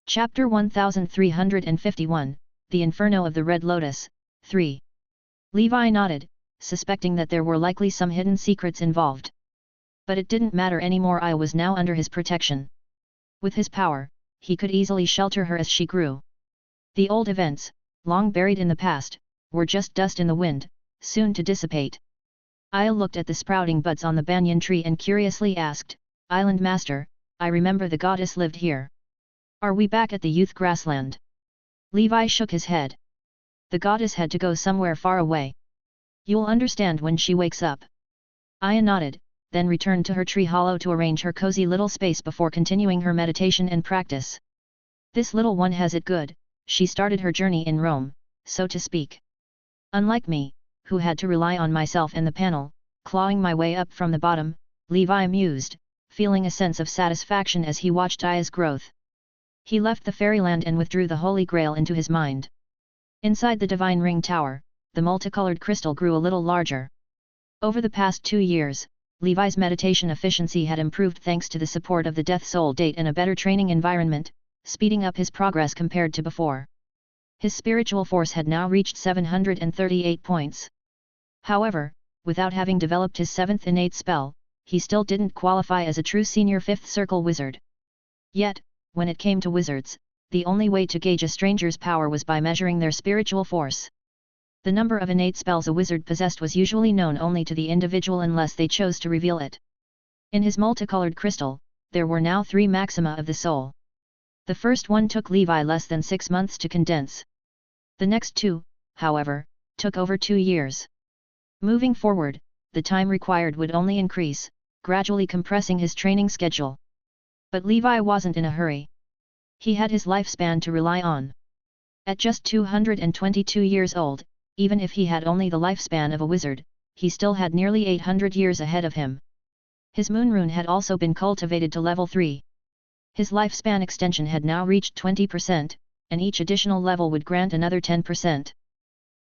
Chapter 1351, The Inferno of the Red Lotus, 3. Levi nodded, suspecting that there were likely some hidden secrets involved. But it didn't matter anymore. I was now under his protection. With his power, he could easily shelter her as she grew. The old events, long buried in the past, were just dust in the wind, soon to dissipate. I looked at the sprouting buds on the banyan tree and curiously asked, "Island Master, I remember the goddess lived here. Are we back at the youth grassland?" Levi shook his head. "The goddess had to go somewhere far away. You'll understand when she wakes up." Aya nodded, then returned to her tree hollow to arrange her cozy little space before continuing her meditation and practice. This little one has it good. She started her journey in Rome, so to speak. Unlike me, who had to rely on myself and the panel, clawing my way up from the bottom, Levi mused, feeling a sense of satisfaction as he watched Aya's growth. He left the fairyland and withdrew the Holy Grail into his mind. Inside the Divine Ring Tower, the multicolored crystal grew a little larger. Over the past 2 years, Levi's meditation efficiency had improved thanks to the support of the Death Soul Date and a better training environment, speeding up his progress compared to before. His spiritual force had now reached 738 points. However, without having developed his 7th innate spell, he still didn't qualify as a true senior 5th circle wizard. Yet, when it came to wizards, the only way to gauge a stranger's power was by measuring their spiritual force. The number of innate spells a wizard possessed was usually known only to the individual unless they chose to reveal it. In his multicolored crystal, there were now 3 maxima of the soul. The first one took Levi less than 6 months to condense. The next 2, however, took over 2 years. Moving forward, the time required would only increase, gradually compressing his training schedule. But Levi wasn't in a hurry. He had his lifespan to rely on. At just 222 years old, even if he had only the lifespan of a wizard, he still had nearly 800 years ahead of him. His moon rune had also been cultivated to level 3. His lifespan extension had now reached 20%, and each additional level would grant another 10%.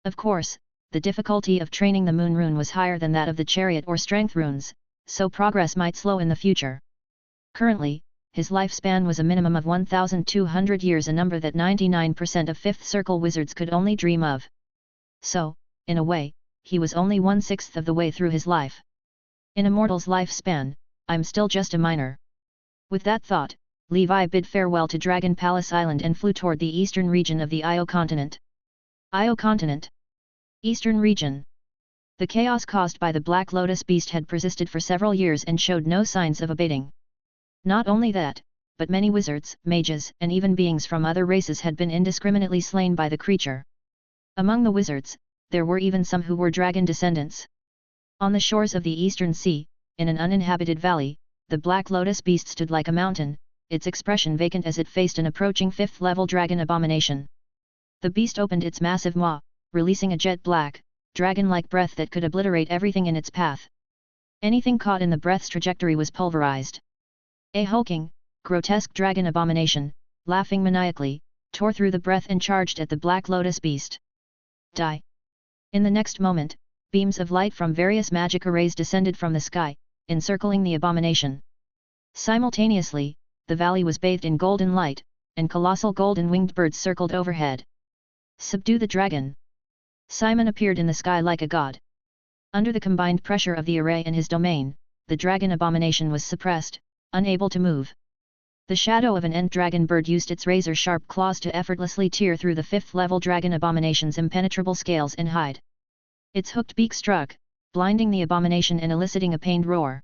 Of course, the difficulty of training the moon rune was higher than that of the chariot or strength runes, so progress might slow in the future. Currently, his lifespan was a minimum of 1,200 years, a number that 99% of 5th circle wizards could only dream of. So, in a way, he was only 1/6 of the way through his life. In a mortal's lifespan, I'm still just a minor. With that thought, Levi bid farewell to Dragon Palace Island and flew toward the eastern region of the Io continent. Io continent. Eastern region. The chaos caused by the Black Lotus beast had persisted for several years and showed no signs of abating. Not only that, but many wizards, mages, and even beings from other races had been indiscriminately slain by the creature. Among the wizards, there were even some who were dragon descendants. On the shores of the Eastern Sea, in an uninhabited valley, the Black Lotus beast stood like a mountain, its expression vacant as it faced an approaching 5th-level dragon abomination. The beast opened its massive maw, releasing a jet-black, dragon-like breath that could obliterate everything in its path. Anything caught in the breath's trajectory was pulverized. A hulking, grotesque dragon abomination, laughing maniacally, tore through the breath and charged at the Black Lotus beast. Die! In the next moment, beams of light from various magic arrays descended from the sky, encircling the abomination. Simultaneously, the valley was bathed in golden light, and colossal golden winged birds circled overhead. Subdue the dragon! Simon appeared in the sky like a god. Under the combined pressure of the array and his domain, the dragon abomination was suppressed, unable to move. The shadow of an end-dragon bird used its razor-sharp claws to effortlessly tear through the 5th-level dragon abomination's impenetrable scales and hide. Its hooked beak struck, blinding the abomination and eliciting a pained roar.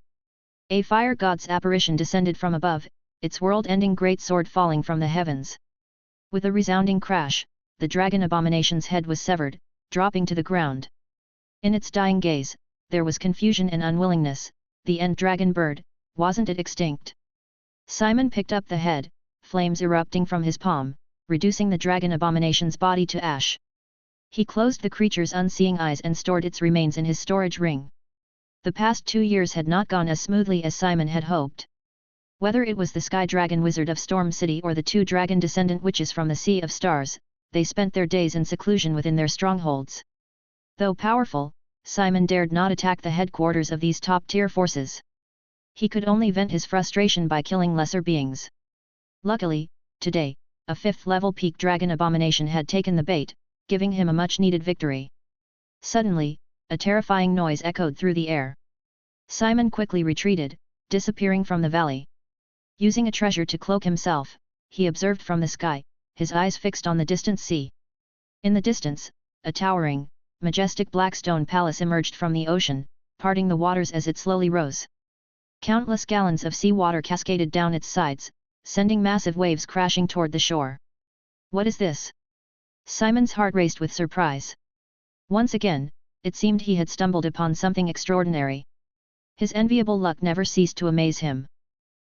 A fire god's apparition descended from above, its world-ending great sword falling from the heavens. With a resounding crash, the dragon abomination's head was severed, dropping to the ground. In its dying gaze, there was confusion and unwillingness. The end-dragon bird, wasn't it extinct? Simon picked up the head, flames erupting from his palm, reducing the dragon abomination's body to ash. He closed the creature's unseeing eyes and stored its remains in his storage ring. The past 2 years had not gone as smoothly as Simon had hoped. Whether it was the Sky Dragon Wizard of Storm City or the 2 dragon descendant witches from the Sea of Stars, they spent their days in seclusion within their strongholds. Though powerful, Simon dared not attack the headquarters of these top-tier forces. He could only vent his frustration by killing lesser beings. Luckily, today, a 5th-level peak dragon abomination had taken the bait, giving him a much-needed victory. Suddenly, a terrifying noise echoed through the air. Simon quickly retreated, disappearing from the valley. Using a treasure to cloak himself, he observed from the sky, his eyes fixed on the distant sea. In the distance, a towering, majestic black stone palace emerged from the ocean, parting the waters as it slowly rose. Countless gallons of seawater cascaded down its sides, sending massive waves crashing toward the shore. What is this? Simon's heart raced with surprise. Once again, it seemed he had stumbled upon something extraordinary. His enviable luck never ceased to amaze him.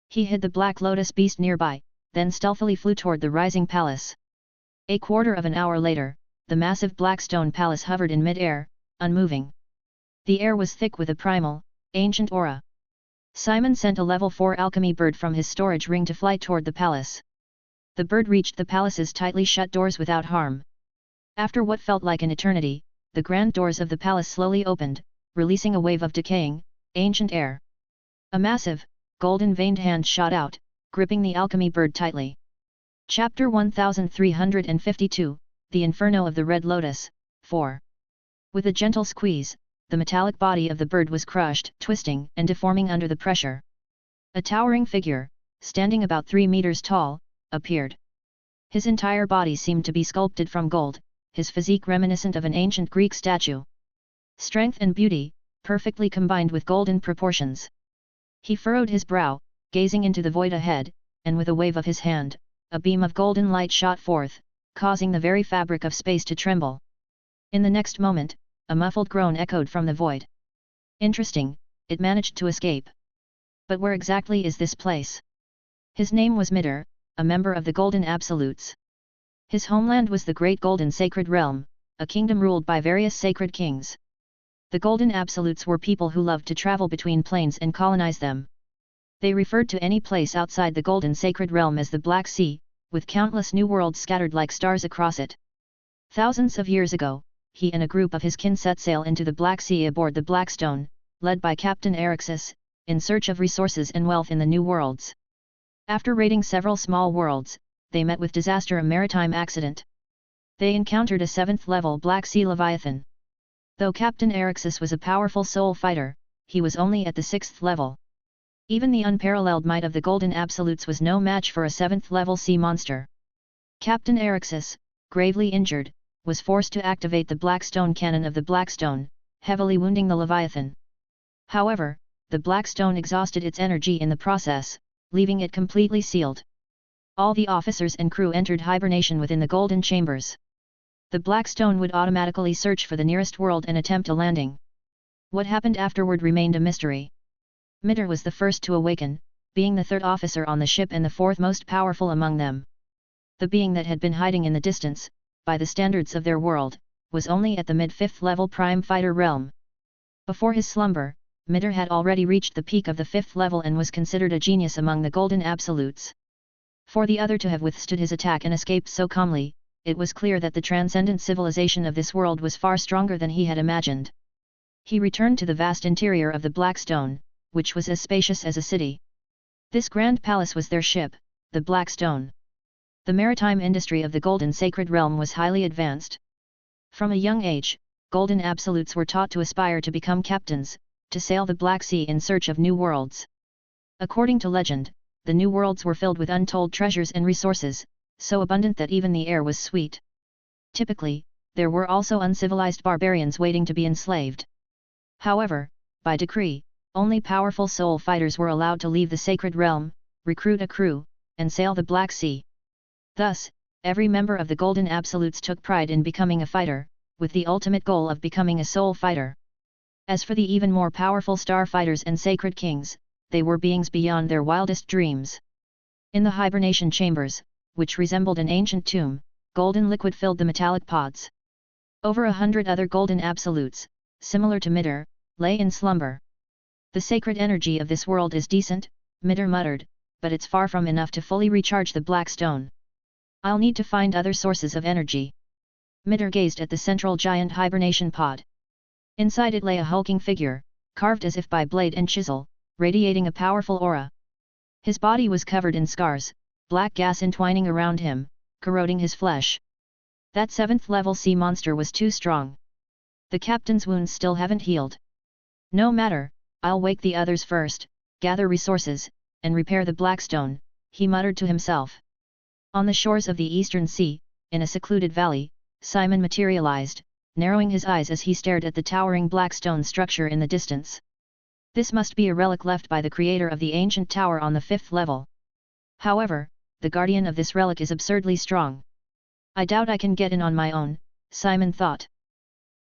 He hid the black lotus beast nearby, then stealthily flew toward the rising palace. A quarter of an hour later, the massive black stone palace hovered in mid-air, unmoving. The air was thick with a primal, ancient aura. Simon sent a level 4 alchemy bird from his storage ring to fly toward the palace. The bird reached the palace's tightly shut doors without harm. After what felt like an eternity, the grand doors of the palace slowly opened, releasing a wave of decaying, ancient air. A massive, golden-veined hand shot out, gripping the alchemy bird tightly. Chapter 1352, The Inferno of the Red Lotus, 4. With a gentle squeeze, the metallic body of the bird was crushed, twisting and deforming under the pressure. A towering figure, standing about 3 meters tall, appeared. His entire body seemed to be sculpted from gold, his physique reminiscent of an ancient Greek statue. Strength and beauty, perfectly combined with golden proportions. He furrowed his brow, gazing into the void ahead, and with a wave of his hand, a beam of golden light shot forth, causing the very fabric of space to tremble. In the next moment, a muffled groan echoed from the void. Interesting, it managed to escape. But where exactly is this place? His name was Midir, a member of the Golden Absolutes. His homeland was the Great Golden Sacred Realm, a kingdom ruled by various sacred kings. The Golden Absolutes were people who loved to travel between planes and colonize them. They referred to any place outside the Golden Sacred Realm as the Black Sea, with countless new worlds scattered like stars across it. Thousands of years ago, he and a group of his kin set sail into the Black Sea aboard the Blackstone, led by Captain Erixus, in search of resources and wealth in the new worlds. After raiding several small worlds, they met with disaster: a maritime accident. They encountered a 7th-level Black Sea Leviathan. Though Captain Erixus was a powerful soul fighter, he was only at the 6th level. Even the unparalleled might of the Golden Absolutes was no match for a 7th-level sea monster. Captain Erixus, gravely injured, was forced to activate the Blackstone cannon of the Blackstone, heavily wounding the Leviathan. However, the Blackstone exhausted its energy in the process, leaving it completely sealed. All the officers and crew entered hibernation within the Golden Chambers. The Blackstone would automatically search for the nearest world and attempt a landing. What happened afterward remained a mystery. Midir was the first to awaken, being the 3rd officer on the ship and the 4th most powerful among them. The being that had been hiding in the distance, by the standards of their world, was only at the mid-5th level prime fighter realm. Before his slumber, Midir had already reached the peak of the 5th level and was considered a genius among the Golden Absolutes. For the other to have withstood his attack and escaped so calmly, it was clear that the transcendent civilization of this world was far stronger than he had imagined. He returned to the vast interior of the Blackstone, which was as spacious as a city. This grand palace was their ship, the Blackstone. The maritime industry of the Golden Sacred Realm was highly advanced. From a young age, Golden Absolutes were taught to aspire to become captains, to sail the Black Sea in search of new worlds. According to legend, the new worlds were filled with untold treasures and resources, so abundant that even the air was sweet. Typically, there were also uncivilized barbarians waiting to be enslaved. However, by decree, only powerful soul fighters were allowed to leave the sacred realm, recruit a crew, and sail the Black Sea. Thus, every member of the Golden Absolutes took pride in becoming a fighter, with the ultimate goal of becoming a soul fighter. As for the even more powerful star fighters and sacred kings, they were beings beyond their wildest dreams. In the hibernation chambers, which resembled an ancient tomb, golden liquid filled the metallic pods. Over 100 other Golden Absolutes, similar to Midir, lay in slumber. The sacred energy of this world is decent, Midir muttered, but it's far from enough to fully recharge the Blackstone. I'll need to find other sources of energy. Midir gazed at the central giant hibernation pod. Inside it lay a hulking figure, carved as if by blade and chisel, radiating a powerful aura. His body was covered in scars, black gas entwining around him, corroding his flesh. That 7th level sea monster was too strong. The captain's wounds still haven't healed. No matter, I'll wake the others first, gather resources, and repair the Blackstone, he muttered to himself. On the shores of the Eastern Sea, in a secluded valley, Simon materialized, narrowing his eyes as he stared at the towering Blackstone structure in the distance. This must be a relic left by the creator of the ancient tower on the 5th level. However, the guardian of this relic is absurdly strong. I doubt I can get in on my own, Simon thought.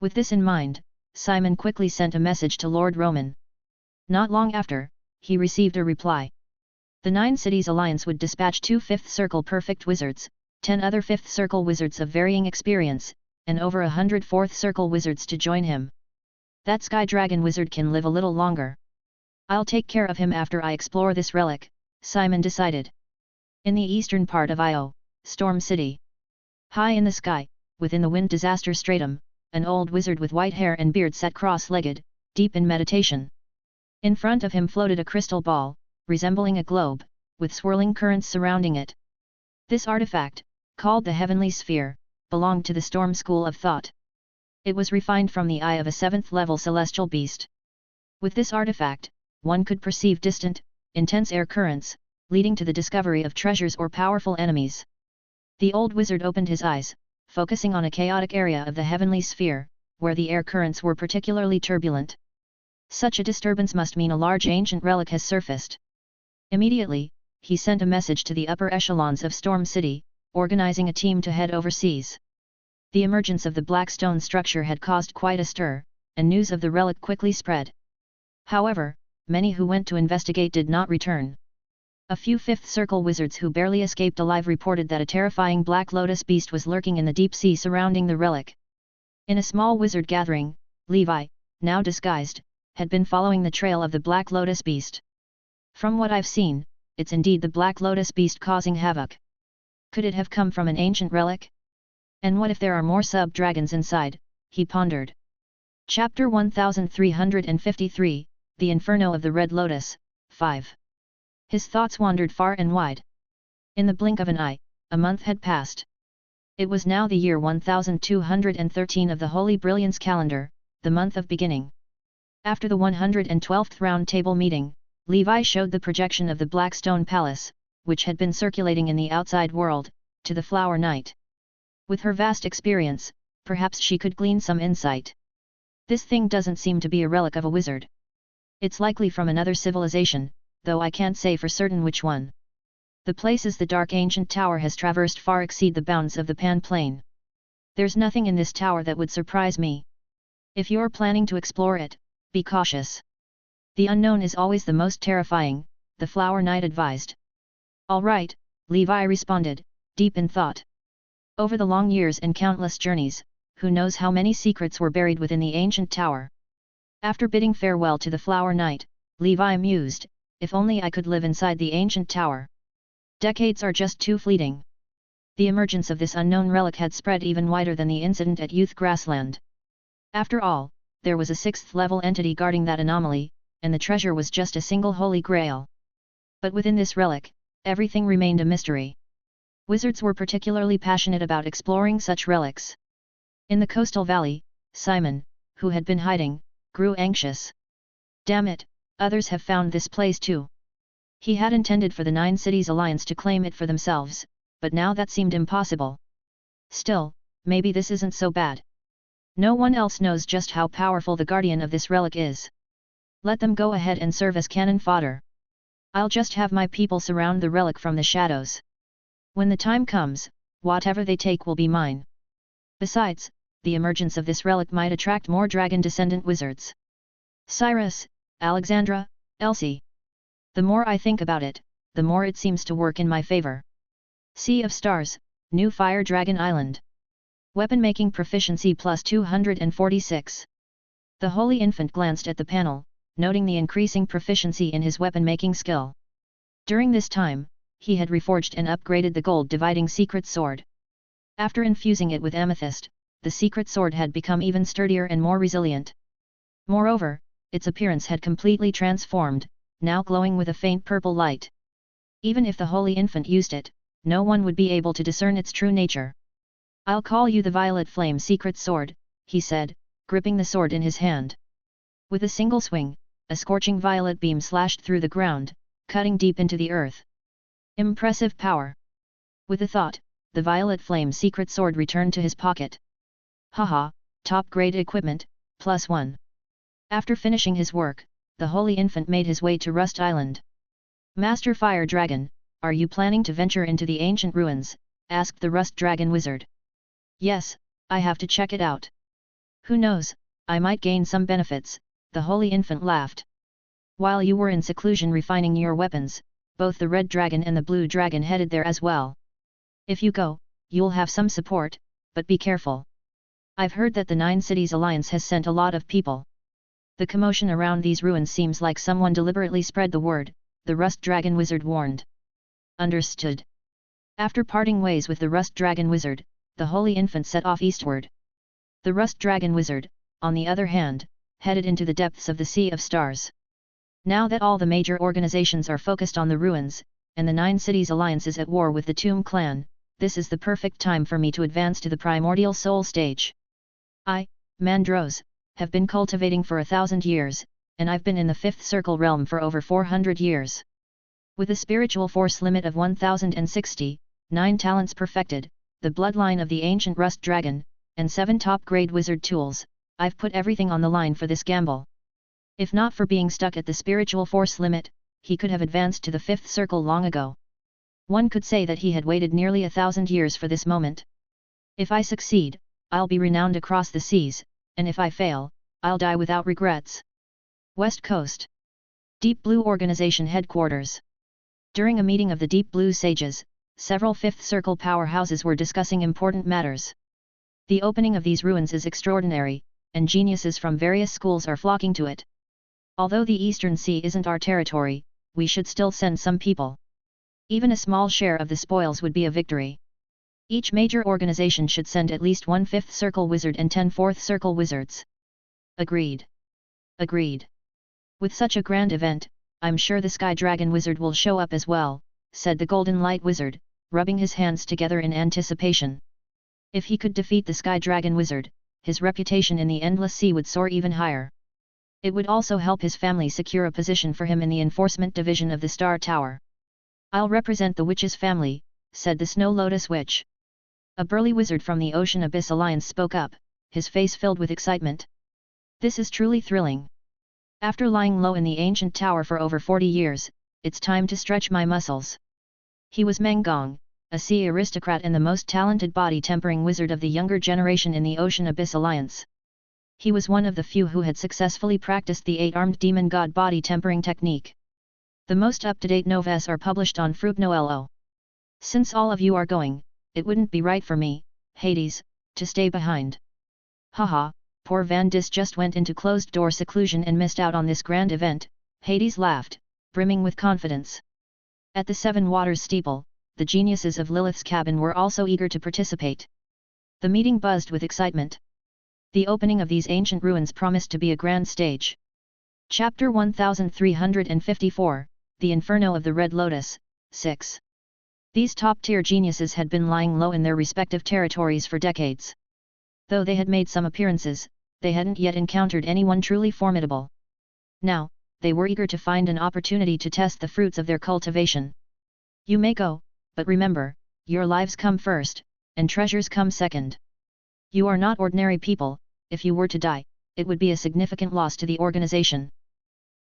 With this in mind, Simon quickly sent a message to Lord Roman. Not long after, he received a reply. The 9 Cities Alliance would dispatch 2 5th Circle Perfect Wizards, 10 other 5th Circle Wizards of varying experience, and over 100 4th Circle Wizards to join him. That Sky Dragon Wizard can live a little longer. I'll take care of him after I explore this relic, Simon decided. In the eastern part of Io, Storm City. High in the sky, within the wind disaster stratum, an old wizard with white hair and beard sat cross-legged, deep in meditation. In front of him floated a crystal ball, resembling a globe, with swirling currents surrounding it. This artifact, called the Heavenly Sphere, belonged to the Storm School of Thought. It was refined from the eye of a 7th level celestial beast. With this artifact, one could perceive distant, intense air currents, leading to the discovery of treasures or powerful enemies. The old wizard opened his eyes, focusing on a chaotic area of the Heavenly Sphere, where the air currents were particularly turbulent. Such a disturbance must mean a large ancient relic has surfaced. Immediately, he sent a message to the upper echelons of Storm City, organizing a team to head overseas. The emergence of the Blackstone structure had caused quite a stir, and news of the relic quickly spread. However, many who went to investigate did not return. A few 5th Circle Wizards who barely escaped alive reported that a terrifying Black Lotus beast was lurking in the deep sea surrounding the relic. In a small wizard gathering, Levi, now disguised, had been following the trail of the Black Lotus beast. From what I've seen, it's indeed the Black Lotus beast causing havoc. Could it have come from an ancient relic? And what if there are more sub-dragons inside, he pondered. Chapter 1353, The Inferno of the Red Lotus, 5. His thoughts wandered far and wide. In the blink of an eye, a month had passed. It was now the year 1213 of the Holy Brilliance calendar, the month of beginning. After the 112th round table meeting, Levi showed the projection of the Blackstone Palace, which had been circulating in the outside world, to the Flower Knight. With her vast experience, perhaps she could glean some insight. This thing doesn't seem to be a relic of a wizard. It's likely from another civilization, though I can't say for certain which one. The places the dark ancient tower has traversed far exceed the bounds of the Pan Plane. There's nothing in this tower that would surprise me. If you're planning to explore it, be cautious. The unknown is always the most terrifying, the Flower Knight advised. All right, Levi responded, deep in thought. Over the long years and countless journeys, who knows how many secrets were buried within the ancient tower. After bidding farewell to the Flower Knight, Levi mused, if only I could live inside the ancient tower. Decades are just too fleeting. The emergence of this unknown relic had spread even wider than the incident at Youth Grassland. After all, there was a 6th level entity guarding that anomaly, and the treasure was just a single holy grail. But within this relic, everything remained a mystery. Wizards were particularly passionate about exploring such relics. In the coastal valley, Simon, who had been hiding, grew anxious. Damn it, others have found this place too. He had intended for the 9 Cities Alliance to claim it for themselves, but now that seemed impossible. Still, maybe this isn't so bad. No one else knows just how powerful the guardian of this relic is. Let them go ahead and serve as cannon fodder. I'll just have my people surround the relic from the shadows. When the time comes, whatever they take will be mine. Besides, the emergence of this relic might attract more dragon-descendant wizards. Cyrus, Alexandra, Elsie. The more I think about it, the more it seems to work in my favor. Sea of Stars, New Fire Dragon Island. Weapon making proficiency plus 246. The Holy Infant glanced at the panel, noting the increasing proficiency in his weapon-making skill. During this time, he had reforged and upgraded the gold-dividing secret sword. After infusing it with amethyst, the secret sword had become even sturdier and more resilient. Moreover, its appearance had completely transformed, now glowing with a faint purple light. Even if the Holy Infant used it, no one would be able to discern its true nature. "I'll call you the Violet Flame Secret Sword," he said, gripping the sword in his hand. With a single swing, a scorching violet beam slashed through the ground, cutting deep into the earth. Impressive power. With a thought, the Violet Flame Secret Sword returned to his pocket. Haha, top-grade equipment, +1. After finishing his work, the Holy Infant made his way to Rust Island. "Master Fire Dragon, are you planning to venture into the ancient ruins?" asked the Rust Dragon Wizard. "Yes, I have to check it out. Who knows, I might gain some benefits," the Holy Infant laughed. "While you were in seclusion refining your weapons, both the Red Dragon and the Blue Dragon headed there as well. If you go, you'll have some support, but be careful. I've heard that the Nine Cities Alliance has sent a lot of people. The commotion around these ruins seems like someone deliberately spread the word," the Rust Dragon Wizard warned. "Understood." After parting ways with the Rust Dragon Wizard, the Holy Infant set off eastward. The Rust Dragon Wizard, on the other hand, headed into the depths of the Sea of Stars. Now that all the major organizations are focused on the ruins, and the Nine Cities Alliance is at war with the Tomb Clan, this is the perfect time for me to advance to the Primordial Soul stage. I, Mandros, have been cultivating for 1,000 years, and I've been in the Fifth Circle realm for over 400 years. With a spiritual force limit of 1060, 9 talents perfected, the bloodline of the ancient Rust Dragon, and 7 top-grade wizard tools, I've put everything on the line for this gamble. If not for being stuck at the spiritual force limit, he could have advanced to the Fifth Circle long ago. One could say that he had waited nearly 1,000 years for this moment. If I succeed, I'll be renowned across the seas, and if I fail, I'll die without regrets. West Coast. Deep Blue Organization Headquarters. During a meeting of the Deep Blue Sages, several Fifth Circle powerhouses were discussing important matters. The opening of these ruins is extraordinary, and geniuses from various schools are flocking to it. Although the Eastern Sea isn't our territory, we should still send some people. Even a small share of the spoils would be a victory. Each major organization should send at least 1 Fifth Circle wizard and 10 Fourth Circle wizards. Agreed. Agreed. With such a grand event, I'm sure the Sky Dragon Wizard will show up as well, said the Golden Light Wizard, rubbing his hands together in anticipation. If he could defeat the Sky Dragon Wizard, his reputation in the Endless Sea would soar even higher. It would also help his family secure a position for him in the Enforcement Division of the Star Tower. "I'll represent the Witch's family," said the Snow Lotus Witch. A burly wizard from the Ocean Abyss Alliance spoke up, his face filled with excitement. "This is truly thrilling. After lying low in the ancient tower for over 40 years, it's time to stretch my muscles." He was Mengong, a sea aristocrat and the most talented body-tempering wizard of the younger generation in the Ocean Abyss Alliance. He was one of the few who had successfully practiced the 8-armed demon god body-tempering technique. The most up-to-date novels are published on Fruitnoelo. "Since all of you are going, it wouldn't be right for me, Hades, to stay behind. Haha, poor Van Dis just went into closed-door seclusion and missed out on this grand event," Hades laughed, brimming with confidence. At the Seven Waters steeple, the geniuses of Lilith's cabin were also eager to participate. The meeting buzzed with excitement. The opening of these ancient ruins promised to be a grand stage. Chapter 1354, The Inferno of the Red Lotus, 6. These top-tier geniuses had been lying low in their respective territories for decades. Though they had made some appearances, they hadn't yet encountered anyone truly formidable. Now, they were eager to find an opportunity to test the fruits of their cultivation. "You may go, but remember, your lives come first, and treasures come second. You are not ordinary people. If you were to die, it would be a significant loss to the organization.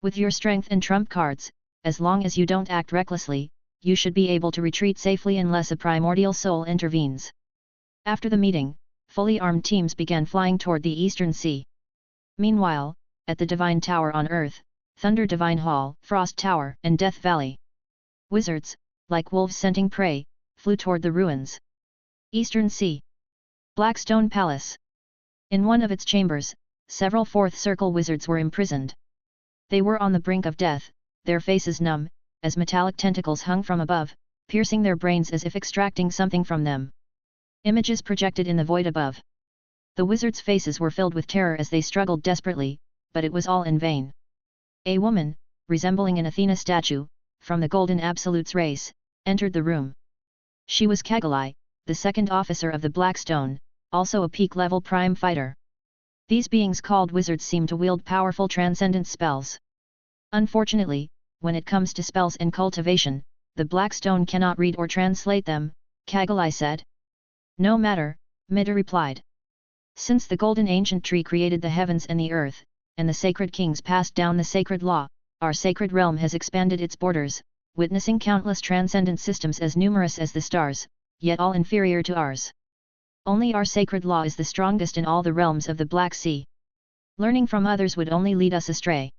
With your strength and trump cards, as long as you don't act recklessly, you should be able to retreat safely unless a primordial soul intervenes." After the meeting, fully armed teams began flying toward the Eastern Sea. Meanwhile, at the Divine Tower on Earth, Thunder Divine Hall, Frost Tower, and Death Valley, wizards, like wolves scenting prey, flew toward the ruins. Eastern Sea. Blackstone Palace. In one of its chambers, several Fourth Circle wizards were imprisoned. They were on the brink of death, their faces numb, as metallic tentacles hung from above, piercing their brains as if extracting something from them. Images projected in the void above. The wizards' faces were filled with terror as they struggled desperately, but it was all in vain. A woman, resembling an Athena statue, from the Golden Absolute's race, entered the room. She was Kagalai, the second officer of the Blackstone, also a peak-level prime fighter. These beings called wizards seem to wield powerful transcendent spells. Unfortunately, when it comes to spells and cultivation, the Blackstone cannot read or translate them, Kagalai said. No matter, Mida replied. Since the golden ancient tree created the heavens and the earth, and the sacred kings passed down the sacred law, our sacred realm has expanded its borders, witnessing countless transcendent systems as numerous as the stars, yet all inferior to ours. Only our sacred law is the strongest in all the realms of the Black Sea. Learning from others would only lead us astray.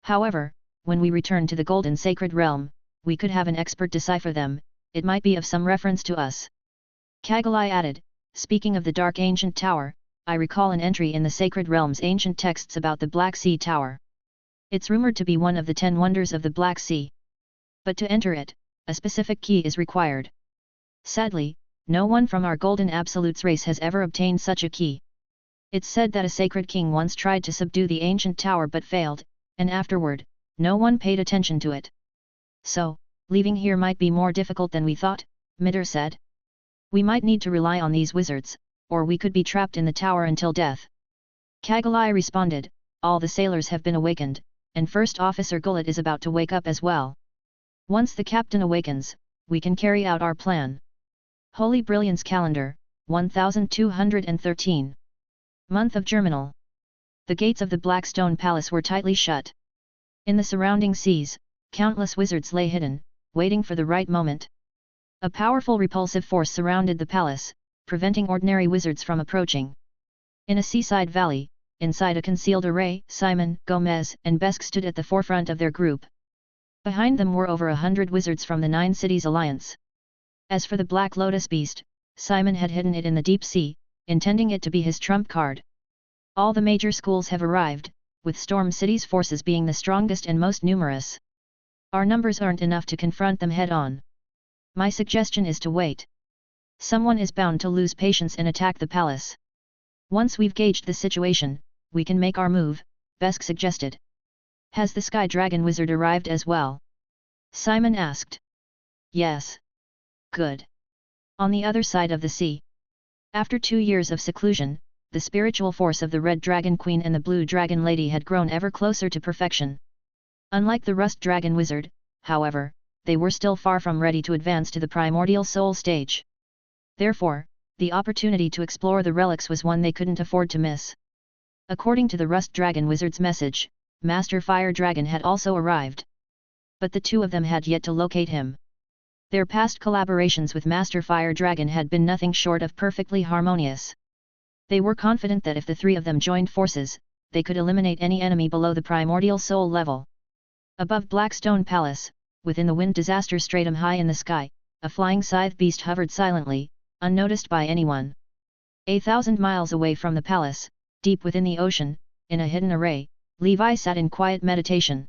However, when we return to the golden sacred realm, we could have an expert decipher them, it might be of some reference to us. Kagalai added, speaking of the dark ancient tower, I recall an entry in the sacred realm's ancient texts about the Black Sea Tower. It's rumored to be one of the 10 wonders of the Black Sea. But to enter it, a specific key is required. Sadly, no one from our Golden Absolutes race has ever obtained such a key. It's said that a sacred king once tried to subdue the ancient tower but failed, and afterward, no one paid attention to it. So, leaving here might be more difficult than we thought, Midir said. We might need to rely on these wizards, or we could be trapped in the tower until death. Kagalai responded, all the sailors have been awakened, and First Officer Gullet is about to wake up as well. Once the captain awakens, we can carry out our plan. Holy Brilliance Calendar, 1213. Month of Germinal. The gates of the Blackstone Palace were tightly shut. In the surrounding seas, countless wizards lay hidden, waiting for the right moment. A powerful repulsive force surrounded the palace, preventing ordinary wizards from approaching. In a seaside valley, inside a concealed array, Simon, Gomez, and Besk stood at the forefront of their group. Behind them were over 100 wizards from the 9 Cities Alliance. As for the Black Lotus Beast, Simon had hidden it in the deep sea, intending it to be his trump card. All the major schools have arrived, with Storm City's forces being the strongest and most numerous. Our numbers aren't enough to confront them head-on. My suggestion is to wait. Someone is bound to lose patience and attack the palace. Once we've gauged the situation, we can make our move, Besk suggested. Has the Sky Dragon Wizard arrived as well? Simon asked. Yes. Good. On the other side of the sea. After 2 years of seclusion, the spiritual force of the Red Dragon Queen and the Blue Dragon Lady had grown ever closer to perfection. Unlike the Rust Dragon Wizard, however, they were still far from ready to advance to the primordial soul stage. Therefore, the opportunity to explore the relics was one they couldn't afford to miss. According to the Rust Dragon Wizard's message, Master Fire Dragon had also arrived. But the two of them had yet to locate him. Their past collaborations with Master Fire Dragon had been nothing short of perfectly harmonious. They were confident that if the three of them joined forces, they could eliminate any enemy below the primordial soul level. Above Blackstone Palace, within the wind disaster stratum high in the sky, a flying scythe beast hovered silently, unnoticed by anyone. 1,000 miles away from the palace, deep within the ocean, in a hidden array, Levi sat in quiet meditation.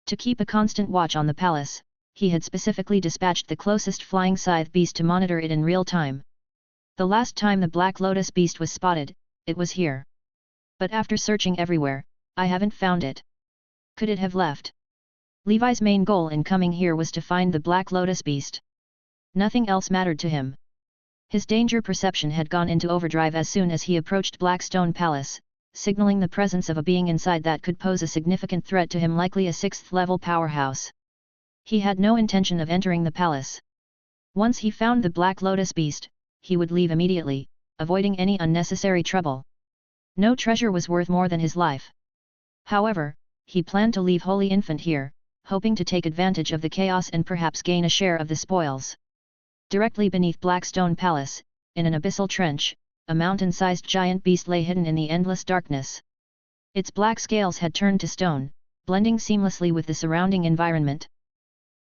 To keep a constant watch on the palace, he had specifically dispatched the closest flying scythe beast to monitor it in real time. The last time the Black Lotus beast was spotted, it was here. But after searching everywhere, I haven't found it. Could it have left? Levi's main goal in coming here was to find the Black Lotus beast. Nothing else mattered to him. His danger perception had gone into overdrive as soon as he approached Blackstone Palace, signaling the presence of a being inside that could pose a significant threat to him, likely a 6th-level powerhouse. He had no intention of entering the palace. Once he found the Black Lotus beast, he would leave immediately, avoiding any unnecessary trouble. No treasure was worth more than his life. However, he planned to leave Holy Infant here, hoping to take advantage of the chaos and perhaps gain a share of the spoils. Directly beneath Blackstone Palace, in an abyssal trench, a mountain-sized giant beast lay hidden in the endless darkness. Its black scales had turned to stone, blending seamlessly with the surrounding environment.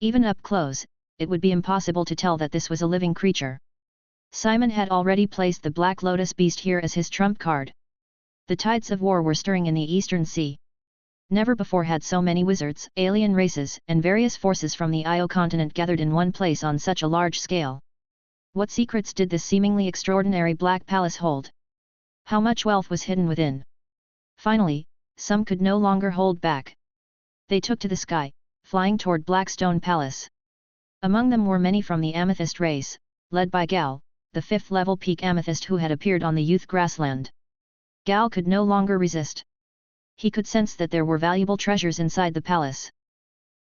Even up close, it would be impossible to tell that this was a living creature. Simon had already placed the Black Lotus beast here as his trump card. The tides of war were stirring in the Eastern Sea. Never before had so many wizards, alien races, and various forces from the Io continent gathered in one place on such a large scale. What secrets did this seemingly extraordinary Black Palace hold? How much wealth was hidden within? Finally, some could no longer hold back. They took to the sky, flying toward Blackstone Palace. Among them were many from the Amethyst race, led by Gal, the 5th level peak amethyst who had appeared on the youth grassland. Gal could no longer resist. He could sense that there were valuable treasures inside the palace.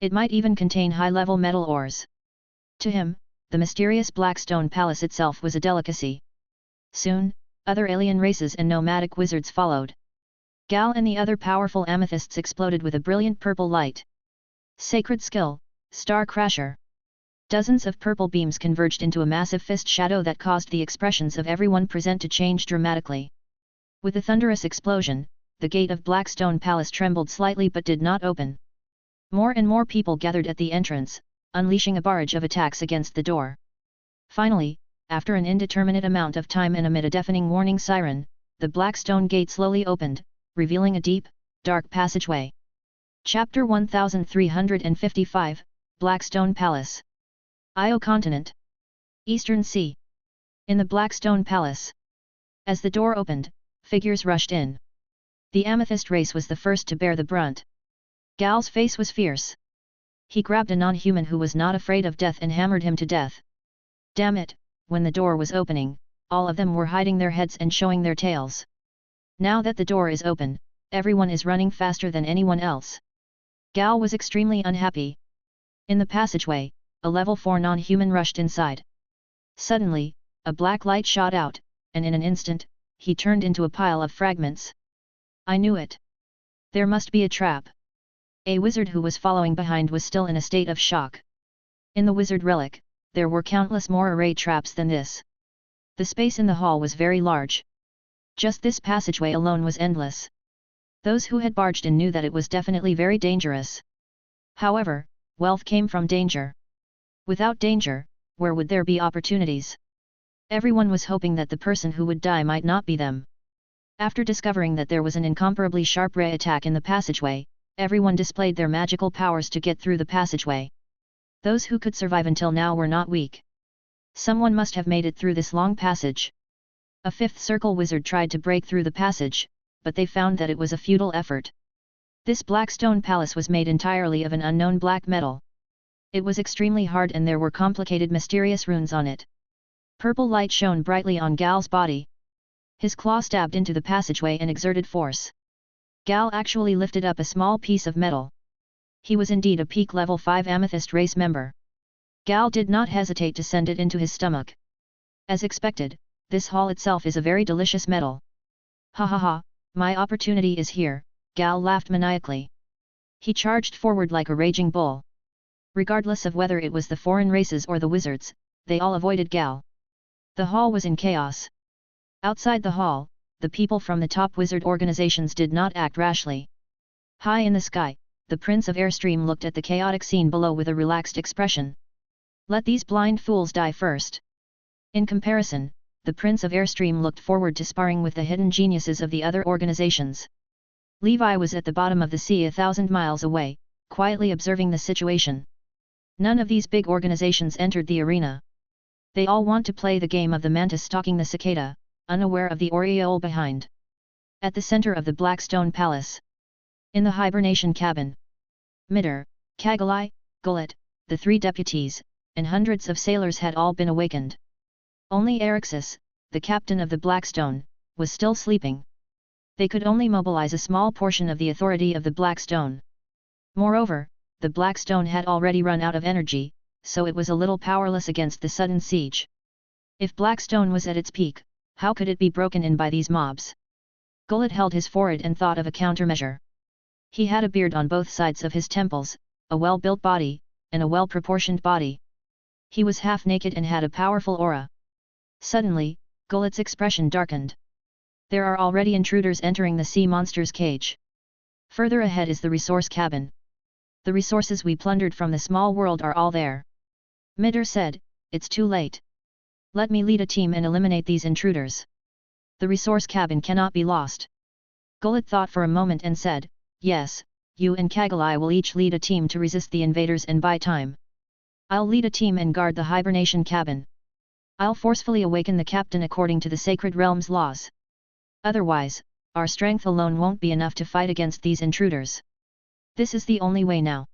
It might even contain high-level metal ores. To him, the mysterious Blackstone Palace itself was a delicacy. Soon, other alien races and nomadic wizards followed. Gal and the other powerful amethysts exploded with a brilliant purple light. Sacred skill, Star Crasher. Dozens of purple beams converged into a massive fist shadow that caused the expressions of everyone present to change dramatically. With a thunderous explosion, the gate of Blackstone Palace trembled slightly but did not open. More and more people gathered at the entrance, unleashing a barrage of attacks against the door. Finally, after an indeterminate amount of time and amid a deafening warning siren, the Blackstone gate slowly opened, revealing a deep, dark passageway. Chapter 1355, Blackstone Palace. Io Continent. Eastern Sea. In the Blackstone Palace. As the door opened, figures rushed in. The amethyst race was the first to bear the brunt. Gal's face was fierce. He grabbed a non-human who was not afraid of death and hammered him to death. Damn it, when the door was opening, all of them were hiding their heads and showing their tails. Now that the door is open, everyone is running faster than anyone else. Gal was extremely unhappy. In the passageway, a level 4 non-human rushed inside. Suddenly, a black light shot out, and in an instant, he turned into a pile of fragments. I knew it. There must be a trap. A wizard who was following behind was still in a state of shock. In the wizard relic, there were countless more array traps than this. The space in the hall was very large. Just this passageway alone was endless. Those who had barged in knew that it was definitely very dangerous. However, wealth came from danger. Without danger, where would there be opportunities? Everyone was hoping that the person who would die might not be them. After discovering that there was an incomparably sharp ray attack in the passageway, everyone displayed their magical powers to get through the passageway. Those who could survive until now were not weak. Someone must have made it through this long passage. A 5th circle wizard tried to break through the passage, but they found that it was a futile effort. This Blackstone Palace was made entirely of an unknown black metal. It was extremely hard and there were complicated mysterious runes on it. Purple light shone brightly on Gal's body. His claw stabbed into the passageway and exerted force. Gal actually lifted up a small piece of metal. He was indeed a peak level 5 amethyst race member. Gal did not hesitate to send it into his stomach. As expected, this hall itself is a very delicious metal. Ha ha ha, my opportunity is here, Gal laughed maniacally. He charged forward like a raging bull. Regardless of whether it was the foreign races or the wizards, they all avoided Gal. The hall was in chaos. Outside the hall, the people from the top wizard organizations did not act rashly. High in the sky, the Prince of Airstream looked at the chaotic scene below with a relaxed expression. Let these blind fools die first. In comparison, the Prince of Airstream looked forward to sparring with the hidden geniuses of the other organizations. Levi was at the bottom of the sea 1,000 miles away, quietly observing the situation. None of these big organizations entered the arena. They all want to play the game of the mantis stalking the cicada, unaware of the aureole behind. At the center of the Blackstone Palace. In the hibernation cabin. Midir, Kagalai, Gullet, the 3 deputies, and hundreds of sailors had all been awakened. Only Erixus, the captain of the Blackstone, was still sleeping. They could only mobilize a small portion of the authority of the Blackstone. Moreover, the Blackstone had already run out of energy, so it was a little powerless against the sudden siege. If Blackstone was at its peak, how could it be broken in by these mobs? Gullet held his forehead and thought of a countermeasure. He had a beard on both sides of his temples, a well-built body, and a well-proportioned body. He was half naked and had a powerful aura. Suddenly, Gullet's expression darkened. There are already intruders entering the sea monster's cage. Further ahead is the resource cabin. The resources we plundered from the small world are all there. Midir said, it's too late. Let me lead a team and eliminate these intruders. The resource cabin cannot be lost. Gullet thought for a moment and said, yes, you and Kagalai will each lead a team to resist the invaders and buy time. I'll lead a team and guard the hibernation cabin. I'll forcefully awaken the captain according to the Sacred Realm's laws. Otherwise, our strength alone won't be enough to fight against these intruders. This is the only way now.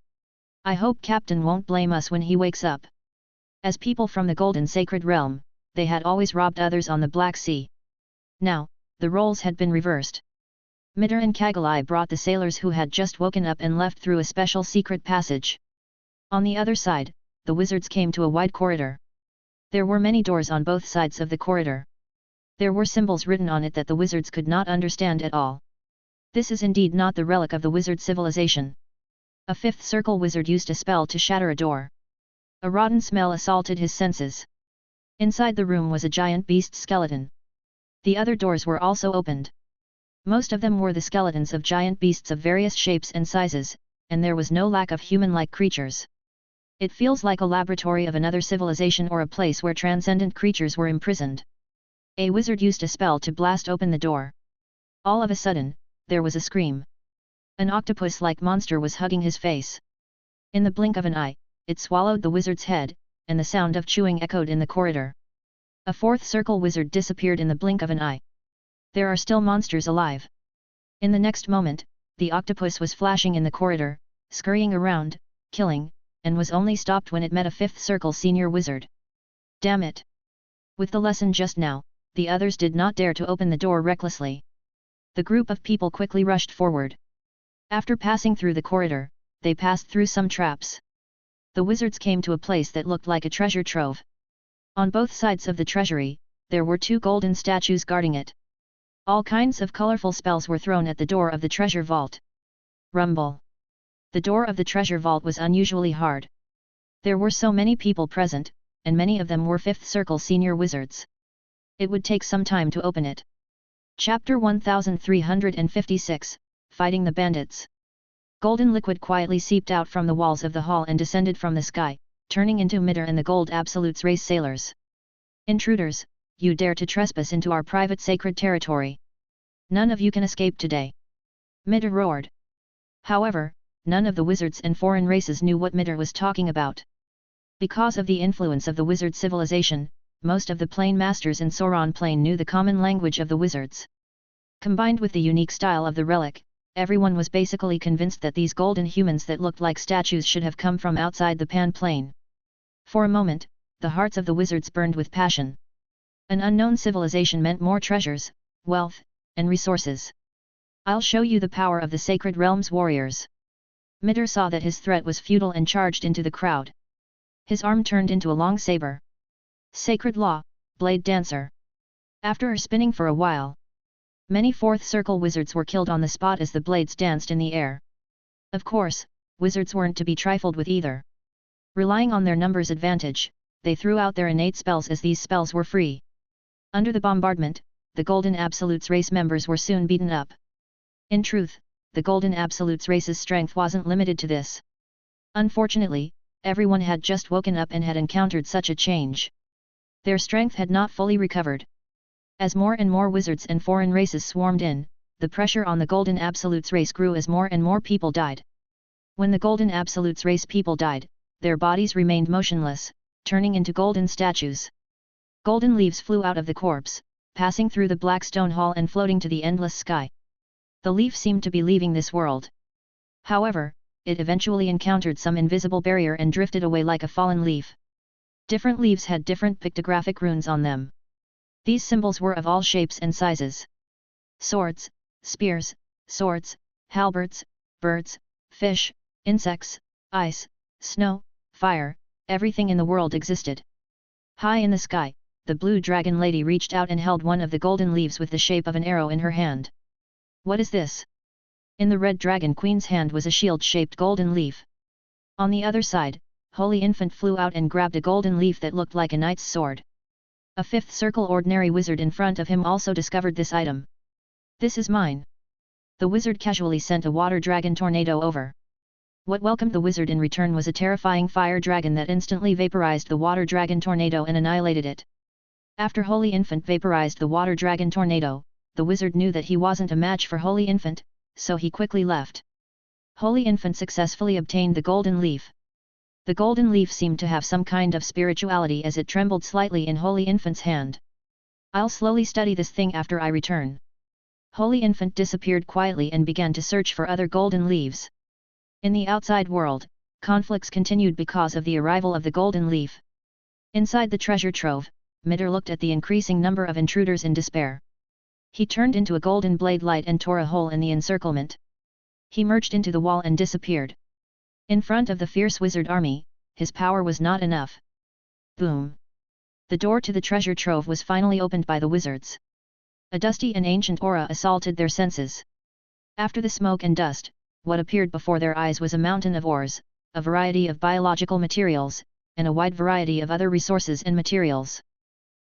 I hope Captain won't blame us when he wakes up. As people from the Golden Sacred Realm, they had always robbed others on the Black Sea. Now, the roles had been reversed. Mitter and Kagalai brought the sailors who had just woken up and left through a special secret passage. On the other side, the wizards came to a wide corridor. There were many doors on both sides of the corridor. There were symbols written on it that the wizards could not understand at all. This is indeed not the relic of the wizard civilization. A fifth circle wizard used a spell to shatter a door. A rotten smell assaulted his senses. Inside the room was a giant beast skeleton. The other doors were also opened. Most of them were the skeletons of giant beasts of various shapes and sizes, and there was no lack of human-like creatures. It feels like a laboratory of another civilization or a place where transcendent creatures were imprisoned. A wizard used a spell to blast open the door. All of a sudden, there was a scream. An octopus-like monster was hugging his face. In the blink of an eye, it swallowed the wizard's head, and the sound of chewing echoed in the corridor. A fourth circle wizard disappeared in the blink of an eye. There are still monsters alive. In the next moment, the octopus was flashing in the corridor, scurrying around, killing, and was only stopped when it met a fifth circle senior wizard. Damn it! With the lesson just now, the others did not dare to open the door recklessly. The group of people quickly rushed forward. After passing through the corridor, they passed through some traps. The wizards came to a place that looked like a treasure trove. On both sides of the treasury, there were 2 golden statues guarding it. All kinds of colorful spells were thrown at the door of the treasure vault. Rumble! The door of the treasure vault was unusually hard. There were so many people present, and many of them were fifth circle senior wizards. It would take some time to open it. Chapter 1356, Fighting the Bandits. Golden liquid quietly seeped out from the walls of the hall and descended from the sky, turning into Mitter and the Gold Absolute's race sailors. Intruders, you dare to trespass into our private sacred territory. None of you can escape today. Mitter roared. However, none of the wizards and foreign races knew what Mitter was talking about. Because of the influence of the wizard civilization, most of the Plain Masters in Sauron Plain knew the common language of the wizards. Combined with the unique style of the relic, everyone was basically convinced that these golden humans that looked like statues should have come from outside the Pan Plain. For a moment, the hearts of the wizards burned with passion. An unknown civilization meant more treasures, wealth, and resources. I'll show you the power of the Sacred Realm's warriors. Mitter saw that his threat was futile and charged into the crowd. His arm turned into a long saber. Sacred Law, Blade Dancer. After spinning for a while, many fourth circle wizards were killed on the spot as the blades danced in the air. Of course, wizards weren't to be trifled with either. Relying on their numbers advantage, they threw out their innate spells as these spells were free. Under the bombardment, the Golden Absolute's race members were soon beaten up. In truth, the Golden Absolute's race's strength wasn't limited to this. Unfortunately, everyone had just woken up and had encountered such a change. Their strength had not fully recovered. As more and more wizards and foreign races swarmed in, the pressure on the Golden Absolute's race grew as more and more people died. When the Golden Absolute's race people died, their bodies remained motionless, turning into golden statues. Golden leaves flew out of the corpse, passing through the black stone hall and floating to the endless sky. The leaf seemed to be leaving this world. However, it eventually encountered some invisible barrier and drifted away like a fallen leaf. Different leaves had different pictographic runes on them. These symbols were of all shapes and sizes. Swords, spears, swords, halberds, birds, fish, insects, ice, snow, fire, everything in the world existed. High in the sky, the blue dragon lady reached out and held one of the golden leaves with the shape of an arrow in her hand. What is this? In the red dragon queen's hand was a shield-shaped golden leaf. On the other side, Holy Infant flew out and grabbed a golden leaf that looked like a knight's sword. A fifth circle ordinary wizard in front of him also discovered this item. This is mine. The wizard casually sent a water dragon tornado over. What welcomed the wizard in return was a terrifying fire dragon that instantly vaporized the water dragon tornado and annihilated it. After Holy Infant vaporized the water dragon tornado, the wizard knew that he wasn't a match for Holy Infant, so he quickly left. Holy Infant successfully obtained the golden leaf. The golden leaf seemed to have some kind of spirituality as it trembled slightly in Holy Infant's hand. I'll slowly study this thing after I return. Holy Infant disappeared quietly and began to search for other golden leaves. In the outside world, conflicts continued because of the arrival of the golden leaf. Inside the treasure trove, Mitter looked at the increasing number of intruders in despair. He turned into a golden blade light and tore a hole in the encirclement. He merged into the wall and disappeared. In front of the fierce wizard army, his power was not enough. Boom! The door to the treasure trove was finally opened by the wizards. A dusty and ancient aura assaulted their senses. After the smoke and dust, what appeared before their eyes was a mountain of ores, a variety of biological materials, and a wide variety of other resources and materials.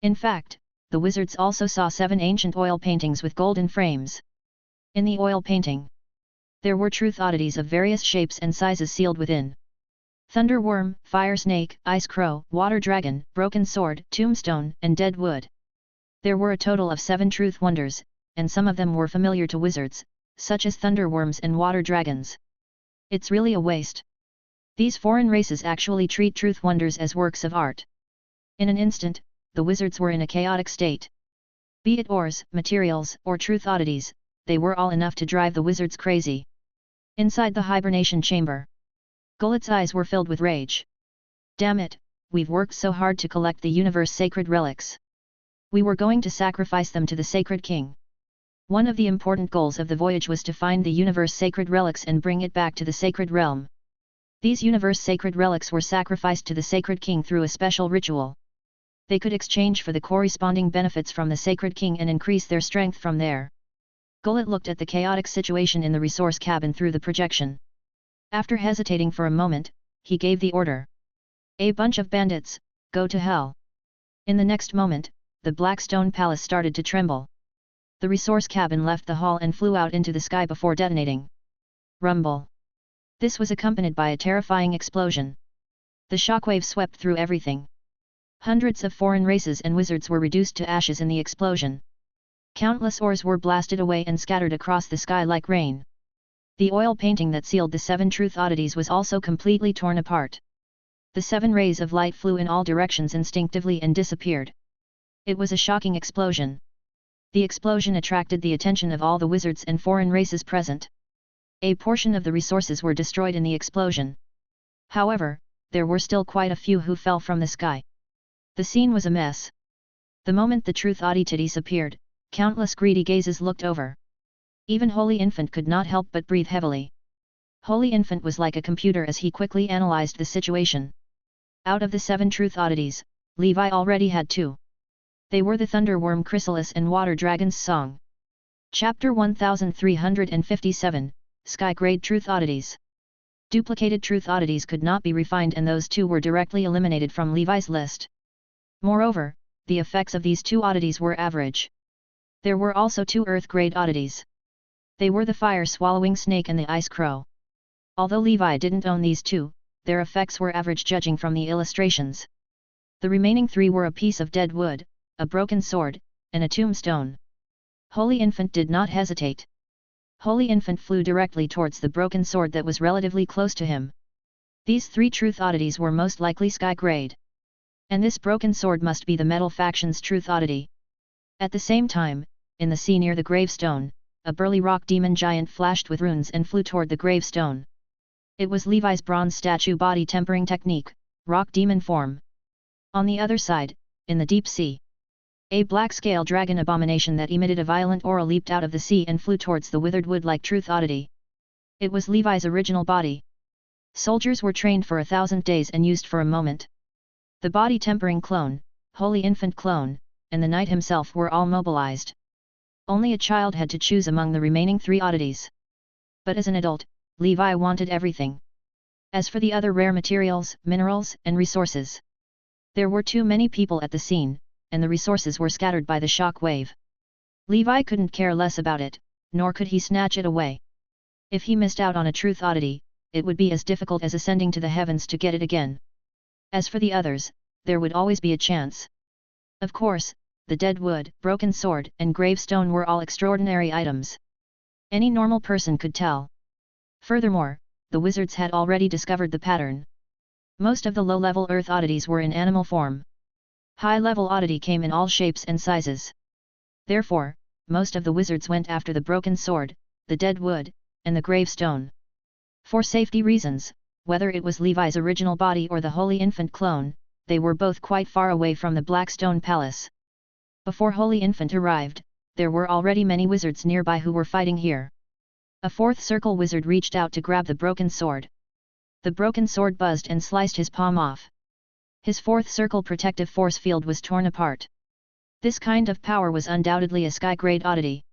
In fact, the wizards also saw 7 ancient oil paintings with golden frames. In the oil painting, there were truth oddities of various shapes and sizes sealed within. Thunder worm, fire snake, ice crow, water dragon, broken sword, tombstone, and dead wood. There were a total of 7 truth wonders, and some of them were familiar to wizards, such as thunder worms and water dragons. It's really a waste. These foreign races actually treat truth wonders as works of art. In an instant, the wizards were in a chaotic state. Be it ores, materials, or truth oddities, they were all enough to drive the wizards crazy. Inside the hibernation chamber, Gullet's eyes were filled with rage. Damn it, we've worked so hard to collect the universe sacred relics. We were going to sacrifice them to the sacred king. One of the important goals of the voyage was to find the universe sacred relics and bring it back to the sacred realm. These universe sacred relics were sacrificed to the sacred king through a special ritual. They could exchange for the corresponding benefits from the sacred king and increase their strength from there. Gullet looked at the chaotic situation in the resource cabin through the projection. After hesitating for a moment, he gave the order. A bunch of bandits, go to hell. In the next moment, the black stone palace started to tremble. The resource cabin left the hall and flew out into the sky before detonating. Rumble. This was accompanied by a terrifying explosion. The shockwave swept through everything. Hundreds of foreign races and wizards were reduced to ashes in the explosion. Countless ores were blasted away and scattered across the sky like rain. The oil painting that sealed the 7 truth oddities was also completely torn apart. The 7 rays of light flew in all directions instinctively and disappeared. It was a shocking explosion. The explosion attracted the attention of all the wizards and foreign races present. A portion of the resources were destroyed in the explosion. However, there were still quite a few who fell from the sky. The scene was a mess. The moment the truth oddities appeared, countless greedy gazes looked over. Even Holy Infant could not help but breathe heavily. Holy Infant was like a computer as he quickly analyzed the situation. Out of the 7 truth oddities, Levi already had 2. They were the Thunderworm Chrysalis and Water Dragon's Song. Chapter 1357, Sky-Grade Truth Oddities. Duplicated truth oddities could not be refined and those 2 were directly eliminated from Levi's list. Moreover, the effects of these 2 oddities were average. There were also 2 Earth-grade oddities. They were the fire-swallowing snake and the ice crow. Although Levi didn't own these 2, their effects were average judging from the illustrations. The remaining 3 were a piece of dead wood, a broken sword, and a tombstone. Holy Infant did not hesitate. Holy Infant flew directly towards the broken sword that was relatively close to him. These 3 truth oddities were most likely sky-grade. And this broken sword must be the metal faction's truth oddity. At the same time, in the sea near the gravestone, a burly rock demon giant flashed with runes and flew toward the gravestone. It was Levi's bronze statue body tempering technique, rock demon form. On the other side, in the deep sea, a black scale dragon abomination that emitted a violent aura leaped out of the sea and flew towards the withered wood like truth oddity. It was Levi's original body. Soldiers were trained for 1,000 days and used for a moment. The body tempering clone, Holy Infant clone, and the knight himself were all mobilized. Only a child had to choose among the remaining 3 oddities. But as an adult, Levi wanted everything. As for the other rare materials, minerals, and resources, there were too many people at the scene, and the resources were scattered by the shock wave. Levi couldn't care less about it, nor could he snatch it away. If he missed out on a truth oddity, it would be as difficult as ascending to the heavens to get it again. As for the others, there would always be a chance. Of course, the dead wood, broken sword, and gravestone were all extraordinary items. Any normal person could tell. Furthermore, the wizards had already discovered the pattern. Most of the low-level earth oddities were in animal form. High-level oddity came in all shapes and sizes. Therefore, most of the wizards went after the broken sword, the dead wood, and the gravestone. For safety reasons, whether it was Levi's original body or the Holy Infant clone, they were both quite far away from the Blackstone Palace. Before Holy Infant arrived, there were already many wizards nearby who were fighting here. A fourth circle wizard reached out to grab the broken sword. The broken sword buzzed and sliced his palm off. His fourth circle protective force field was torn apart. This kind of power was undoubtedly a sky-grade oddity.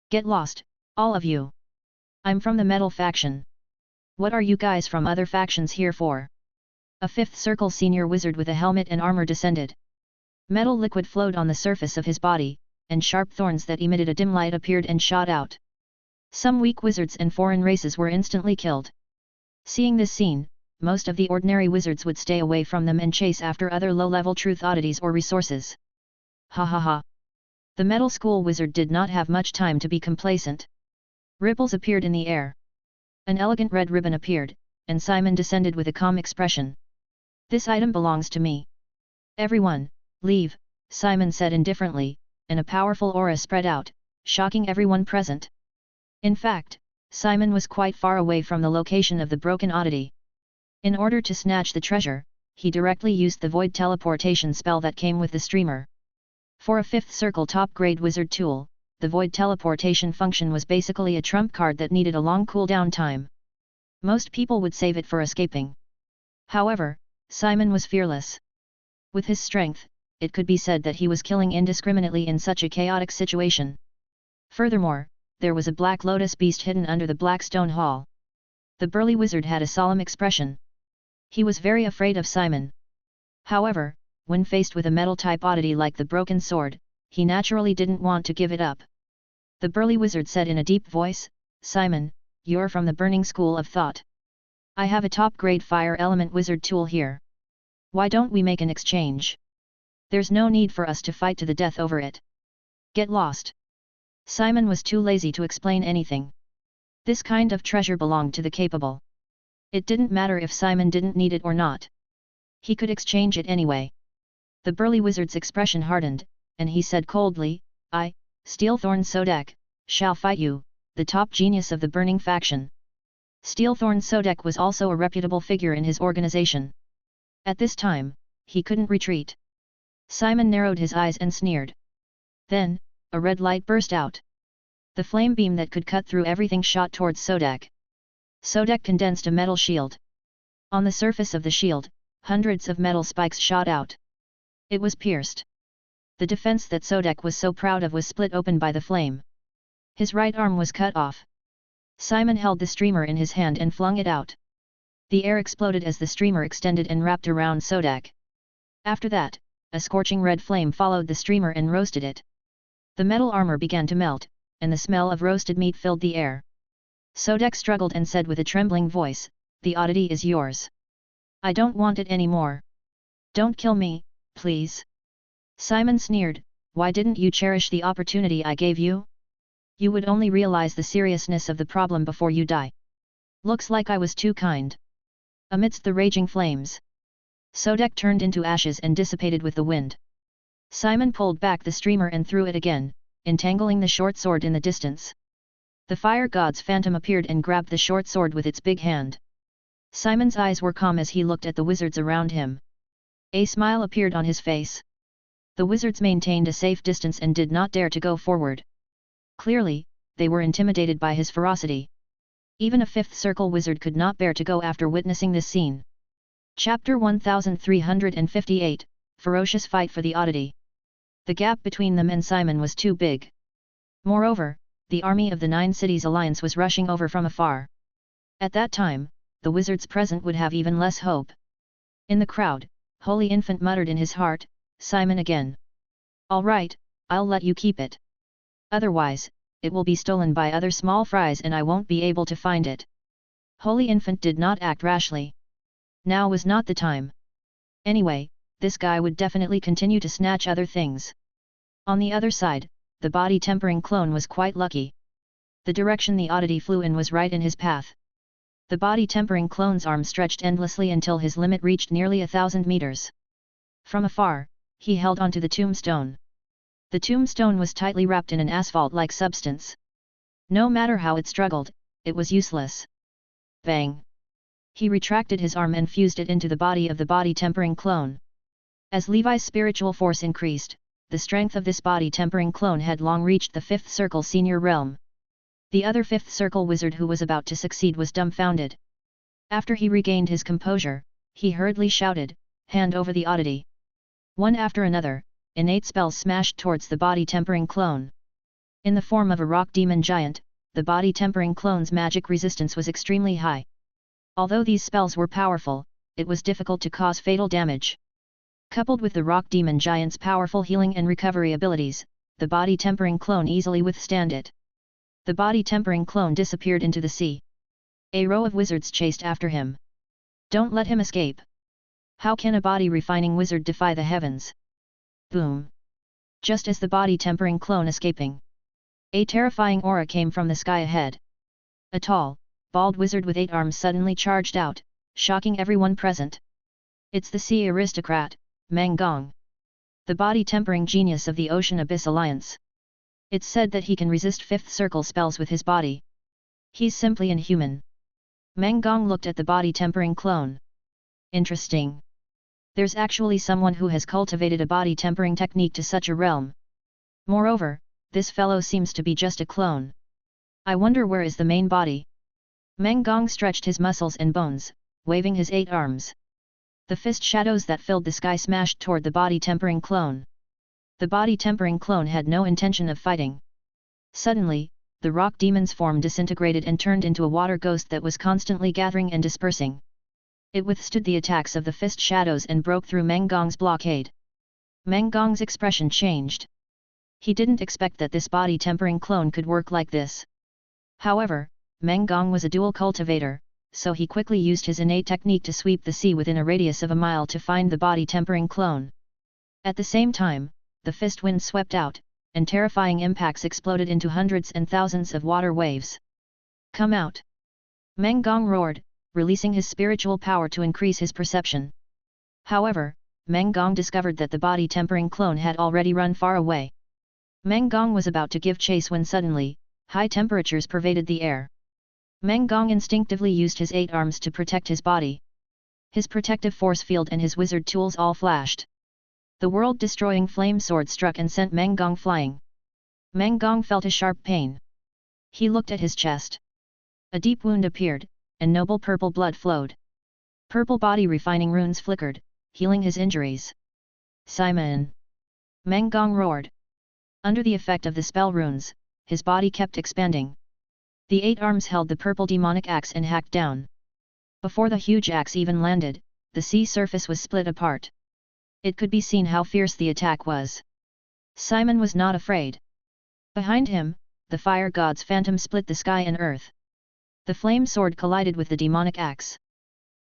Get lost, all of you. I'm from the metal faction. What are you guys from other factions here for? A fifth circle senior wizard with a helmet and armor descended. Metal liquid flowed on the surface of his body, and sharp thorns that emitted a dim light appeared and shot out. Some weak wizards and foreign races were instantly killed. Seeing this scene, most of the ordinary wizards would stay away from them and chase after other low-level truth oddities or resources. Ha ha ha. The Metal School wizard did not have much time to be complacent. Ripples appeared in the air. An elegant red ribbon appeared, and Simon descended with a calm expression. This item belongs to me. Everyone, leave, Simon said indifferently, and a powerful aura spread out, shocking everyone present. In fact, Simon was quite far away from the location of the broken oddity. In order to snatch the treasure, he directly used the void teleportation spell that came with the streamer. For a fifth circle top-grade wizard tool, the void teleportation function was basically a trump card that needed a long cooldown time. Most people would save it for escaping. However, Simon was fearless. With his strength, it could be said that he was killing indiscriminately in such a chaotic situation. Furthermore, there was a black lotus beast hidden under the Blackstone Hall. The burly wizard had a solemn expression. He was very afraid of Simon. However, when faced with a metal-type oddity like the broken sword, he naturally didn't want to give it up. The burly wizard said in a deep voice, "Simon, you're from the Burning School of Thought. I have a top-grade fire element wizard tool here. Why don't we make an exchange? There's no need for us to fight to the death over it. Get lost." Simon was too lazy to explain anything. This kind of treasure belonged to the capable. It didn't matter if Simon didn't need it or not. He could exchange it anyway. The burly wizard's expression hardened, and he said coldly, "I, Steelthorn Sodek, shall fight you, the top genius of the Burning faction." Steelthorn Sodek was also a reputable figure in his organization. At this time, he couldn't retreat. Simon narrowed his eyes and sneered. Then, a red light burst out. The flame beam that could cut through everything shot towards Sodek. Sodek condensed a metal shield. On the surface of the shield, hundreds of metal spikes shot out. It was pierced. The defense that Sodek was so proud of was split open by the flame. His right arm was cut off. Simon held the streamer in his hand and flung it out. The air exploded as the streamer extended and wrapped around Sodek. After that, a scorching red flame followed the streamer and roasted it. The metal armor began to melt, and the smell of roasted meat filled the air. Sodek struggled and said with a trembling voice, "The oddity is yours. I don't want it anymore. Don't kill me, please." Simon sneered, "Why didn't you cherish the opportunity I gave you? You would only realize the seriousness of the problem before you die. Looks like I was too kind." Amidst the raging flames, Sodek turned into ashes and dissipated with the wind. Simon pulled back the streamer and threw it again, entangling the short sword in the distance. The fire god's phantom appeared and grabbed the short sword with its big hand. Simon's eyes were calm as he looked at the wizards around him. A smile appeared on his face. The wizards maintained a safe distance and did not dare to go forward. Clearly, they were intimidated by his ferocity. Even a fifth circle wizard could not bear to go after witnessing this scene. Chapter 1358, Ferocious Fight for the Oddity. The gap between them and Simon was too big. Moreover, the army of the Nine Cities Alliance was rushing over from afar. At that time, the wizards present would have even less hope. In the crowd, Holy Infant muttered in his heart, "Simon again. All right, I'll let you keep it. Otherwise, it will be stolen by other small fries and I won't be able to find it." Holy Infant did not act rashly. Now was not the time. Anyway, this guy would definitely continue to snatch other things. On the other side, the body-tempering clone was quite lucky. The direction the oddity flew in was right in his path. The body-tempering clone's arm stretched endlessly until his limit reached nearly 1,000 meters. From afar, he held onto the tombstone. The tombstone was tightly wrapped in an asphalt-like substance. No matter how it struggled, it was useless. Bang! He retracted his arm and fused it into the body of the body-tempering clone. As Levi's spiritual force increased, the strength of this body-tempering clone had long reached the 5th Circle senior realm. The other 5th Circle wizard who was about to succeed was dumbfounded. After he regained his composure, he hurriedly shouted, "Hand over the oddity." One after another, innate spells smashed towards the body-tempering clone. In the form of a rock demon giant, the body-tempering clone's magic resistance was extremely high. Although these spells were powerful, it was difficult to cause fatal damage. Coupled with the rock demon giant's powerful healing and recovery abilities, the body-tempering clone easily withstood it. The body-tempering clone disappeared into the sea. A row of wizards chased after him. "Don't let him escape. How can a body-refining wizard defy the heavens?" Boom! Just as the body-tempering clone escaping, a terrifying aura came from the sky ahead. A tall, bald wizard with 8 arms suddenly charged out, shocking everyone present. It's the sea aristocrat, Meng Gong. The body-tempering genius of the Ocean Abyss Alliance. It's said that he can resist 5th Circle spells with his body. He's simply inhuman. Meng Gong looked at the body-tempering clone. Interesting. There's actually someone who has cultivated a body-tempering technique to such a realm. Moreover, this fellow seems to be just a clone. I wonder where is the main body? Meng Gong stretched his muscles and bones, waving his 8 arms. The fist shadows that filled the sky smashed toward the body-tempering clone. The body-tempering clone had no intention of fighting. Suddenly, the rock demon's form disintegrated and turned into a water ghost that was constantly gathering and dispersing. It withstood the attacks of the fist shadows and broke through Meng Gong's blockade. Meng Gong's expression changed. He didn't expect that this body-tempering clone could work like this. However, Meng Gong was a dual cultivator, so he quickly used his innate technique to sweep the sea within a radius of a mile to find the body-tempering clone. At the same time, the fist wind swept out, and terrifying impacts exploded into hundreds and thousands of water waves. "Come out!" Meng Gong roared, releasing his spiritual power to increase his perception. However, Meng Gong discovered that the body-tempering clone had already run far away. Meng Gong was about to give chase when suddenly, high temperatures pervaded the air. Meng Gong instinctively used his 8 arms to protect his body. His protective force field and his wizard tools all flashed. The world-destroying flame sword struck and sent Meng Gong flying. Meng Gong felt a sharp pain. He looked at his chest. A deep wound appeared, and noble purple blood flowed. Purple body-refining runes flickered, healing his injuries. "Simon!" Meng Gong roared. Under the effect of the spell runes, his body kept expanding. The 8 arms held the purple demonic axe and hacked down. Before the huge axe even landed, the sea surface was split apart. It could be seen how fierce the attack was. Simon was not afraid. Behind him, the fire god's phantom split the sky and earth. The flame sword collided with the demonic axe.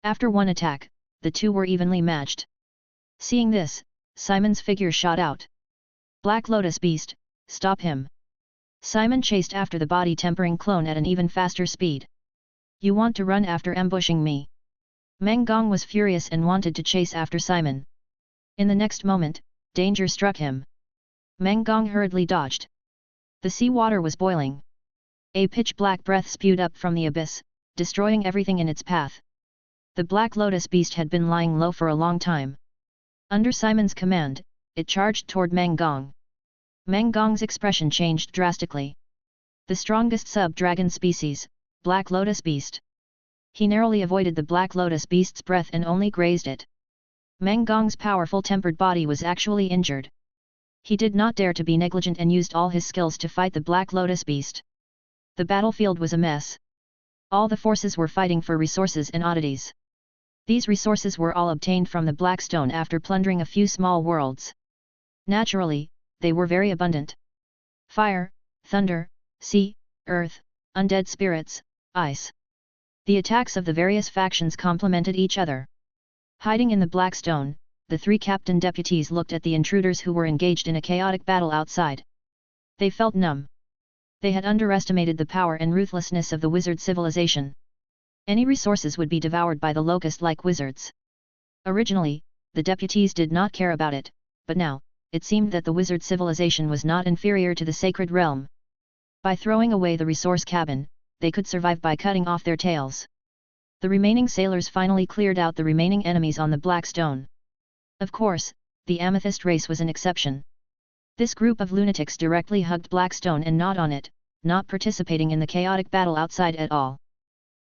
After one attack, the two were evenly matched. Seeing this, Simon's figure shot out. "Black Lotus Beast, stop him!" Simon chased after the body-tempering clone at an even faster speed. "You want to run after ambushing me?" Meng Gong was furious and wanted to chase after Simon. In the next moment, danger struck him. Meng Gong hurriedly dodged. The sea water was boiling. A pitch-black breath spewed up from the abyss, destroying everything in its path. The Black Lotus Beast had been lying low for a long time. Under Simon's command, it charged toward Meng Gong. Meng Gong's expression changed drastically. The strongest sub-dragon species, Black Lotus Beast. He narrowly avoided the Black Lotus Beast's breath and only grazed it. Meng Gong's powerful tempered body was actually injured. He did not dare to be negligent and used all his skills to fight the Black Lotus Beast. The battlefield was a mess. All the forces were fighting for resources and oddities. These resources were all obtained from the Black Stone after plundering a few small worlds. Naturally, they were very abundant. Fire, thunder, sea, earth, undead spirits, ice. The attacks of the various factions complemented each other. Hiding in the Black Stone, the 3 captain deputies looked at the intruders who were engaged in a chaotic battle outside. They felt numb. They had underestimated the power and ruthlessness of the wizard civilization. Any resources would be devoured by the locust-like wizards. Originally, the deputies did not care about it, but now, it seemed that the wizard civilization was not inferior to the sacred realm. By throwing away the resource cabin, they could survive by cutting off their tails. The remaining sailors finally cleared out the remaining enemies on the Black Stone. Of course, the amethyst race was an exception. This group of lunatics directly hugged Blackstone and gnawed on it, not participating in the chaotic battle outside at all.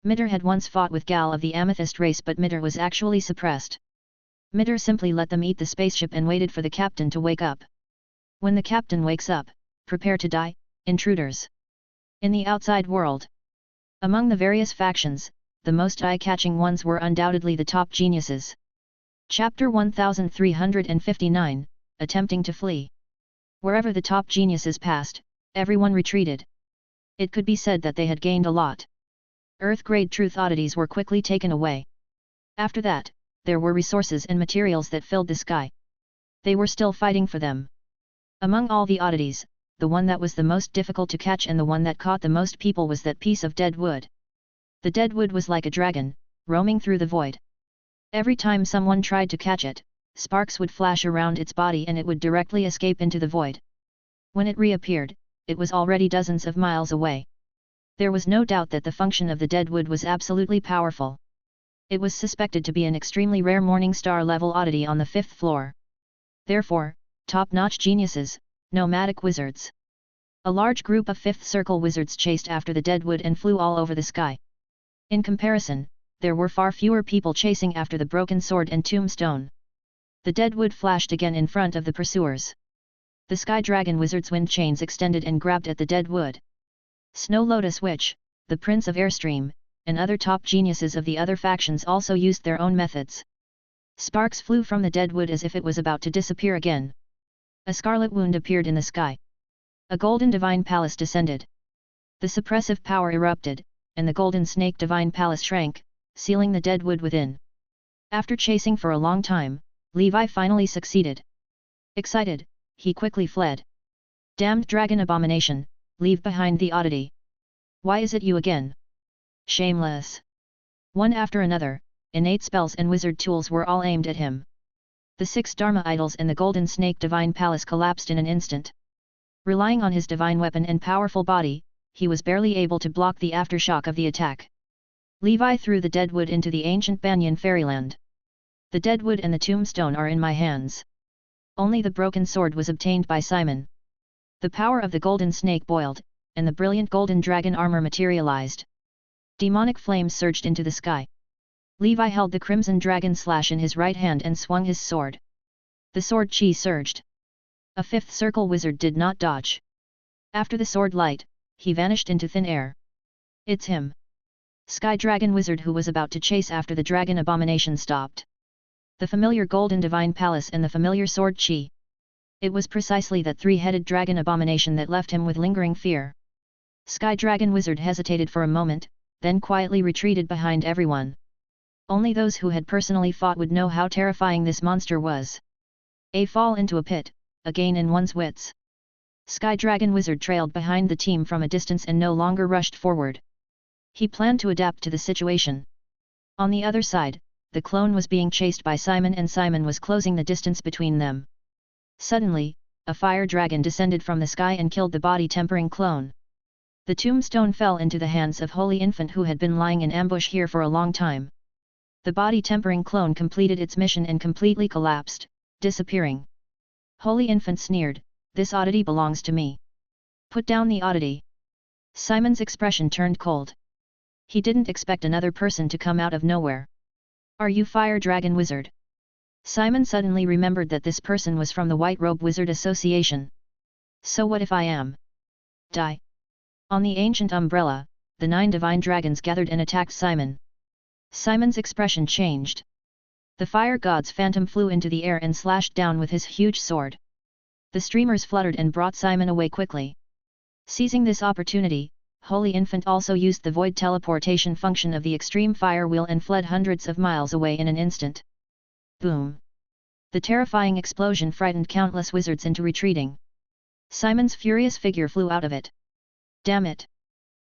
Mitter had once fought with Gal of the amethyst race, but Mitter was actually suppressed. Mitter simply let them eat the spaceship and waited for the captain to wake up. When the captain wakes up, prepare to die, intruders. In the outside world, among the various factions, the most eye-catching ones were undoubtedly the top geniuses. Chapter 1359, Attempting to Flee. Wherever the top geniuses passed, everyone retreated. It could be said that they had gained a lot. Earth-grade truth oddities were quickly taken away. After that, there were resources and materials that filled the sky. They were still fighting for them. Among all the oddities, the one that was the most difficult to catch and the one that caught the most people was that piece of dead wood. The dead wood was like a dragon, roaming through the void. Every time someone tried to catch it, sparks would flash around its body and it would directly escape into the void. When it reappeared, it was already dozens of miles away. There was no doubt that the function of the dead wood was absolutely powerful. It was suspected to be an extremely rare Morning Star level oddity on the 5th floor. Therefore, top-notch geniuses, nomadic wizards. A large group of 5th Circle wizards chased after the dead wood and flew all over the sky. In comparison, there were far fewer people chasing after the broken sword and tombstone. The dead wood flashed again in front of the pursuers. The Sky Dragon wizard's wind chains extended and grabbed at the dead wood. Snow Lotus Witch, the Prince of Airstream, and other top geniuses of the other factions also used their own methods. Sparks flew from the dead wood as if it was about to disappear again. A scarlet wound appeared in the sky. A golden divine palace descended. The suppressive power erupted, and the golden snake divine palace shrank, sealing the dead wood within. After chasing for a long time, Levi finally succeeded. Excited, he quickly fled. Damned dragon abomination, leave behind the oddity. Why is it you again? Shameless. One after another, innate spells and wizard tools were all aimed at him. The 6 Dharma idols and the golden snake divine palace collapsed in an instant. Relying on his divine weapon and powerful body, he was barely able to block the aftershock of the attack. Levi threw the dead wood into the ancient Banyan fairyland. The dead wood and the tombstone are in my hands. Only the broken sword was obtained by Simon. The power of the golden snake boiled, and the brilliant golden dragon armor materialized. Demonic flames surged into the sky. Levi held the crimson dragon slash in his right hand and swung his sword. The sword chi surged. A 5th Circle wizard did not dodge. After the sword light, he vanished into thin air. It's him. Sky Dragon wizard who was about to chase after the dragon abomination stopped. The familiar golden divine palace and the familiar sword chi. It was precisely that 3-headed dragon abomination that left him with lingering fear. Sky Dragon wizard hesitated for a moment, then quietly retreated behind everyone. Only those who had personally fought would know how terrifying this monster was. A fall into a pit, a gain in one's wits. Sky Dragon wizard trailed behind the team from a distance and no longer rushed forward. He planned to adapt to the situation. On the other side, the clone was being chased by Simon and Simon was closing the distance between them. Suddenly, a fire dragon descended from the sky and killed the body-tempering clone. The tombstone fell into the hands of Holy Infant who had been lying in ambush here for a long time. The body-tempering clone completed its mission and completely collapsed, disappearing. Holy Infant sneered, "This oddity belongs to me. Put down the oddity." Simon's expression turned cold. He didn't expect another person to come out of nowhere. "Are you Fire Dragon Wizard?" Simon suddenly remembered that this person was from the White Robe Wizard Association. "So what if I am?" "Die." On the ancient umbrella, the 9 divine dragons gathered and attacked Simon. Simon's expression changed. The fire god's phantom flew into the air and slashed down with his huge sword. The streamers fluttered and brought Simon away quickly. Seizing this opportunity, Holy Infant also used the void teleportation function of the extreme fire wheel and fled hundreds of miles away in an instant. Boom! The terrifying explosion frightened countless wizards into retreating. Simon's furious figure flew out of it. Damn it!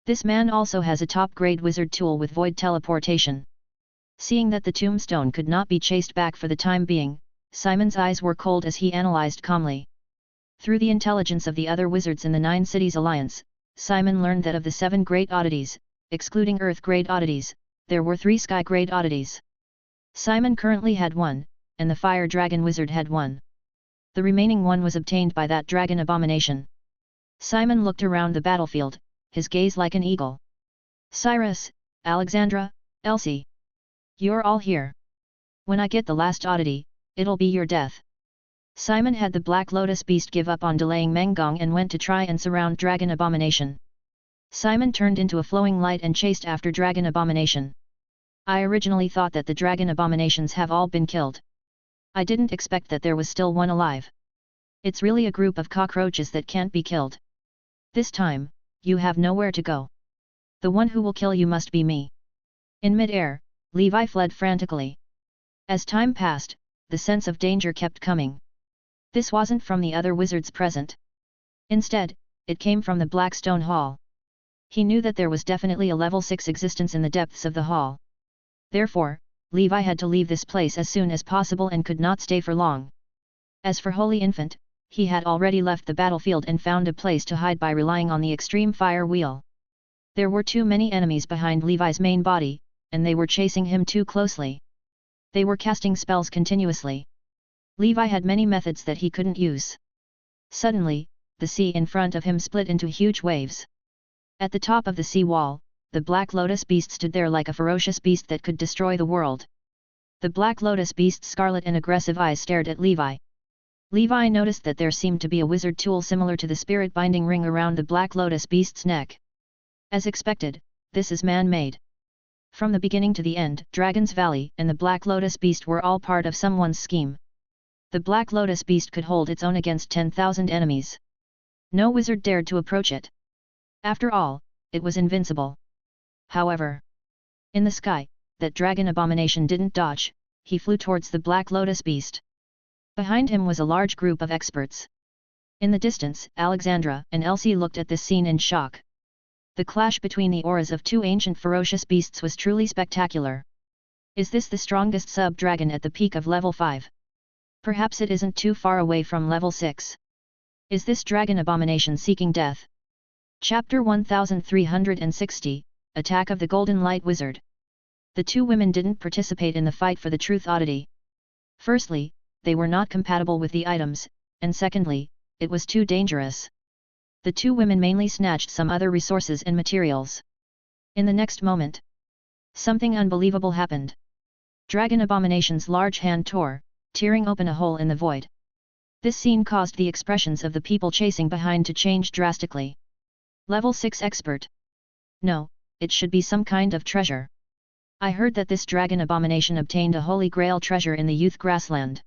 This man also has a top-grade wizard tool with void teleportation. Seeing that the tombstone could not be chased back for the time being, Simon's eyes were cold as he analyzed calmly. Through the intelligence of the other wizards in the 9 Cities Alliance, Simon learned that of the 7 great oddities, excluding Earth-grade oddities, there were 3 Sky-grade oddities. Simon currently had 1, and the Fire Dragon Wizard had 1. The remaining one was obtained by that dragon abomination. Simon looked around the battlefield, his gaze like an eagle. Cyrus, Alexandra, Elsie. You're all here. When I get the last oddity, it'll be your death. Simon had the Black Lotus beast give up on delaying Mengong and went to try and surround Dragon Abomination. Simon turned into a flowing light and chased after Dragon Abomination. I originally thought that the Dragon Abominations have all been killed. I didn't expect that there was still one alive. It's really a group of cockroaches that can't be killed. This time, you have nowhere to go. The one who will kill you must be me. In mid-air, Levi fled frantically. As time passed, the sense of danger kept coming. This wasn't from the other wizards present. Instead, it came from the Blackstone Hall. He knew that there was definitely a level 6 existence in the depths of the hall. Therefore, Levi had to leave this place as soon as possible and could not stay for long. As for Holy Infant, he had already left the battlefield and found a place to hide by relying on the extreme fire wheel. There were too many enemies behind Levi's main body, and they were chasing him too closely. They were casting spells continuously. Levi had many methods that he couldn't use. Suddenly, the sea in front of him split into huge waves. At the top of the sea wall, the Black Lotus beast stood there like a ferocious beast that could destroy the world. The Black Lotus beast's scarlet and aggressive eyes stared at Levi. Levi noticed that there seemed to be a wizard tool similar to the spirit binding ring around the Black Lotus beast's neck. As expected, this is man-made. From the beginning to the end, Dragon's Valley and the Black Lotus beast were all part of someone's scheme. The Black Lotus beast could hold its own against 10,000 enemies. No wizard dared to approach it. After all, it was invincible. However, in the sky, that dragon abomination didn't dodge, he flew towards the Black Lotus beast. Behind him was a large group of experts. In the distance, Alexandra and Elsie looked at this scene in shock. The clash between the auras of two ancient ferocious beasts was truly spectacular. Is this the strongest sub-dragon at the peak of level 5? Perhaps it isn't too far away from level 6. Is this dragon abomination seeking death? Chapter 1360, Attack of the Golden Light Wizard. The two women didn't participate in the fight for the truth oddity. Firstly, they were not compatible with the items, and secondly, it was too dangerous. The two women mainly snatched some other resources and materials. In the next moment, something unbelievable happened. Dragon Abomination's large hand tore, tearing open a hole in the void. This scene caused the expressions of the people chasing behind to change drastically. Level 6 expert. No, it should be some kind of treasure. I heard that this dragon abomination obtained a holy grail treasure in the youth grassland.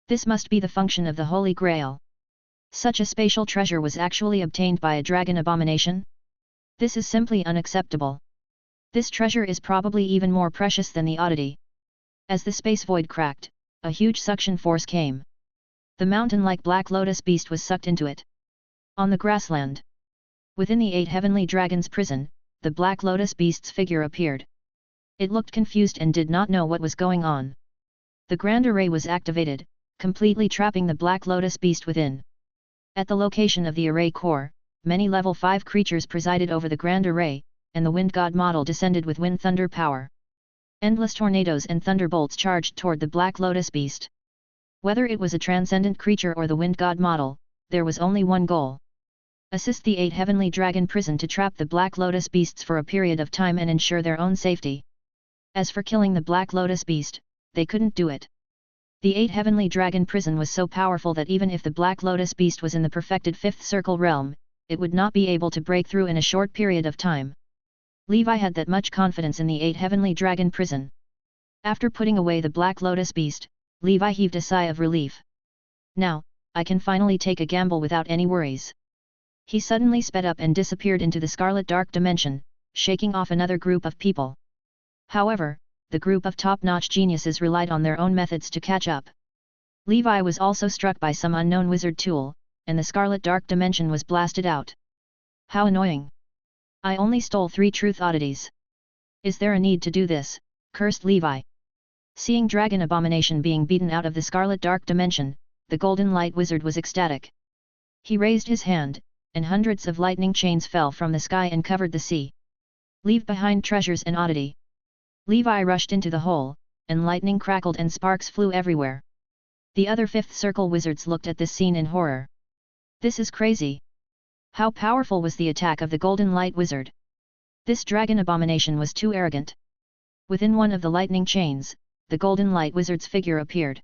This must be the function of the holy grail. Such a spatial treasure was actually obtained by a dragon abomination? This is simply unacceptable. This treasure is probably even more precious than the oddity. As the space void cracked, a huge suction force came. The mountain-like Black Lotus beast was sucked into it. On the grassland, within the 8 heavenly dragons' prison, the Black Lotus beast's figure appeared. It looked confused and did not know what was going on. The Grand Array was activated, completely trapping the Black Lotus beast within. At the location of the array core, many level 5 creatures presided over the Grand Array, and the Wind God model descended with wind thunder power. Endless tornadoes and thunderbolts charged toward the Black Lotus beast. Whether it was a transcendent creature or the Wind God model, there was only one goal. Assist the 8 heavenly dragon prison to trap the Black Lotus beasts for a period of time and ensure their own safety. As for killing the Black Lotus beast, they couldn't do it. The 8 heavenly dragon prison was so powerful that even if the Black Lotus beast was in the perfected 5th circle realm, it would not be able to break through in a short period of time. Levi had that much confidence in the 8 heavenly dragon prison. After putting away the Black Lotus beast, Levi heaved a sigh of relief. Now, I can finally take a gamble without any worries. He suddenly sped up and disappeared into the Scarlet Dark Dimension, shaking off another group of people. However, the group of top-notch geniuses relied on their own methods to catch up. Levi was also struck by some unknown wizard tool, and the Scarlet Dark Dimension was blasted out. How annoying! I only stole 3 truth oddities. Is there a need to do this? Cursed Levi. Seeing Dragon Abomination being beaten out of the Scarlet Dark Dimension, the Golden Light Wizard was ecstatic. He raised his hand, and hundreds of lightning chains fell from the sky and covered the sea. Leave behind treasures and oddity. Levi rushed into the hole, and lightning crackled and sparks flew everywhere. The other fifth circle wizards looked at this scene in horror. This is crazy. How powerful was the attack of the golden light wizard? This dragon abomination was too arrogant. Within one of the lightning chains, the golden light wizard's figure appeared.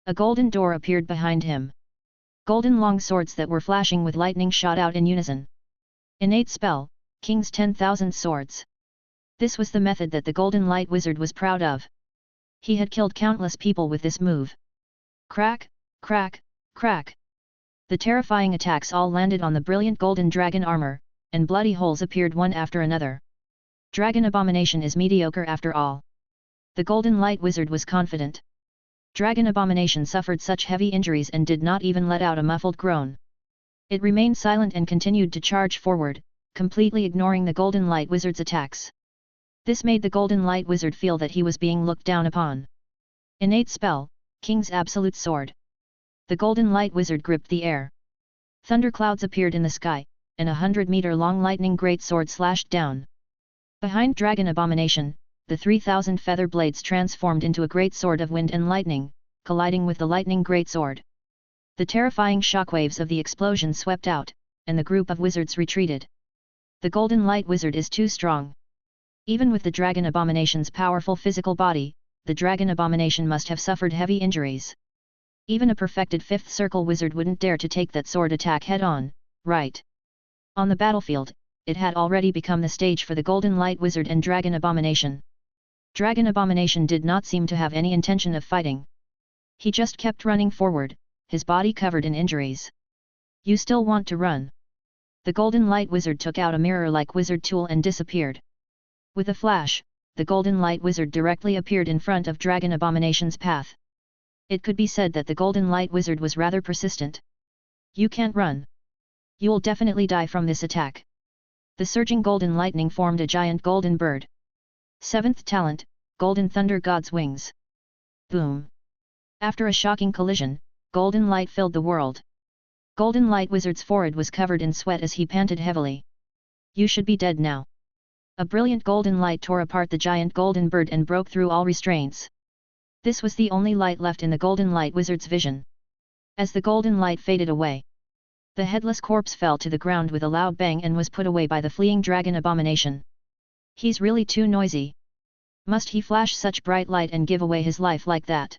A golden door appeared behind him. Golden long swords that were flashing with lightning shot out in unison. Innate spell, King's 10,000 swords. This was the method that the golden light wizard was proud of. He had killed countless people with this move. Crack, crack, crack. The terrifying attacks all landed on the brilliant golden dragon armor, and bloody holes appeared one after another. Dragon abomination is mediocre after all. The golden light wizard was confident. Dragon abomination suffered such heavy injuries and did not even let out a muffled groan. It remained silent and continued to charge forward, completely ignoring the golden light wizard's attacks. This made the golden light wizard feel that he was being looked down upon. Innate spell, King's absolute sword. The golden light wizard gripped the air. Thunderclouds appeared in the sky, and a 100-meter-long lightning great sword slashed down. Behind dragon abomination, the 3,000 feather blades transformed into a great sword of wind and lightning, colliding with the lightning greatsword. The terrifying shockwaves of the explosion swept out, and the group of wizards retreated. The golden light wizard is too strong. Even with the dragon abomination's powerful physical body, the dragon abomination must have suffered heavy injuries. Even a perfected fifth circle wizard wouldn't dare to take that sword attack head-on, right? On the battlefield, it had already become the stage for the golden light wizard and dragon abomination. Dragon abomination did not seem to have any intention of fighting. He just kept running forward, his body covered in injuries. You still want to run? The golden light wizard took out a mirror-like wizard tool and disappeared. With a flash, the golden light wizard directly appeared in front of dragon abomination's path. It could be said that the golden light wizard was rather persistent. You can't run. You'll definitely die from this attack. The surging golden lightning formed a giant golden bird. Seventh talent, golden thunder god's wings. Boom. After a shocking collision, golden light filled the world. Golden light wizard's forehead was covered in sweat as he panted heavily. You should be dead now. A brilliant golden light tore apart the giant golden bird and broke through all restraints. This was the only light left in the golden light wizard's vision. As the golden light faded away, the headless corpse fell to the ground with a loud bang and was put away by the fleeing dragon abomination. He's really too noisy. Must he flash such bright light and give away his life like that?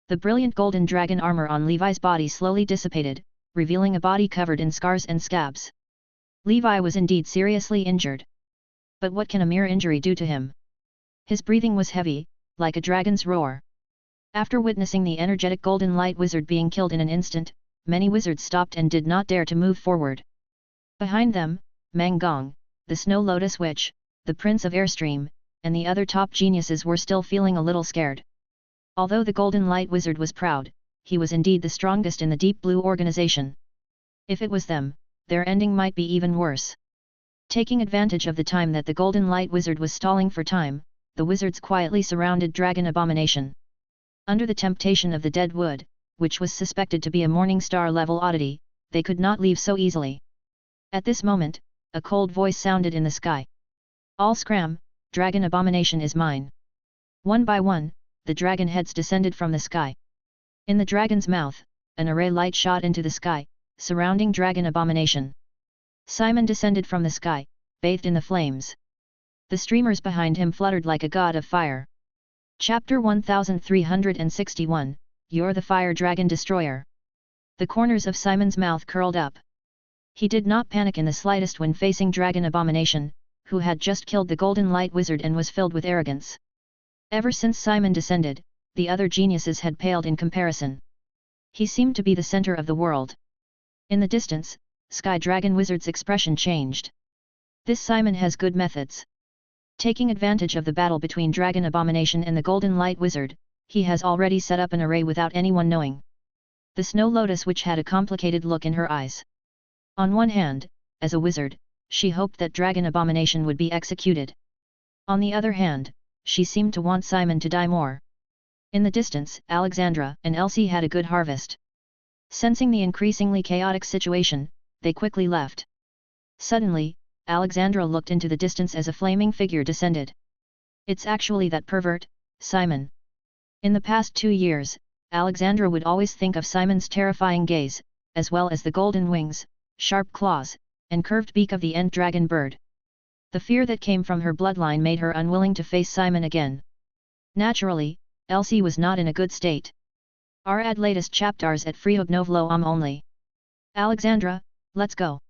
The brilliant golden dragon armor on Levi's body slowly dissipated, revealing a body covered in scars and scabs. Levi was indeed seriously injured. But what can a mere injury do to him? His breathing was heavy, like a dragon's roar. After witnessing the energetic golden light wizard being killed in an instant, many wizards stopped and did not dare to move forward. Behind them, Mangong, the Snow Lotus Witch, the Prince of Airstream, and the other top geniuses were still feeling a little scared. Although the golden light wizard was proud, he was indeed the strongest in the Deep Blue organization. If it was them, their ending might be even worse. Taking advantage of the time that the golden light wizard was stalling for time, the wizards quietly surrounded dragon abomination. Under the temptation of the dead wood, which was suspected to be a morning star level oddity, they could not leave so easily. At this moment, a cold voice sounded in the sky. All scram, dragon abomination is mine. One by one, the dragon heads descended from the sky. In the dragon's mouth, an array light shot into the sky, surrounding dragon abomination. Simon descended from the sky, bathed in the flames. The streamers behind him fluttered like a god of fire. Chapter 1361, You're the Fire Dragon Destroyer. The corners of Simon's mouth curled up. He did not panic in the slightest when facing dragon abomination, who had just killed the golden light wizard and was filled with arrogance. Ever since Simon descended, the other geniuses had paled in comparison. He seemed to be the center of the world. In the distance, Sky Dragon Wizard's expression changed. This Simon has good methods. Taking advantage of the battle between Dragon Abomination and the Golden Light Wizard, he has already set up an array without anyone knowing. The Snow Lotus Witch had a complicated look in her eyes. On one hand, as a wizard, she hoped that Dragon Abomination would be executed. On the other hand, she seemed to want Simon to die more. In the distance, Alexandra and Elsie had a good harvest. Sensing the increasingly chaotic situation, they quickly left. Suddenly, Alexandra looked into the distance as a flaming figure descended. It's actually that pervert, Simon. In the past 2 years, Alexandra would always think of Simon's terrifying gaze, as well as the golden wings, sharp claws, and curved beak of the End Dragon bird. The fear that came from her bloodline made her unwilling to face Simon again. Naturally, Elsie was not in a good state. Add latest chapters at Freeobnovlo only. Alexandra, let's go.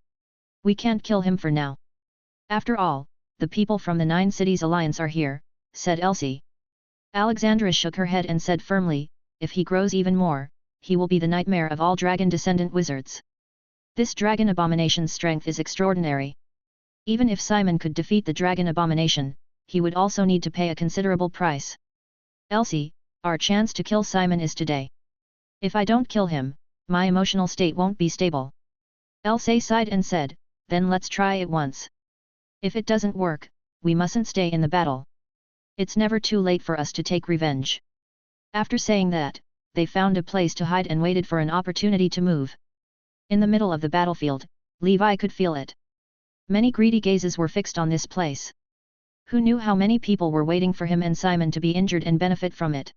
We can't kill him for now. After all, the people from the 9 Cities Alliance are here, said Elsie. Alexandra shook her head and said firmly, if he grows even more, he will be the nightmare of all dragon descendant wizards. This dragon abomination's strength is extraordinary. Even if Simon could defeat the dragon abomination, he would also need to pay a considerable price. Elsie, our chance to kill Simon is today. If I don't kill him, my emotional state won't be stable. Elsie sighed and said, then let's try it once. If it doesn't work, we mustn't stay in the battle. It's never too late for us to take revenge. After saying that, they found a place to hide and waited for an opportunity to move. In the middle of the battlefield, Levi could feel it. Many greedy gazes were fixed on this place. Who knew how many people were waiting for him and Simon to be injured and benefit from it?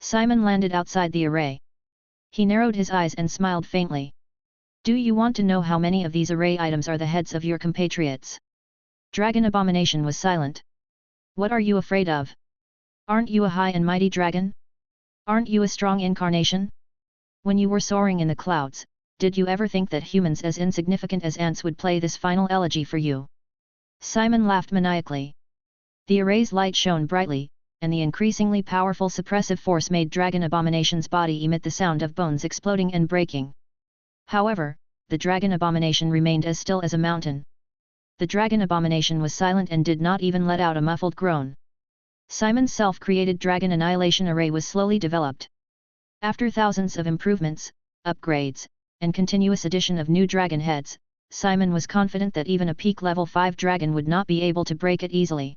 Simon landed outside the array. He narrowed his eyes and smiled faintly. Do you want to know how many of these array items are the heads of your compatriots? Dragon Abomination was silent. What are you afraid of? Aren't you a high and mighty dragon? Aren't you a strong incarnation? When you were soaring in the clouds, did you ever think that humans as insignificant as ants would play this final elegy for you? Simon laughed maniacally. The array's light shone brightly, and the increasingly powerful suppressive force made Dragon Abomination's body emit the sound of bones exploding and breaking. However, the Dragon Abomination remained as still as a mountain. The Dragon Abomination was silent and did not even let out a muffled groan. Simon's self-created Dragon Annihilation Array was slowly developed. After thousands of improvements, upgrades, and continuous addition of new dragon heads, Simon was confident that even a peak level 5 dragon would not be able to break it easily.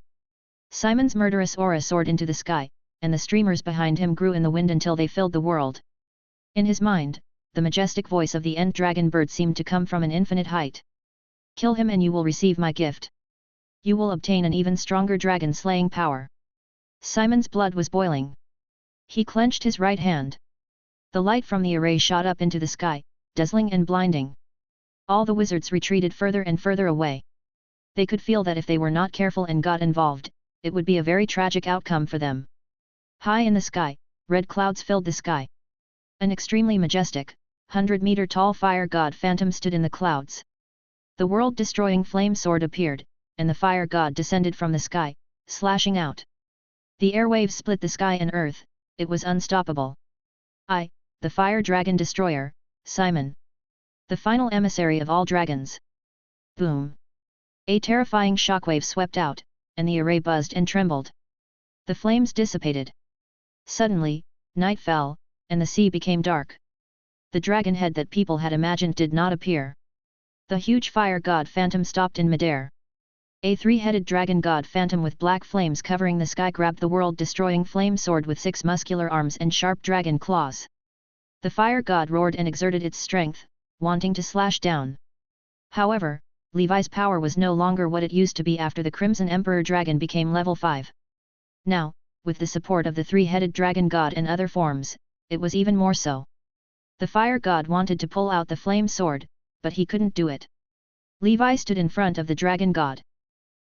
Simon's murderous aura soared into the sky, and the streamers behind him grew in the wind until they filled the world. In his mind, the majestic voice of the End Dragon bird seemed to come from an infinite height. Kill him and you will receive my gift. You will obtain an even stronger dragon-slaying power. Simon's blood was boiling. He clenched his right hand. The light from the array shot up into the sky, dazzling and blinding. All the wizards retreated further and further away. They could feel that if they were not careful and got involved, it would be a very tragic outcome for them. High in the sky, red clouds filled the sky. An extremely majestic, 100-meter-tall fire god phantom stood in the clouds. The world-destroying flame sword appeared, and the fire god descended from the sky, slashing out. The airwaves split the sky and earth, it was unstoppable. I, the fire dragon destroyer, Simon. The final emissary of all dragons. Boom! A terrifying shockwave swept out, and the array buzzed and trembled. The flames dissipated. Suddenly, night fell, and the sea became dark. The dragon head that people had imagined did not appear. The huge fire god phantom stopped in midair. A 3-headed dragon god phantom with black flames covering the sky grabbed the world-destroying flame sword with 6 muscular arms and sharp dragon claws. The fire god roared and exerted its strength, wanting to slash down. However, Levi's power was no longer what it used to be after the Crimson Emperor Dragon became level 5. Now, with the support of the 3-headed dragon god and other forms, it was even more so. The fire god wanted to pull out the flame sword, but he couldn't do it. Levi stood in front of the dragon god.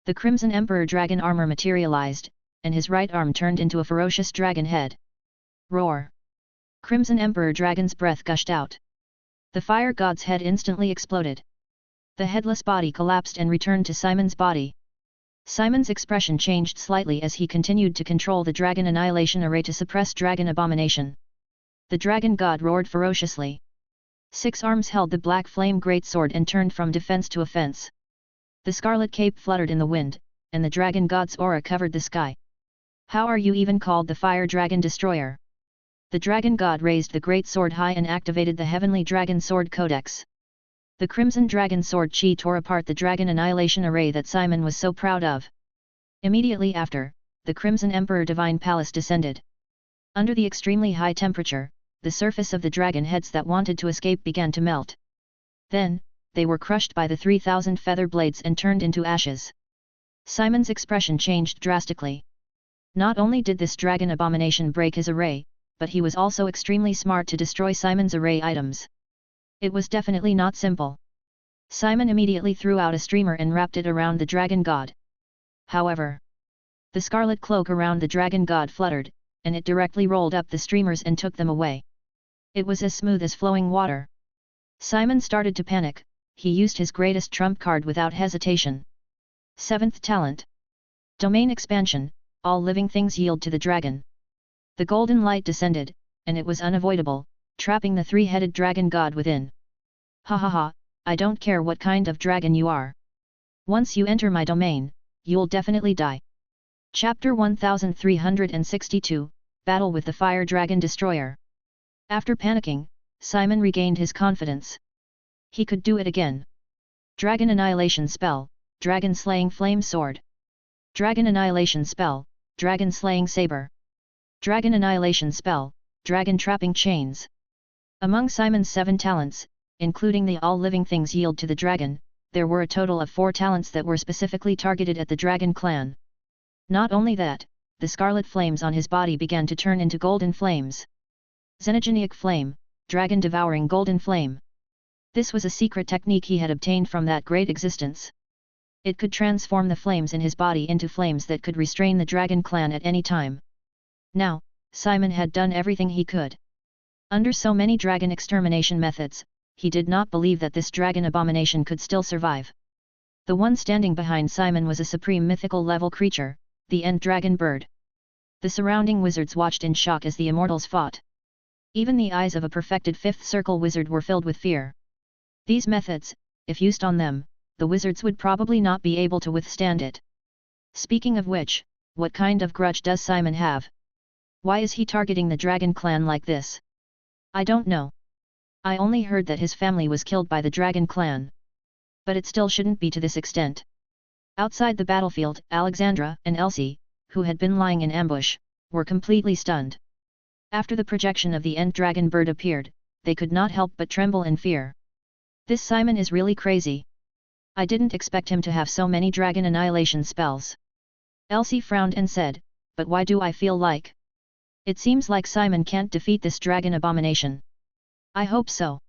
The Crimson Emperor Dragon armor materialized, and his right arm turned into a ferocious dragon head. Roar! Crimson Emperor Dragon's breath gushed out. The fire god's head instantly exploded. The headless body collapsed and returned to Simon's body. Simon's expression changed slightly as he continued to control the Dragon Annihilation Array to suppress Dragon Abomination. The dragon god roared ferociously. 6 arms held the black flame greatsword and turned from defense to offense. The scarlet cape fluttered in the wind, and the dragon god's aura covered the sky. How are you even called the Fire Dragon Destroyer? The dragon god raised the great sword high and activated the Heavenly Dragon Sword Codex. The Crimson Dragon Sword Chi tore apart the Dragon Annihilation Array that Simon was so proud of. Immediately after, the Crimson Emperor Divine Palace descended. Under the extremely high temperature, the surface of the dragon heads that wanted to escape began to melt. Then, they were crushed by the 3,000 feather blades and turned into ashes. Simon's expression changed drastically. Not only did this dragon abomination break his array, but he was also extremely smart to destroy Simon's array items. It was definitely not simple. Simon immediately threw out a streamer and wrapped it around the dragon god. However, the scarlet cloak around the dragon god fluttered, and it directly rolled up the streamers and took them away. It was as smooth as flowing water. Simon started to panic. He used his greatest trump card without hesitation. 7th talent. Domain expansion, all living things yield to the dragon. The golden light descended, and it was unavoidable, trapping the three-headed dragon god within. Ha ha ha, I don't care what kind of dragon you are. Once you enter my domain, you'll definitely die. Chapter 1362, Battle with the Fire Dragon Destroyer. After panicking, Simon regained his confidence. He could do it again. Dragon Annihilation Spell, Dragon Slaying Flame Sword. Dragon Annihilation Spell, Dragon Slaying Saber. Dragon Annihilation Spell, Dragon Trapping Chains. Among Simon's 7 talents, including the all living things yield to the dragon, there were a total of 4 talents that were specifically targeted at the dragon clan. Not only that, the scarlet flames on his body began to turn into golden flames. Xenogenic Flame, Dragon Devouring Golden Flame. This was a secret technique he had obtained from that great existence. It could transform the flames in his body into flames that could restrain the dragon clan at any time. Now, Simon had done everything he could. Under so many dragon extermination methods, he did not believe that this dragon abomination could still survive. The one standing behind Simon was a supreme mythical level creature, the End Dragon Bird. The surrounding wizards watched in shock as the immortals fought. Even the eyes of a perfected 5th circle wizard were filled with fear. These methods, if used on them, the wizards would probably not be able to withstand it. Speaking of which, what kind of grudge does Simon have? Why is he targeting the dragon clan like this? I don't know. I only heard that his family was killed by the dragon clan. But it still shouldn't be to this extent. Outside the battlefield, Alexandra and Elsie, who had been lying in ambush, were completely stunned. After the projection of the End Dragon Bird appeared, they could not help but tremble in fear. This Simon is really crazy. I didn't expect him to have so many dragon annihilation spells. Elsie frowned and said, but why do I feel like? It seems like Simon can't defeat this dragon abomination. I hope so.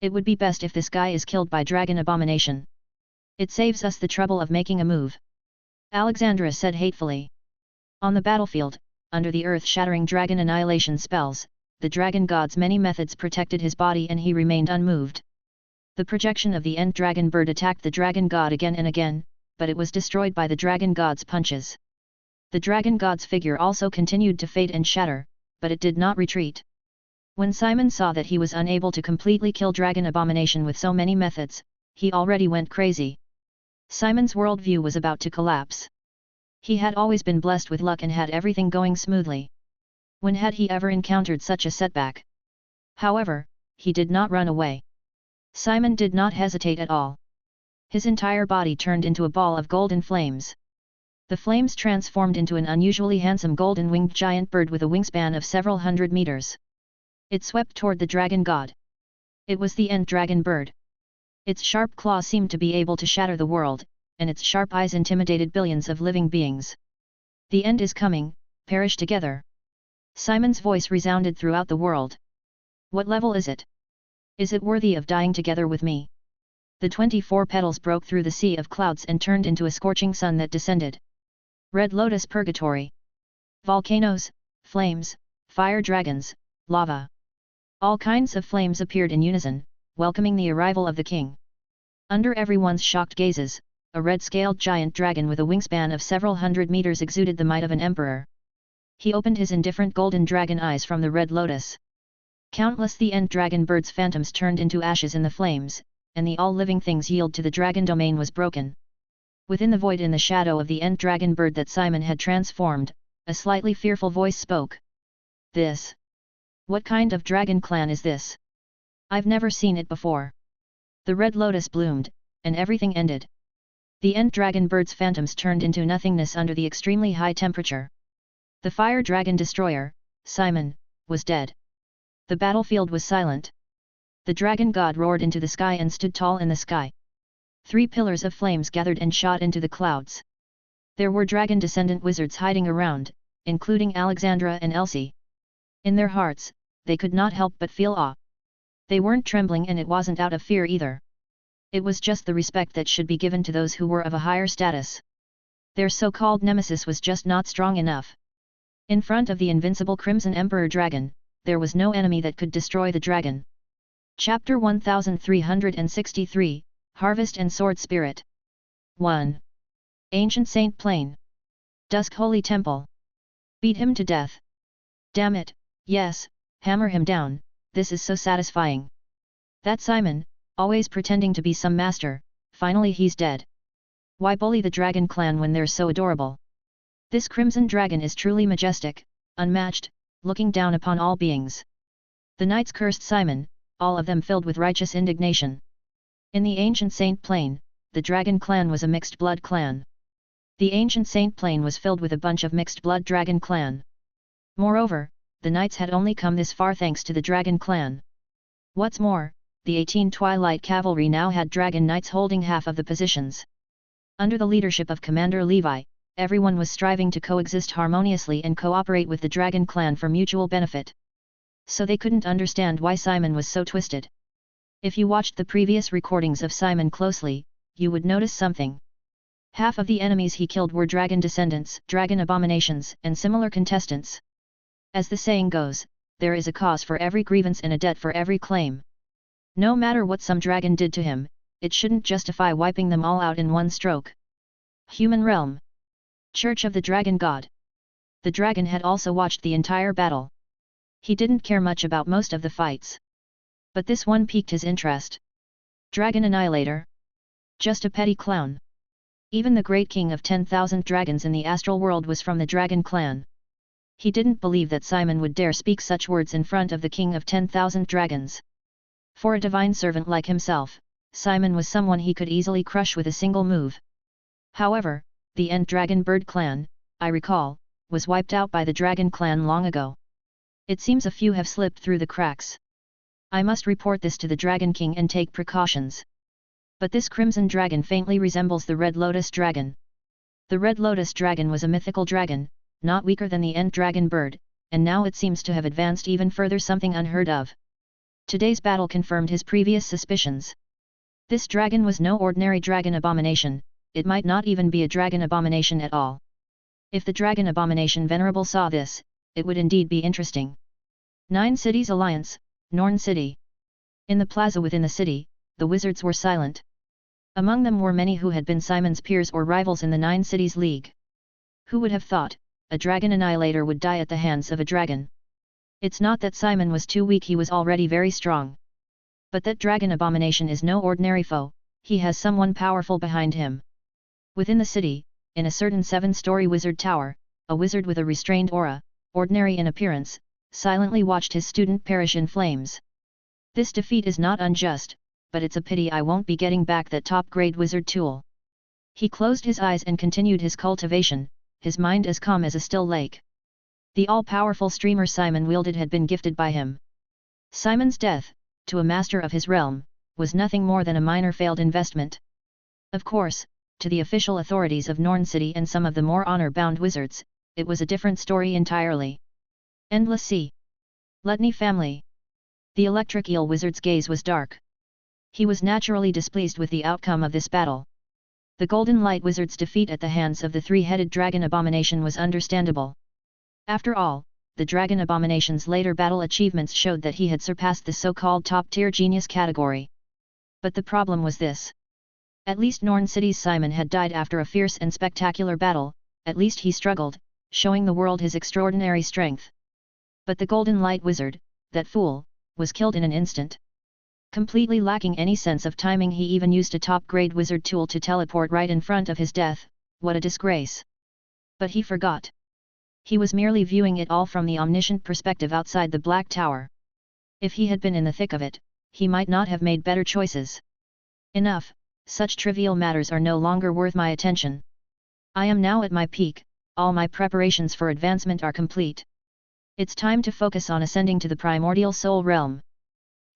It would be best if this guy is killed by dragon abomination. It saves us the trouble of making a move. Alexandra said hatefully. On the battlefield, under the earth-shattering dragon annihilation spells, the dragon god's many methods protected his body and he remained unmoved. The projection of the End Dragon Bird attacked the dragon god again and again, but it was destroyed by the dragon god's punches. The dragon god's figure also continued to fade and shatter, but it did not retreat. When Simon saw that he was unable to completely kill dragon abomination with so many methods, he already went crazy. Simon's worldview was about to collapse. He had always been blessed with luck and had everything going smoothly. When had he ever encountered such a setback? However, he did not run away. Simon did not hesitate at all. His entire body turned into a ball of golden flames. The flames transformed into an unusually handsome golden-winged giant bird with a wingspan of several hundred meters. It swept toward the dragon god. It was the End Dragon Bird. Its sharp claws seemed to be able to shatter the world, and its sharp eyes intimidated billions of living beings. The end is coming, perish together. Simon's voice resounded throughout the world. What level is it? Is it worthy of dying together with me? The 24 petals broke through the sea of clouds and turned into a scorching sun that descended. Red Lotus Purgatory. Volcanoes, flames, fire dragons, lava. All kinds of flames appeared in unison, welcoming the arrival of the king. Under everyone's shocked gazes, a red-scaled giant dragon with a wingspan of several hundred meters exuded the might of an emperor. He opened his indifferent golden dragon eyes from the red lotus. Countless the End Dragon Bird's phantoms turned into ashes in the flames, and the all-living things yield to the dragon domain was broken. Within the void in the shadow of the End Dragon Bird that Simon had transformed, a slightly fearful voice spoke. This. What kind of dragon clan is this? I've never seen it before. The red lotus bloomed, and everything ended. The End Dragon Bird's phantoms turned into nothingness under the extremely high temperature. The fire dragon destroyer, Simon, was dead. The battlefield was silent. The dragon god roared into the sky and stood tall in the sky. 3 pillars of flames gathered and shot into the clouds. There were dragon descendant wizards hiding around, including Alexandra and Elsie. In their hearts, they could not help but feel awe. They weren't trembling, and it wasn't out of fear either. It was just the respect that should be given to those who were of a higher status. Their so-called nemesis was just not strong enough. In front of the invincible Crimson Emperor Dragon, there was no enemy that could destroy the dragon. Chapter 1363, Harvest and Sword Spirit. 1. Ancient Saint Plain. Dusk Holy Temple. Beat him to death. Damn it, yes, hammer him down, this is so satisfying. That Simon, always pretending to be some master, finally he's dead. Why bully the Dragon Clan when they're so adorable? This Crimson Dragon is truly majestic, unmatched, looking down upon all beings. The knights cursed Simon, all of them filled with righteous indignation. In the ancient Saint Plain, the Dragon Clan was a mixed blood clan. The ancient Saint Plain was filled with a bunch of mixed blood Dragon Clan. Moreover, the knights had only come this far thanks to the Dragon Clan. What's more, the 18 Twilight Cavalry now had Dragon Knights holding half of the positions. Under the leadership of Commander Levi, everyone was striving to coexist harmoniously and cooperate with the Dragon Clan for mutual benefit. So they couldn't understand why Simon was so twisted. If you watched the previous recordings of Simon closely, you would notice something. Half of the enemies he killed were dragon descendants, dragon abominations, and similar contestants. As the saying goes, there is a cause for every grievance and a debt for every claim. No matter what some dragon did to him, it shouldn't justify wiping them all out in one stroke. Human Realm. Church of the Dragon God. The dragon had also watched the entire battle. He didn't care much about most of the fights. But this one piqued his interest. Dragon Annihilator. Just a petty clown. Even the great king of 10,000 dragons in the astral world was from the Dragon Clan. He didn't believe that Simon would dare speak such words in front of the king of 10,000 dragons. For a divine servant like himself, Simon was someone he could easily crush with a single move. However, the End Dragon Bird Clan, I recall, was wiped out by the Dragon Clan long ago. It seems a few have slipped through the cracks. I must report this to the Dragon King and take precautions. But this Crimson Dragon faintly resembles the Red Lotus Dragon. The Red Lotus Dragon was a mythical dragon, not weaker than the End Dragon Bird, and now it seems to have advanced even further, something unheard of. Today's battle confirmed his previous suspicions. This dragon was no ordinary dragon abomination, it might not even be a dragon abomination at all. If the dragon abomination Venerable saw this, it would indeed be interesting. 9 Cities Alliance, Norn City. In the plaza within the city, the wizards were silent. Among them were many who had been Simon's peers or rivals in the 9 Cities League. Who would have thought, a dragon annihilator would die at the hands of a dragon? It's not that Simon was too weak, he was already very strong. But that dragon abomination is no ordinary foe, he has someone powerful behind him. Within the city, in a certain 7-story wizard tower, a wizard with a restrained aura, ordinary in appearance, silently watched his student perish in flames. This defeat is not unjust, but it's a pity I won't be getting back that top-grade wizard tool. He closed his eyes and continued his cultivation, his mind as calm as a still lake. The all-powerful streamer Simon wielded had been gifted by him. Simon's death, to a master of his realm, was nothing more than a minor failed investment. Of course, to the official authorities of Norn City and some of the more honor-bound wizards, it was a different story entirely. Endless Sea. Letney family. The electric eel wizard's gaze was dark. He was naturally displeased with the outcome of this battle. The Golden Light Wizard's defeat at the hands of the 3-headed dragon abomination was understandable. After all, the dragon abomination's later battle achievements showed that he had surpassed the so-called top-tier genius category. But the problem was this. At least Norn City's Simon had died after a fierce and spectacular battle, at least he struggled, showing the world his extraordinary strength. But the Golden Light Wizard, that fool, was killed in an instant. Completely lacking any sense of timing, he even used a top-grade wizard tool to teleport right in front of his death. What a disgrace. But he forgot. He was merely viewing it all from the omniscient perspective outside the Black Tower. If he had been in the thick of it, he might not have made better choices. Enough, such trivial matters are no longer worth my attention. I am now at my peak, all my preparations for advancement are complete. It's time to focus on ascending to the primordial soul realm.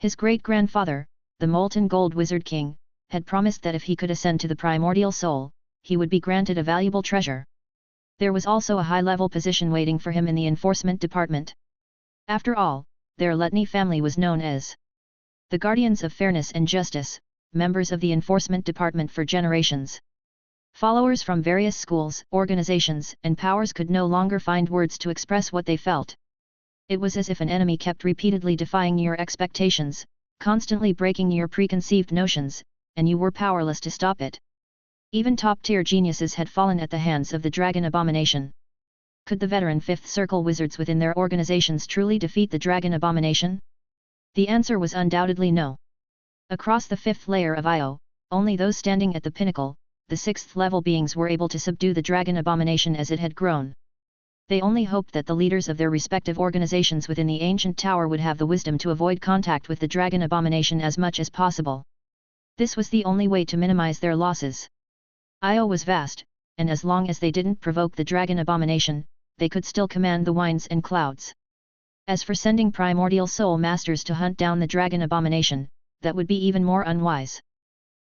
His great-grandfather, the Molten Gold Wizard King, had promised that if he could ascend to the primordial soul, he would be granted a valuable treasure. There was also a high-level position waiting for him in the enforcement department. After all, their Letny family was known as the guardians of fairness and justice, members of the enforcement department for generations. Followers from various schools, organizations, and powers could no longer find words to express what they felt. It was as if an enemy kept repeatedly defying your expectations, constantly breaking your preconceived notions, and you were powerless to stop it. Even top-tier geniuses had fallen at the hands of the Dragon Abomination. Could the veteran Fifth Circle wizards within their organizations truly defeat the Dragon Abomination? The answer was undoubtedly no. Across the fifth layer of Io, only those standing at the pinnacle, the sixth-level beings, were able to subdue the Dragon Abomination as it had grown. They only hoped that the leaders of their respective organizations within the ancient tower would have the wisdom to avoid contact with the Dragon Abomination as much as possible. This was the only way to minimize their losses. Io was vast, and as long as they didn't provoke the Dragon Abomination, they could still command the winds and clouds. As for sending primordial soul masters to hunt down the Dragon Abomination, that would be even more unwise.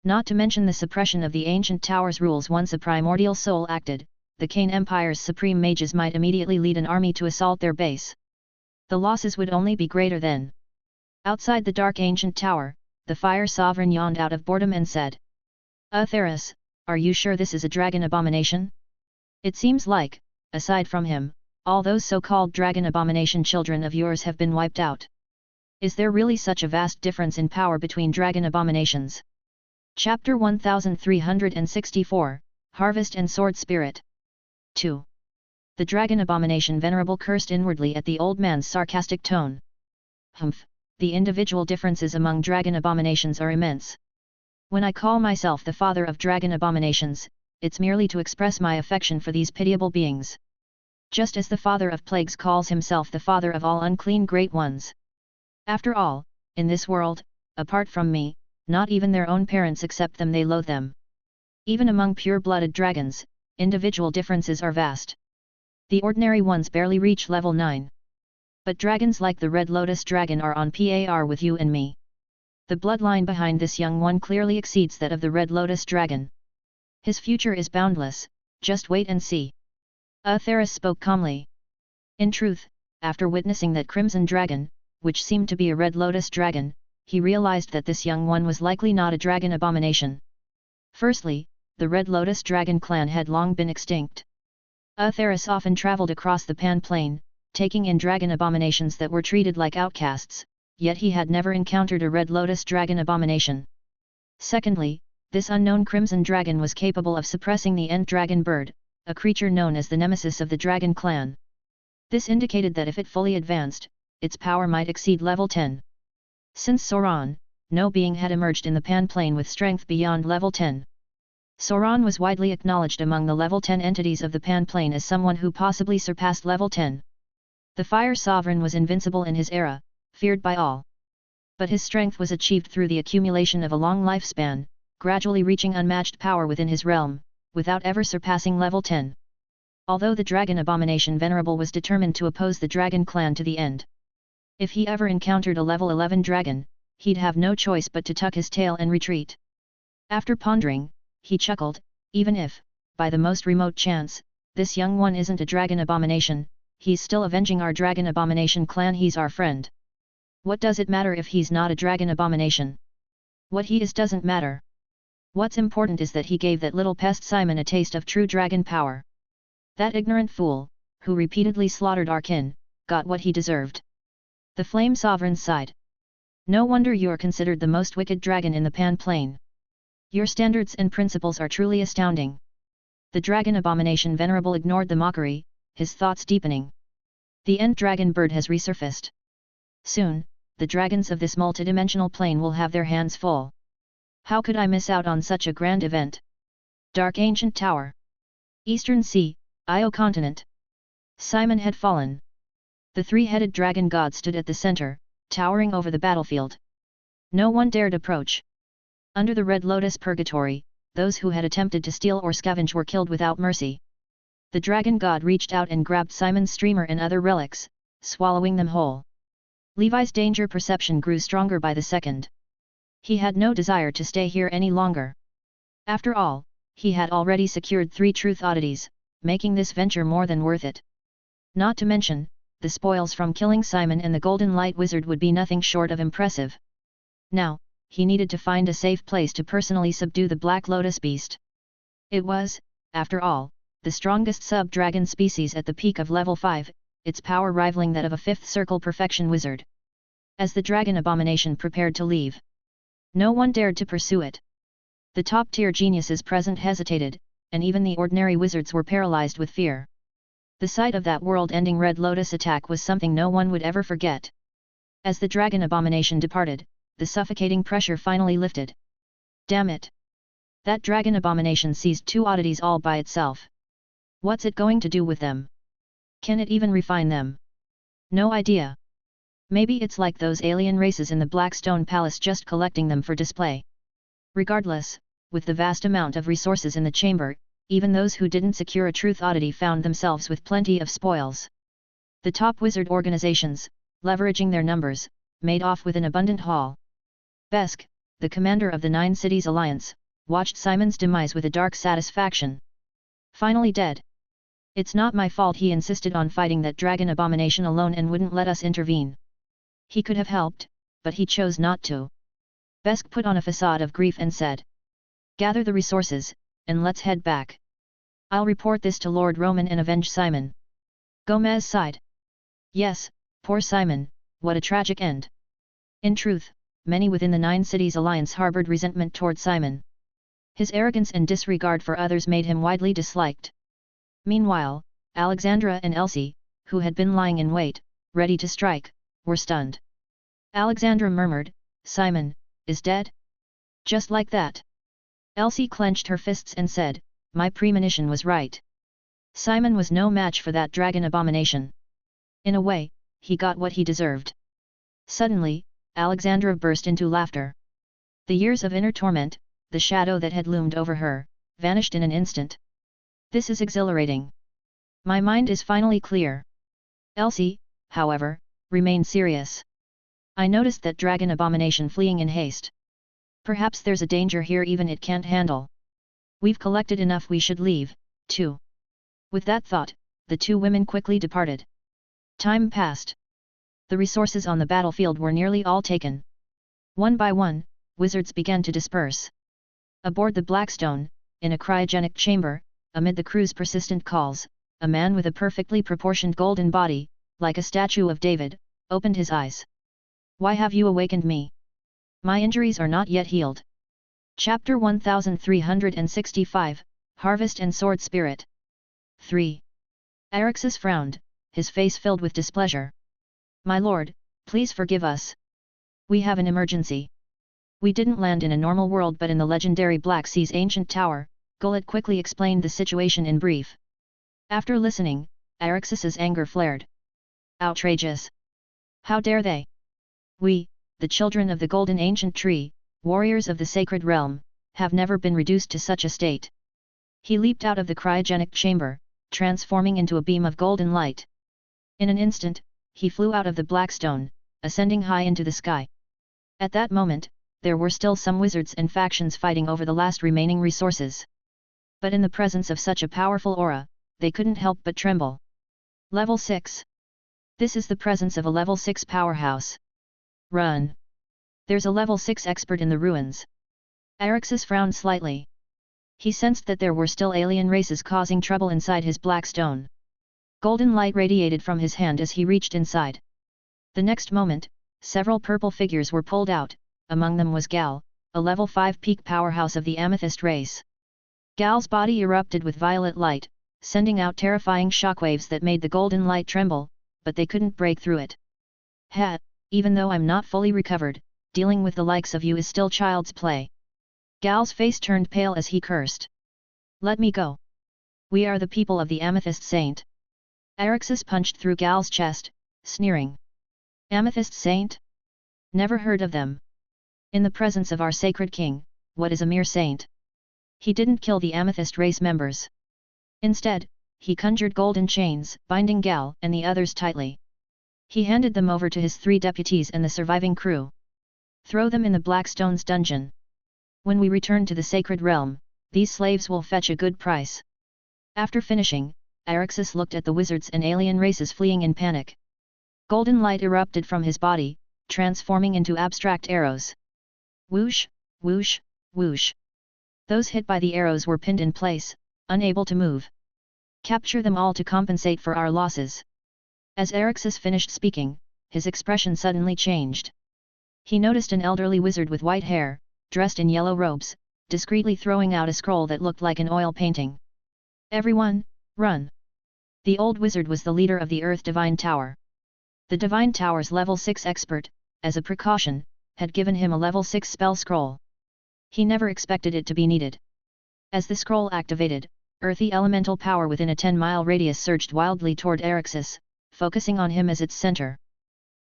Not to mention the suppression of the ancient tower's rules. Once a primordial soul acted, the Kane Empire's supreme mages might immediately lead an army to assault their base. The losses would only be greater then. Outside the dark ancient tower, the Fire Sovereign yawned out of boredom and said, "Theras, are you sure this is a Dragon Abomination? It seems like, aside from him, all those so-called Dragon Abomination children of yours have been wiped out. Is there really such a vast difference in power between Dragon Abominations?" Chapter 1364, Harvest and Sword Spirit. 2. The Dragon Abomination Venerable cursed inwardly at the old man's sarcastic tone. Humph, the individual differences among Dragon Abominations are immense. When I call myself the father of Dragon Abominations, it's merely to express my affection for these pitiable beings. Just as the father of plagues calls himself the father of all unclean great ones. After all, in this world, apart from me, not even their own parents accept them, they loathe them. Even among pure-blooded dragons, individual differences are vast. The ordinary ones barely reach level 9. But dragons like the Red Lotus Dragon are on par with you and me. The bloodline behind this young one clearly exceeds that of the Red Lotus Dragon. His future is boundless, just wait and see. Theras spoke calmly. In truth, after witnessing that Crimson Dragon, which seemed to be a Red Lotus Dragon, he realized that this young one was likely not a Dragon Abomination. Firstly, the Red Lotus Dragon clan had long been extinct. Theras often traveled across the Pan Plain, taking in Dragon Abominations that were treated like outcasts, yet he had never encountered a Red Lotus Dragon Abomination. Secondly, this unknown Crimson Dragon was capable of suppressing the End Dragon Bird, a creature known as the nemesis of the Dragon clan. This indicated that if it fully advanced, its power might exceed level 10. Since Sauron, no being had emerged in the Pan Plain with strength beyond level 10. Sauron was widely acknowledged among the level 10 entities of the Pan Plain as someone who possibly surpassed level 10. The Fire Sovereign was invincible in his era, feared by all. But his strength was achieved through the accumulation of a long lifespan, gradually reaching unmatched power within his realm, without ever surpassing level 10. Although the Dragon Abomination Venerable was determined to oppose the Dragon clan to the end. If he ever encountered a level 11 dragon, he'd have no choice but to tuck his tail and retreat. After pondering, he chuckled, even if, by the most remote chance, this young one isn't a Dragon Abomination, he's still avenging our Dragon Abomination clan. He's our friend. What does it matter if he's not a Dragon Abomination? What he is doesn't matter. What's important is that he gave that little pest Simon a taste of true dragon power. That ignorant fool, who repeatedly slaughtered our kin, got what he deserved. The Flame Sovereign sighed. No wonder you're considered the most wicked dragon in the Pan Plain. Your standards and principles are truly astounding. The Dragon Abomination Venerable ignored the mockery, his thoughts deepening. The End Dragon Bird has resurfaced. Soon, the dragons of this multidimensional plane will have their hands full. How could I miss out on such a grand event? Dark Ancient Tower. Eastern Sea, Io Continent. Simon had fallen. The three-headed dragon god stood at the center, towering over the battlefield. No one dared approach. Under the Red Lotus Purgatory, those who had attempted to steal or scavenge were killed without mercy. The dragon god reached out and grabbed Simon's streamer and other relics, swallowing them whole. Levi's danger perception grew stronger by the second. He had no desire to stay here any longer. After all, he had already secured 3 truth oddities, making this venture more than worth it. Not to mention, the spoils from killing Simon and the Golden Light Wizard would be nothing short of impressive. Now, he needed to find a safe place to personally subdue the Black Lotus beast. It was, after all, the strongest sub-dragon species at the peak of level 5, its power rivaling that of a 5th circle perfection wizard. As the dragon abomination prepared to leave, no one dared to pursue it. The top-tier geniuses present hesitated, and even the ordinary wizards were paralyzed with fear. The sight of that world-ending Red Lotus attack was something no one would ever forget. As the dragon abomination departed, the suffocating pressure finally lifted. Damn it! That dragon abomination seized 2 oddities all by itself. What's it going to do with them? Can it even refine them? No idea. Maybe it's like those alien races in the Blackstone Palace, just collecting them for display. Regardless, with the vast amount of resources in the chamber, even those who didn't secure a truth oddity found themselves with plenty of spoils. The top wizard organizations, leveraging their numbers, made off with an abundant haul. Besk, the commander of the 9 Cities Alliance, watched Simon's demise with a dark satisfaction. Finally dead. It's not my fault he insisted on fighting that dragon abomination alone and wouldn't let us intervene. He could have helped, but he chose not to. Besk put on a facade of grief and said, "Gather the resources, and let's head back. I'll report this to Lord Roman and avenge Simon." Gomez sighed. Yes, poor Simon, what a tragic end. In truth, many within the 9 Cities Alliance harbored resentment toward Simon. His arrogance and disregard for others made him widely disliked. Meanwhile, Alexandra and Elsie, who had been lying in wait, ready to strike, were stunned. Alexandra murmured, "Simon is dead?" Just like that. Elsie clenched her fists and said, "My premonition was right. Simon was no match for that dragon abomination. In a way, he got what he deserved." Suddenly, Alexandra burst into laughter. The years of inner torment, the shadow that had loomed over her, vanished in an instant. "This is exhilarating. My mind is finally clear." Elsie, however, remained serious. "I noticed that dragon abomination fleeing in haste. Perhaps there's a danger here even it can't handle. We've collected enough, we should leave, too." With that thought, the 2 women quickly departed. Time passed. The resources on the battlefield were nearly all taken. One by one, wizards began to disperse. Aboard the Blackstone, in a cryogenic chamber, amid the crew's persistent calls, a man with a perfectly proportioned golden body, like a statue of David, opened his eyes. "Why have you awakened me? My injuries are not yet healed." Chapter 1365, Harvest and Sword Spirit. 3. Arixus frowned, his face filled with displeasure. "My lord, please forgive us. We have an emergency. We didn't land in a normal world but in the legendary Black Sea's ancient tower." Gullet quickly explained the situation in brief. After listening, Arixus's anger flared. "Outrageous! How dare they? We, the children of the Golden Ancient Tree, warriors of the Sacred Realm, have never been reduced to such a state." He leaped out of the cryogenic chamber, transforming into a beam of golden light. In an instant, he flew out of the Blackstone, ascending high into the sky. At that moment, there were still some wizards and factions fighting over the last remaining resources. But in the presence of such a powerful aura, they couldn't help but tremble. Level 6. This is the presence of a level 6 powerhouse. Run! There's a level 6 expert in the ruins. Arixus frowned slightly. He sensed that there were still alien races causing trouble inside his Blackstone. Golden light radiated from his hand as he reached inside. The next moment, several purple figures were pulled out, among them was Gal, a level 5 peak powerhouse of the Amethyst race. Gal's body erupted with violet light, sending out terrifying shockwaves that made the golden light tremble, but they couldn't break through it. "Ha, even though I'm not fully recovered, dealing with the likes of you is still child's play." Gal's face turned pale as he cursed. "Let me go. We are the people of the Amethyst Saint." Arixus punched through Gal's chest, sneering. "Amethyst Saint? Never heard of them. In the presence of our sacred king, what is a mere saint?" He didn't kill the Amethyst race members. Instead, he conjured golden chains, binding Gal and the others tightly. He handed them over to his 3 deputies and the surviving crew. "Throw them in the Blackstone's dungeon. When we return to the Sacred Realm, these slaves will fetch a good price." After finishing, Arixus looked at the wizards and alien races fleeing in panic. Golden light erupted from his body, transforming into abstract arrows. Whoosh, whoosh, whoosh. Those hit by the arrows were pinned in place, unable to move. Capture them all to compensate for our losses. As Erixus finished speaking, his expression suddenly changed. He noticed an elderly wizard with white hair, dressed in yellow robes, discreetly throwing out a scroll that looked like an oil painting. Everyone, run! The old wizard was the leader of the Earth Divine Tower. The Divine Tower's level 6 expert, as a precaution, had given him a level 6 spell scroll. He never expected it to be needed. As the scroll activated, earthy elemental power within a 10-mile radius surged wildly toward Erixus, focusing on him as its center.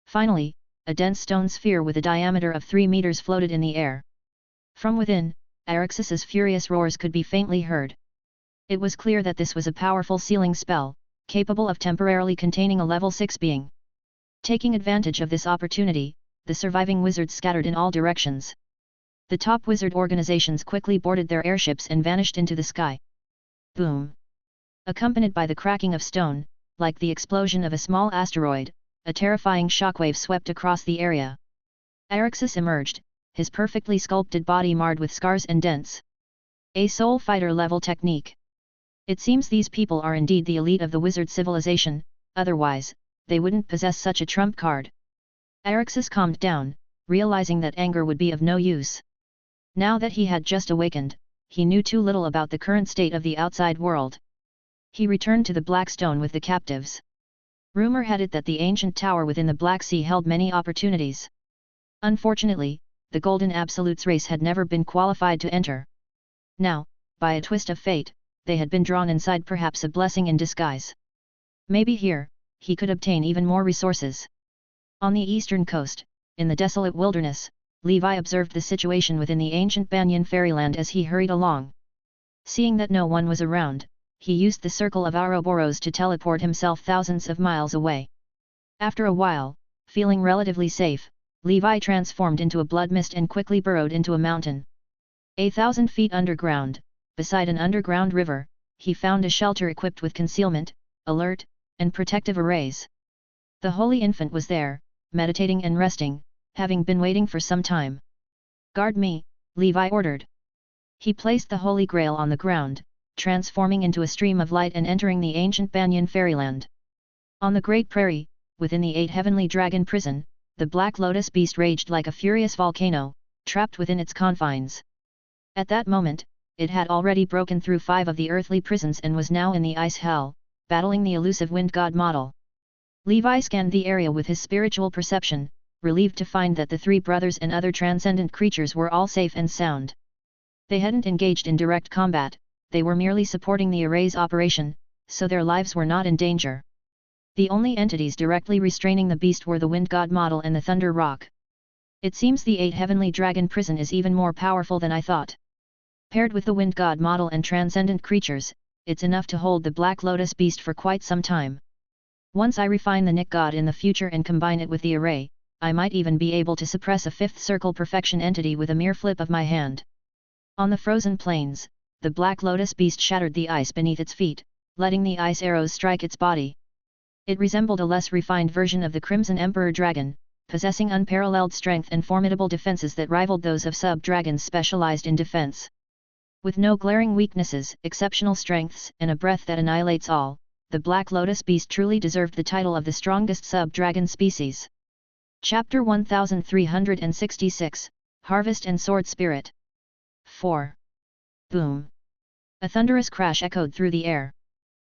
Finally, a dense stone sphere with a diameter of 3 meters floated in the air. From within, Erixus's furious roars could be faintly heard. It was clear that this was a powerful sealing spell, capable of temporarily containing a level 6 being. Taking advantage of this opportunity, the surviving wizards scattered in all directions. The top wizard organizations quickly boarded their airships and vanished into the sky. Boom! Accompanied by the cracking of stone, like the explosion of a small asteroid, a terrifying shockwave swept across the area. Erixus emerged, his perfectly sculpted body marred with scars and dents. A soul fighter level technique. It seems these people are indeed the elite of the wizard civilization, otherwise, they wouldn't possess such a trump card. Erixus calmed down, realizing that anger would be of no use. Now that he had just awakened, he knew too little about the current state of the outside world. He returned to the Black Stone with the captives. Rumor had it that the ancient tower within the Black Sea held many opportunities. Unfortunately, the Golden Absolutes race had never been qualified to enter. Now, by a twist of fate, they had been drawn inside, perhaps a blessing in disguise. Maybe here, he could obtain even more resources. On the eastern coast, in the desolate wilderness, Levi observed the situation within the ancient Banyan fairyland as he hurried along. Seeing that no one was around, he used the circle of Ouroboros to teleport himself thousands of miles away. After a while, feeling relatively safe, Levi transformed into a blood mist and quickly burrowed into a mountain. 1,000 feet underground, beside an underground river, he found a shelter equipped with concealment, alert, and protective arrays. The Holy Infant was there, meditating and resting, having been waiting for some time. "Guard me," Levi ordered. He placed the Holy Grail on the ground, transforming into a stream of light and entering the ancient Banyan fairyland. On the Great Prairie, within the 8 Heavenly Dragon prison, the Black Lotus beast raged like a furious volcano, trapped within its confines. At that moment, it had already broken through 5 of the earthly prisons and was now in the ice hell, battling the elusive wind god model. Levi scanned the area with his spiritual perception, relieved to find that the 3 brothers and other transcendent creatures were all safe and sound. They hadn't engaged in direct combat, they were merely supporting the array's operation, so their lives were not in danger. The only entities directly restraining the beast were the wind god model and the thunder rock. It seems the 8 Heavenly Dragon prison is even more powerful than I thought. Paired with the wind god model and transcendent creatures, it's enough to hold the Black Lotus beast for quite some time. Once I refine the Nick god in the future and combine it with the array, I might even be able to suppress a 5th circle perfection entity with a mere flip of my hand. On the frozen plains, the Black Lotus beast shattered the ice beneath its feet, letting the ice arrows strike its body. It resembled a less refined version of the Crimson Emperor dragon, possessing unparalleled strength and formidable defenses that rivaled those of sub-dragons specialized in defense. With no glaring weaknesses, exceptional strengths, and a breath that annihilates all, the Black Lotus beast truly deserved the title of the strongest sub-dragon species. Chapter 1366, Harvest and Sword Spirit. 4. Boom! A thunderous crash echoed through the air.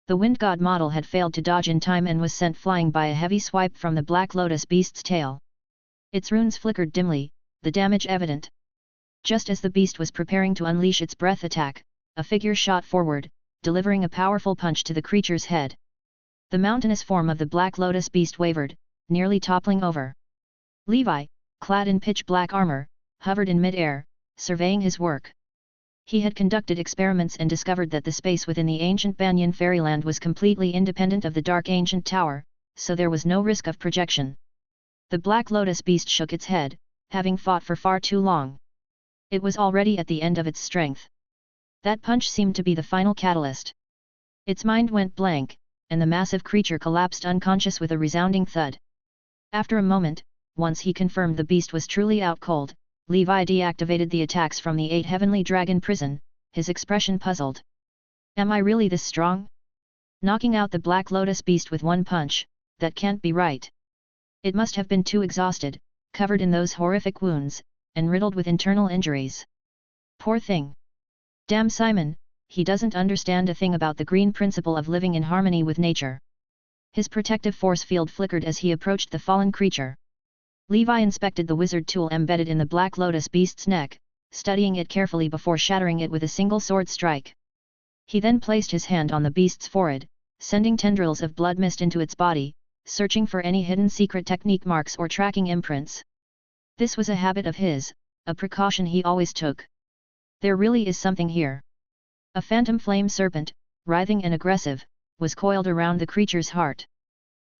The wind god model had failed to dodge in time and was sent flying by a heavy swipe from the Black Lotus beast's tail. Its runes flickered dimly, the damage evident. Just as the beast was preparing to unleash its breath attack, a figure shot forward, delivering a powerful punch to the creature's head. The mountainous form of the Black Lotus beast wavered, nearly toppling over. Levi, clad in pitch-black armor, hovered in mid-air, surveying his work. He had conducted experiments and discovered that the space within the ancient Banyan fairyland was completely independent of the dark ancient tower, so there was no risk of projection. The Black Lotus beast shook its head, having fought for far too long. It was already at the end of its strength. That punch seemed to be the final catalyst. Its mind went blank, and the massive creature collapsed unconscious with a resounding thud. After a moment, once he confirmed the beast was truly out cold, Levi deactivated the attacks from the 8 heavenly dragon prison, his expression puzzled. Am I really this strong? Knocking out the Black Lotus beast with one punch, that can't be right. It must have been too exhausted, covered in those horrific wounds, and riddled with internal injuries. Poor thing. Damn Simon, he doesn't understand a thing about the green principle of living in harmony with nature. His protective force field flickered as he approached the fallen creature. Levi inspected the wizard tool embedded in the Black Lotus beast's neck, studying it carefully before shattering it with a single sword strike. He then placed his hand on the beast's forehead, sending tendrils of blood mist into its body, searching for any hidden secret technique marks or tracking imprints. This was a habit of his, a precaution he always took. There really is something here. A phantom flame serpent, writhing and aggressive, was coiled around the creature's heart.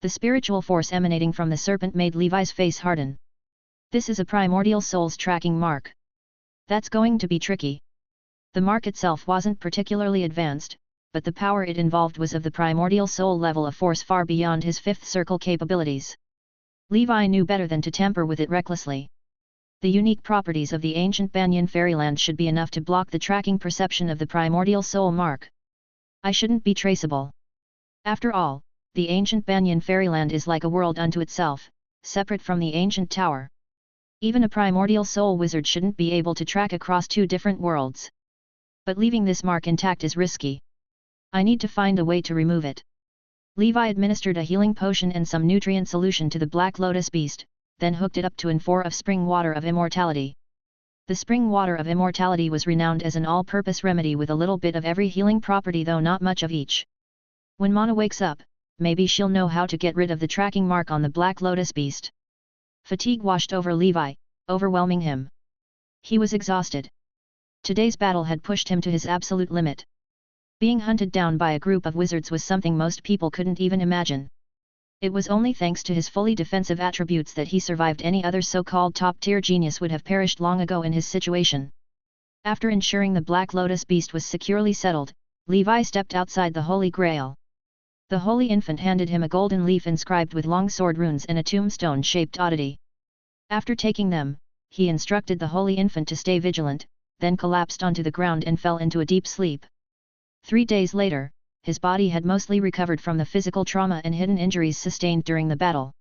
The spiritual force emanating from the serpent made Levi's face harden. This is a primordial soul's tracking mark. That's going to be tricky. The mark itself wasn't particularly advanced, but the power it involved was of the primordial soul level of force far beyond his fifth circle capabilities. Levi knew better than to tamper with it recklessly. The unique properties of the ancient Banyan fairyland should be enough to block the tracking perception of the primordial soul mark. I shouldn't be traceable. After all, the ancient Banyan fairyland is like a world unto itself, separate from the ancient tower. Even a primordial soul wizard shouldn't be able to track across two different worlds. But leaving this mark intact is risky. I need to find a way to remove it. Levi administered a healing potion and some nutrient solution to the Black Lotus beast, then hooked it up to an 4 of spring water of immortality. The spring water of immortality was renowned as an all-purpose remedy with a little bit of every healing property, though not much of each. When Mana wakes up, maybe she'll know how to get rid of the tracking mark on the Black Lotus beast. Fatigue washed over Levi, overwhelming him. He was exhausted. Today's battle had pushed him to his absolute limit. Being hunted down by a group of wizards was something most people couldn't even imagine. It was only thanks to his fully defensive attributes that he survived. Any other so-called top-tier genius would have perished long ago in his situation. After ensuring the Black Lotus beast was securely settled, Levi stepped outside the Holy Grail. The Holy Infant handed him a golden leaf inscribed with long sword runes and a tombstone-shaped oddity. After taking them, he instructed the Holy Infant to stay vigilant, then collapsed onto the ground and fell into a deep sleep. 3 days later, his body had mostly recovered from the physical trauma and hidden injuries sustained during the battle.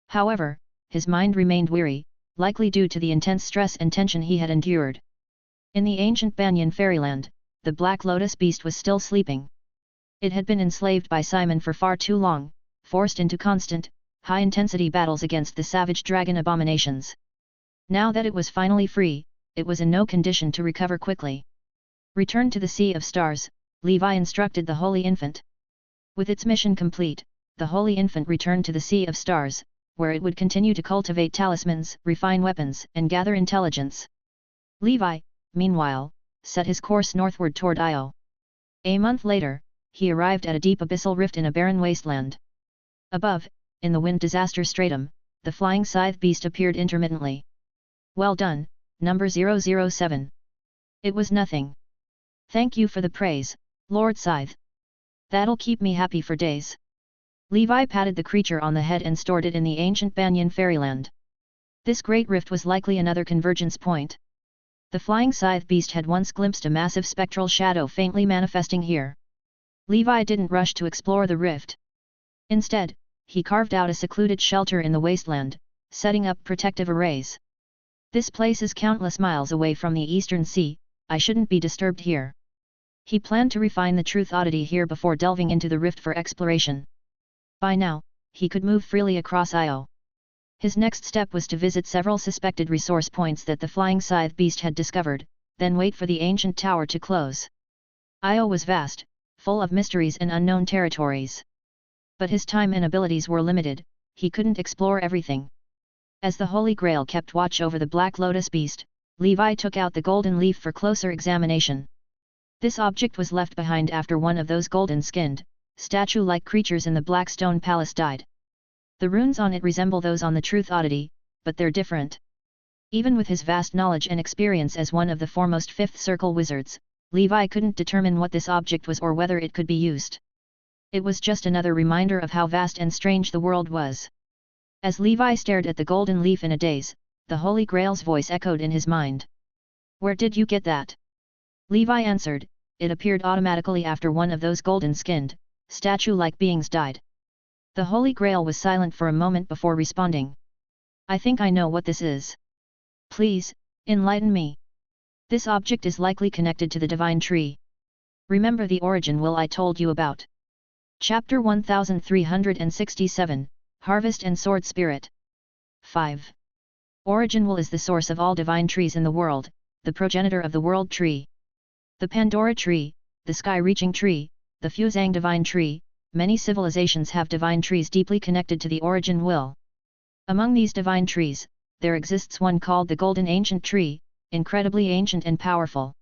However, his mind remained weary, likely due to the intense stress and tension he had endured. In the ancient Banyan fairyland, the Black Lotus beast was still sleeping. It had been enslaved by Simon for far too long, forced into constant, high-intensity battles against the savage dragon abominations. Now that it was finally free, it was in no condition to recover quickly. Return to the Sea of Stars, Levi instructed the Holy Infant. With its mission complete, the Holy Infant returned to the Sea of Stars, where it would continue to cultivate talismans, refine weapons, and gather intelligence. Levi, meanwhile, set his course northward toward Io. A month later, he arrived at a deep abyssal rift in a barren wasteland. Above, in the wind disaster stratum, the flying scythe beast appeared intermittently. Well done, number 007. It was nothing. Thank you for the praise, Lord Scythe. That'll keep me happy for days. Levi patted the creature on the head and stored it in the ancient Banyan fairyland. This great rift was likely another convergence point. The flying scythe beast had once glimpsed a massive spectral shadow faintly manifesting here. Levi didn't rush to explore the rift. Instead, he carved out a secluded shelter in the wasteland, setting up protective arrays. This place is countless miles away from the Eastern Sea, I shouldn't be disturbed here. He planned to refine the truth oddity here before delving into the rift for exploration. By now, he could move freely across Io. His next step was to visit several suspected resource points that the flying scythe beast had discovered, then wait for the ancient tower to close. Io was vast, full of mysteries and unknown territories. But his time and abilities were limited, he couldn't explore everything. As the Holy Grail kept watch over the Black Lotus beast, Levi took out the golden leaf for closer examination. This object was left behind after one of those golden-skinned, statue-like creatures in the Black Stone Palace died. The runes on it resemble those on the Truth Oddity, but they're different. Even with his vast knowledge and experience as one of the foremost Fifth Circle wizards, Levi couldn't determine what this object was or whether it could be used. It was just another reminder of how vast and strange the world was. As Levi stared at the golden leaf in a daze, the Holy Grail's voice echoed in his mind. Where did you get that? Levi answered, it appeared automatically after one of those golden-skinned, statue-like beings died. The Holy Grail was silent for a moment before responding. I think I know what this is. Please, enlighten me. This object is likely connected to the divine tree. Remember the origin will I told you about. Chapter 1367, Harvest and Sword Spirit. 5. Origin will is the source of all divine trees in the world, the progenitor of the world tree. The Pandora tree, the sky-reaching tree, the Fuzang divine tree, many civilizations have divine trees deeply connected to the origin will. Among these divine trees, there exists one called the Golden Ancient Tree, incredibly ancient and powerful.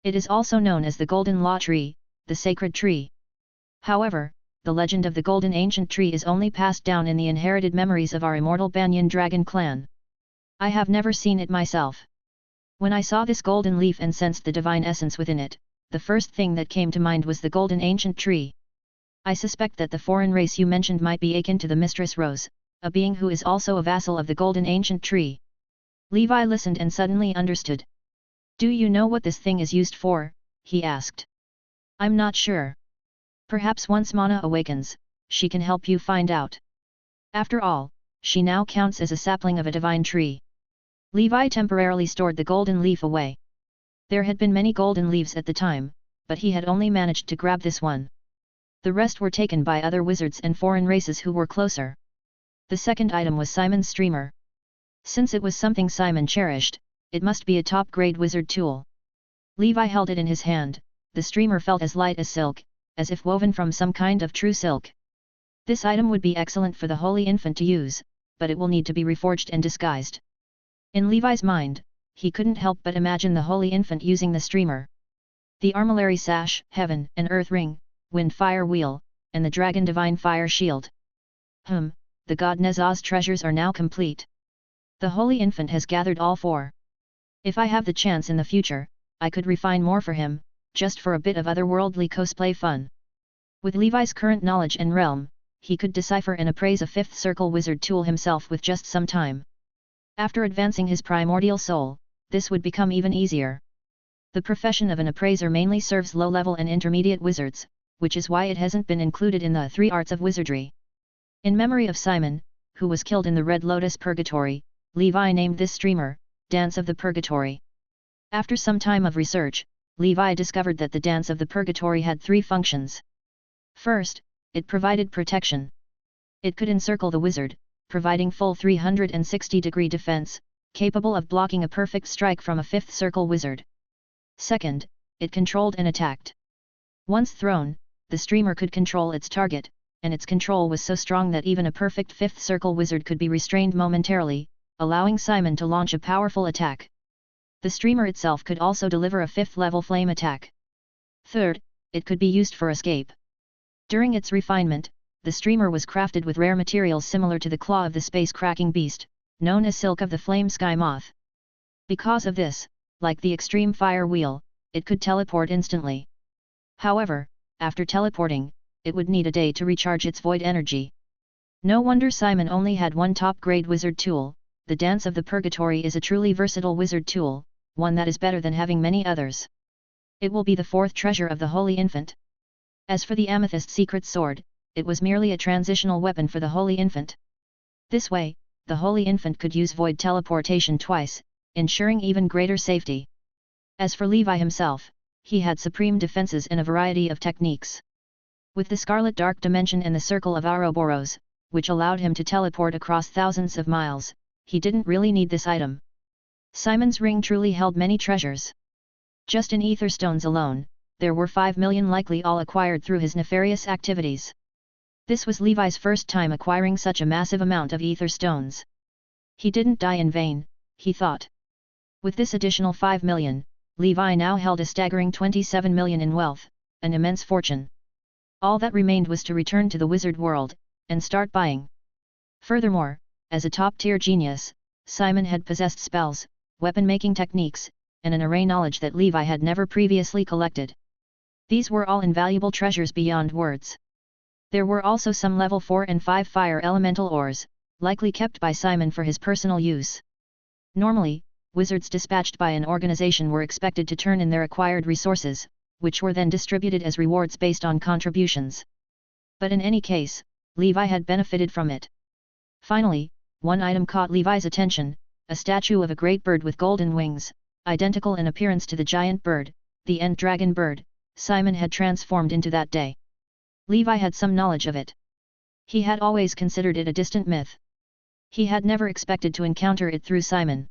It is also known as the Golden Law Tree, the Sacred Tree. However, the legend of the Golden Ancient Tree is only passed down in the inherited memories of our immortal Banyan Dragon clan. I have never seen it myself. When I saw this golden leaf and sensed the divine essence within it, the first thing that came to mind was the Golden Ancient Tree. I suspect that the foreign race you mentioned might be akin to the Mistress Rose, a being who is also a vassal of the Golden Ancient Tree. Levi listened and suddenly understood. Do you know what this thing is used for? He asked. I'm not sure. Perhaps once Mana awakens, she can help you find out. After all, she now counts as a sapling of a divine tree. Levi temporarily stored the golden leaf away. There had been many golden leaves at the time, but he had only managed to grab this one. The rest were taken by other wizards and foreign races who were closer. The second item was Simon's streamer. Since it was something Simon cherished, it must be a top-grade wizard tool. Levi held it in his hand. The streamer felt as light as silk, as if woven from some kind of true silk. This item would be excellent for the Holy Infant to use, but it will need to be reforged and disguised. In Levi's mind, he couldn't help but imagine the Holy Infant using the streamer. The armillary sash, heaven and earth ring, wind fire wheel, and the dragon divine fire shield. The god Nezah's treasures are now complete. The Holy Infant has gathered all four. If I have the chance in the future, I could refine more for him, just for a bit of otherworldly cosplay fun. With Levi's current knowledge and realm, he could decipher and appraise a fifth circle wizard tool himself with just some time. After advancing his primordial soul, this would become even easier. The profession of an appraiser mainly serves low-level and intermediate wizards, which is why it hasn't been included in the 3 arts of wizardry. In memory of Simon, who was killed in the Red Lotus Purgatory, Levi named this streamer, Dance of the Purgatory. After some time of research, Levi discovered that the Dance of the Purgatory had 3 functions. First, it provided protection. It could encircle the wizard, providing full 360-degree defense, capable of blocking a perfect strike from a 5th circle wizard. Second, it controlled and attacked. Once thrown, the streamer could control its target, and its control was so strong that even a perfect 5th circle wizard could be restrained momentarily, allowing Simon to launch a powerful attack. The streamer itself could also deliver a 5th-level flame attack. Third, it could be used for escape. During its refinement, the streamer was crafted with rare materials similar to the claw of the space-cracking beast, known as silk of the flame sky moth. Because of this, like the extreme fire wheel, it could teleport instantly. However, after teleporting, it would need a day to recharge its void energy. No wonder Simon only had one top-grade wizard tool. The Dance of the Purgatory is a truly versatile wizard tool, one that is better than having many others. It will be the 4th treasure of the Holy Infant. As for the Amethyst Secret Sword, it was merely a transitional weapon for the Holy Infant. This way, the Holy Infant could use void teleportation twice, ensuring even greater safety. As for Levi himself, he had supreme defenses in a variety of techniques. With the Scarlet Dark Dimension and the Circle of Ouroboros, which allowed him to teleport across thousands of miles, he didn't really need this item. Simon's ring truly held many treasures. Just in ether stones alone, there were 5 million, likely all acquired through his nefarious activities. This was Levi's first time acquiring such a massive amount of ether stones. He didn't die in vain, he thought. With this additional 5 million, Levi now held a staggering 27 million in wealth, an immense fortune. All that remained was to return to the wizard world, and start buying. Furthermore, as a top-tier genius, Simon had possessed spells, weapon-making techniques, and an array knowledge that Levi had never previously collected. These were all invaluable treasures beyond words. There were also some level 4 and 5 fire elemental ores, likely kept by Simon for his personal use. Normally, wizards dispatched by an organization were expected to turn in their acquired resources, which were then distributed as rewards based on contributions. But in any case, Levi had benefited from it. Finally, one item caught Levi's attention, a statue of a great bird with golden wings, identical in appearance to the giant bird, the End Dragon bird, Simon had transformed into that day. Levi had some knowledge of it. He had always considered it a distant myth. He had never expected to encounter it through Simon.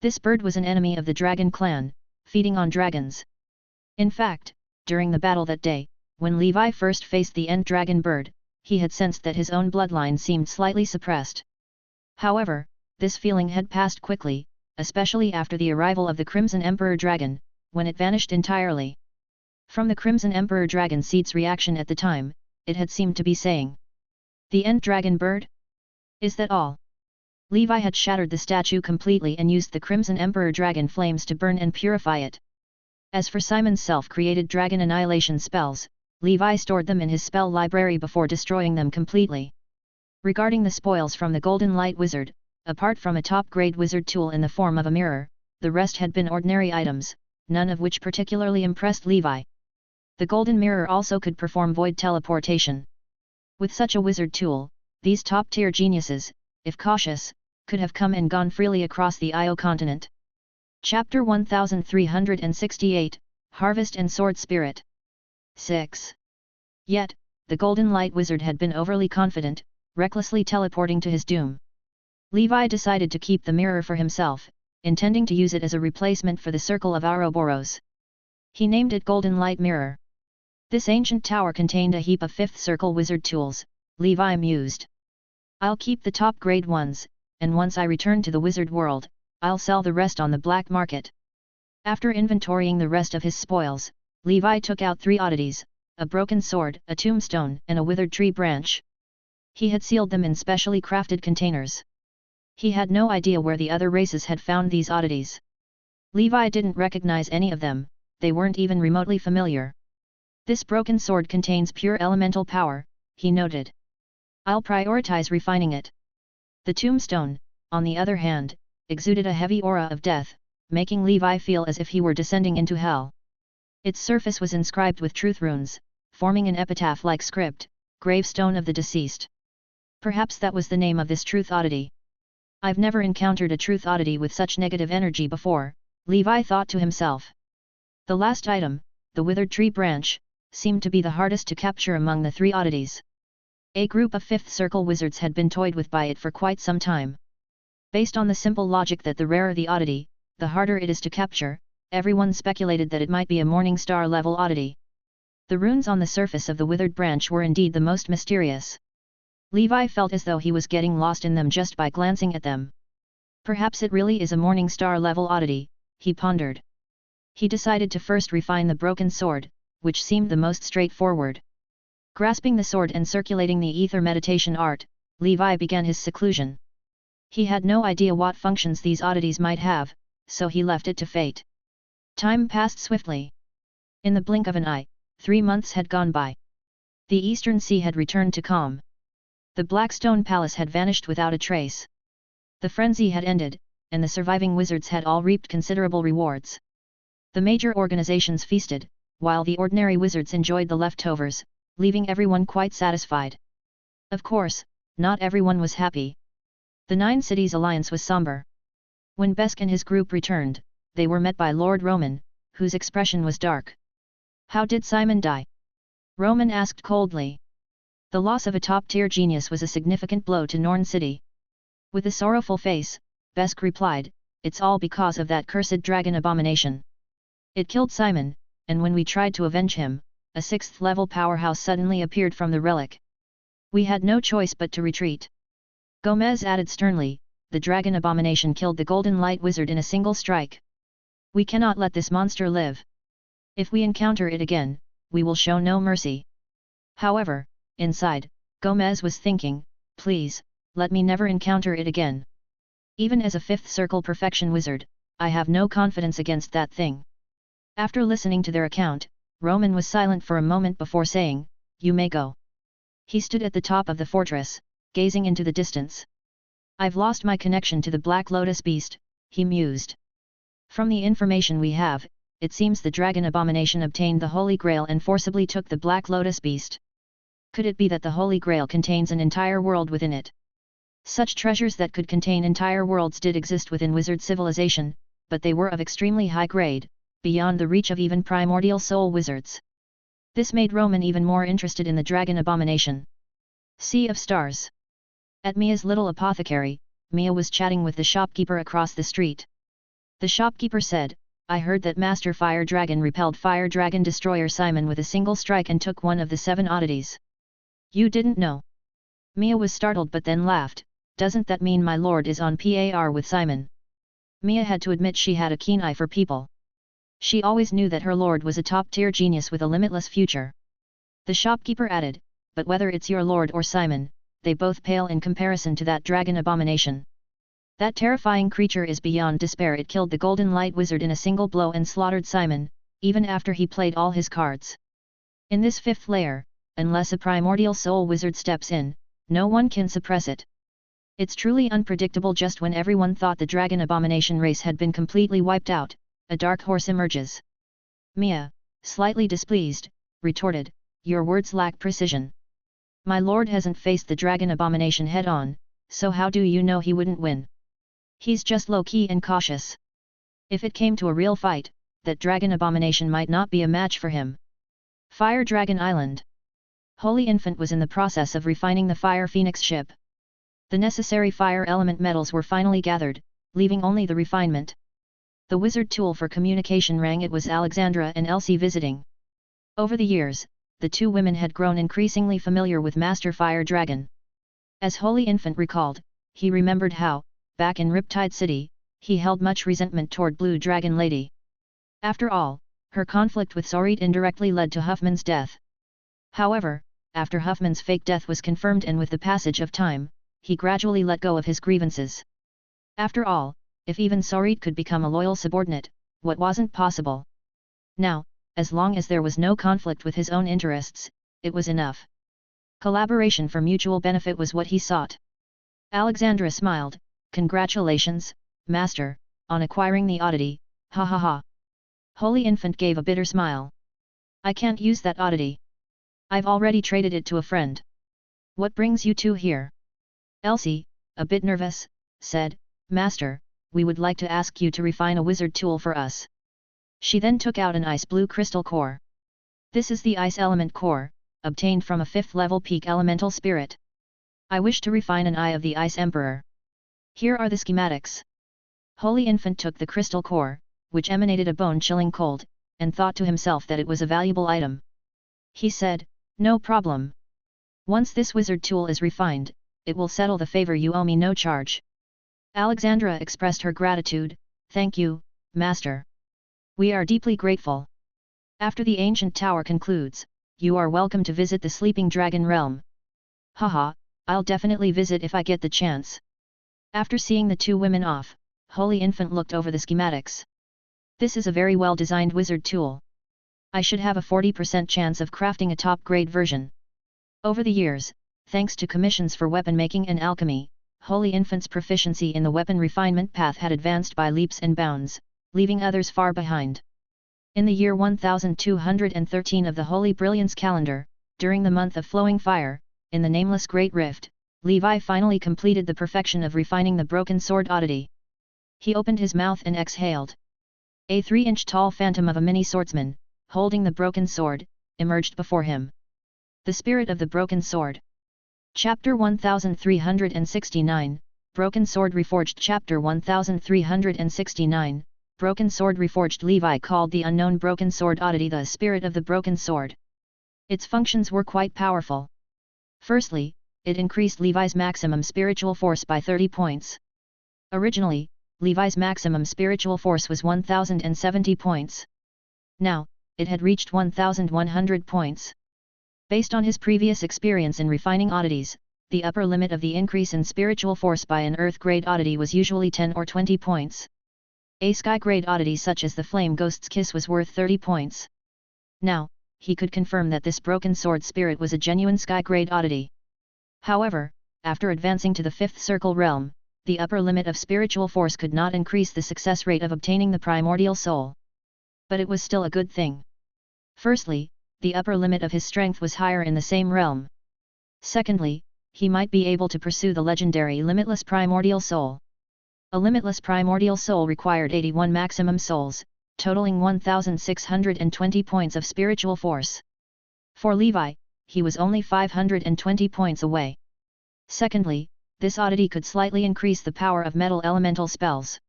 This bird was an enemy of the dragon clan, feeding on dragons. In fact, during the battle that day, when Levi first faced the End Dragon bird, he had sensed that his own bloodline seemed slightly suppressed. However, this feeling had passed quickly, especially after the arrival of the Crimson Emperor Dragon, when it vanished entirely. From the Crimson Emperor Dragon seed's reaction at the time, it had seemed to be saying, "The End Dragon bird? Is that all?" Levi had shattered the statue completely and used the Crimson Emperor Dragon flames to burn and purify it. As for Simon's self-created dragon annihilation spells, Levi stored them in his spell library before destroying them completely. Regarding the spoils from the Golden Light Wizard, apart from a top-grade wizard tool in the form of a mirror, the rest had been ordinary items, none of which particularly impressed Levi. The Golden Mirror also could perform void teleportation. With such a wizard tool, these top-tier geniuses, if cautious, could have come and gone freely across the Io continent. Chapter 1368, Harvest and Sword Spirit. 6. Yet, the Golden Light Wizard had been overly confident, recklessly teleporting to his doom. Levi decided to keep the mirror for himself, intending to use it as a replacement for the Circle of Ouroboros. He named it Golden Light Mirror. This ancient tower contained a heap of 5th Circle wizard tools, Levi mused. I'll keep the top-grade ones, and once I return to the wizard world, I'll sell the rest on the black market. After inventorying the rest of his spoils, Levi took out 3 oddities, a broken sword, a tombstone, and a withered tree branch. He had sealed them in specially crafted containers. He had no idea where the other races had found these oddities. Levi didn't recognize any of them, they weren't even remotely familiar. This broken sword contains pure elemental power, he noted. I'll prioritize refining it. The tombstone, on the other hand, exuded a heavy aura of death, making Levi feel as if he were descending into hell. Its surface was inscribed with truth runes, forming an epitaph-like script, gravestone of the deceased. Perhaps that was the name of this truth oddity. I've never encountered a truth oddity with such negative energy before, Levi thought to himself. The last item, the withered tree branch, seemed to be the hardest to capture among the 3 oddities. A group of 5th Circle wizards had been toyed with by it for quite some time. Based on the simple logic that the rarer the oddity, the harder it is to capture, everyone speculated that it might be a Morning Star level oddity. The runes on the surface of the withered branch were indeed the most mysterious. Levi felt as though he was getting lost in them just by glancing at them. Perhaps it really is a Morning Star level oddity, he pondered. He decided to first refine the broken sword, which seemed the most straightforward. Grasping the sword and circulating the ether meditation art, Levi began his seclusion. He had no idea what functions these oddities might have, so he left it to fate. Time passed swiftly. In the blink of an eye, 3 months had gone by. The Eastern Sea had returned to calm. The Blackstone Palace had vanished without a trace. The frenzy had ended, and the surviving wizards had all reaped considerable rewards. The major organizations feasted, while the ordinary wizards enjoyed the leftovers, leaving everyone quite satisfied. Of course, not everyone was happy. The 9 Cities Alliance was somber. When Besk and his group returned, they were met by Lord Roman, whose expression was dark. How did Simon die? Roman asked coldly. The loss of a top-tier genius was a significant blow to Norn City. With a sorrowful face, Besk replied, "It's all because of that cursed dragon abomination. It killed Simon, and when we tried to avenge him, a 6th-level powerhouse suddenly appeared from the relic. We had no choice but to retreat." Gomez added sternly, "The dragon abomination killed the Golden Light Wizard in a single strike. We cannot let this monster live. If we encounter it again, we will show no mercy." However, inside, Gomez was thinking, "Please, let me never encounter it again. Even as a 5th Circle perfection wizard, I have no confidence against that thing." After listening to their account, Roman was silent for a moment before saying, "You may go." He stood at the top of the fortress, gazing into the distance. I've lost my connection to the Black Lotus beast, he mused. From the information we have, it seems the dragon abomination obtained the Holy Grail and forcibly took the Black Lotus beast. Could it be that the Holy Grail contains an entire world within it? Such treasures that could contain entire worlds did exist within wizard civilization, but they were of extremely high grade, beyond the reach of even primordial soul wizards. This made Roman even more interested in the dragon abomination. Sea of Stars. At Mia's little apothecary, Mia was chatting with the shopkeeper across the street. The shopkeeper said, I heard that Master Fire Dragon repelled Fire Dragon Destroyer Simon with a single strike and took one of the 7 oddities. You didn't know? Mia was startled but then laughed. Doesn't that mean my lord is on par with Simon? Mia had to admit she had a keen eye for people. She always knew that her lord was a top-tier genius with a limitless future. The shopkeeper added, but whether it's your lord or Simon, they both pale in comparison to that dragon abomination. That terrifying creature is beyond despair. It killed the Golden Light Wizard in a single blow and slaughtered Simon, even after he played all his cards. In this 5th layer, unless a primordial soul wizard steps in, no one can suppress it. It's truly unpredictable. Just when everyone thought the dragon abomination race had been completely wiped out, a dark horse emerges. Mia, slightly displeased, retorted, your words lack precision. My lord hasn't faced the dragon abomination head-on, so how do you know he wouldn't win? He's just low-key and cautious. If it came to a real fight, that dragon abomination might not be a match for him. Fire Dragon Island. Holy Infant was in the process of refining the Fire Phoenix ship. The necessary fire element metals were finally gathered, leaving only the refinement. The wizard tool for communication rang. It was Alexandra and Elsie visiting. Over the years, the 2 women had grown increasingly familiar with Master Fire Dragon. As Holy Infant recalled, he remembered how, back in Riptide City, he held much resentment toward Blue Dragon Lady. After all, her conflict with Sorit indirectly led to Huffman's death. However, after Huffman's fake death was confirmed and with the passage of time, he gradually let go of his grievances. After all, if even Sorit could become a loyal subordinate, what wasn't possible? Now, as long as there was no conflict with his own interests, it was enough. Collaboration for mutual benefit was what he sought. Alexandra smiled, congratulations, Master, on acquiring the oddity, ha ha ha. Holy Infant gave a bitter smile. I can't use that oddity. I've already traded it to a friend. What brings you two here? Elsie, a bit nervous, said, Master, we would like to ask you to refine a wizard tool for us. She then took out an ice blue crystal core. This is the ice element core, obtained from a 5th level peak elemental spirit. I wish to refine an eye of the Ice Emperor. Here are the schematics. Holy Infant took the crystal core, which emanated a bone-chilling cold, and thought to himself that it was a valuable item. He said, no problem. Once this wizard tool is refined, it will settle the favor you owe me no charge. Alexandra expressed her gratitude, thank you, Master. We are deeply grateful. After the ancient tower concludes, you are welcome to visit the Sleeping Dragon realm. Haha, I'll definitely visit if I get the chance. After seeing the 2 women off, Holy Infant looked over the schematics. This is a very well-designed wizard tool. I should have a 40% chance of crafting a top-grade version. Over the years, thanks to commissions for weapon making and alchemy, Holy Infant's proficiency in the weapon refinement path had advanced by leaps and bounds, leaving others far behind. In the year 1213 of the Holy Brilliance calendar, during the month of Flowing Fire, in the nameless Great Rift, Levi finally completed the perfection of refining the broken sword oddity. He opened his mouth and exhaled. A 3-inch-tall phantom of a mini swordsman, holding the broken sword, emerged before him. The Spirit of the Broken Sword. Chapter 1369, Broken Sword Reforged. Chapter 1369, Broken Sword Reforged. Levi called the unknown broken sword oddity the Spirit of the Broken Sword. Its functions were quite powerful. Firstly, it increased Levi's maximum spiritual force by 30 points. Originally, Levi's maximum spiritual force was 1070 points. Now, it had reached 1100 points. Based on his previous experience in refining oddities, the upper limit of the increase in spiritual force by an Earth-grade oddity was usually 10 or 20 points. A Sky-grade oddity such as the Flame Ghost's Kiss was worth 30 points. Now, he could confirm that this broken sword spirit was a genuine Sky-grade oddity. However, after advancing to the 5th circle realm, the upper limit of spiritual force could not increase the success rate of obtaining the primordial soul. But it was still a good thing. Firstly, the upper limit of his strength was higher in the same realm. Secondly, he might be able to pursue the legendary limitless primordial soul. A limitless primordial soul required 81 maximum souls, totaling 1,620 points of spiritual force. For Levi, he was only 520 points away. Secondly, this oddity could slightly increase the power of metal elemental spells.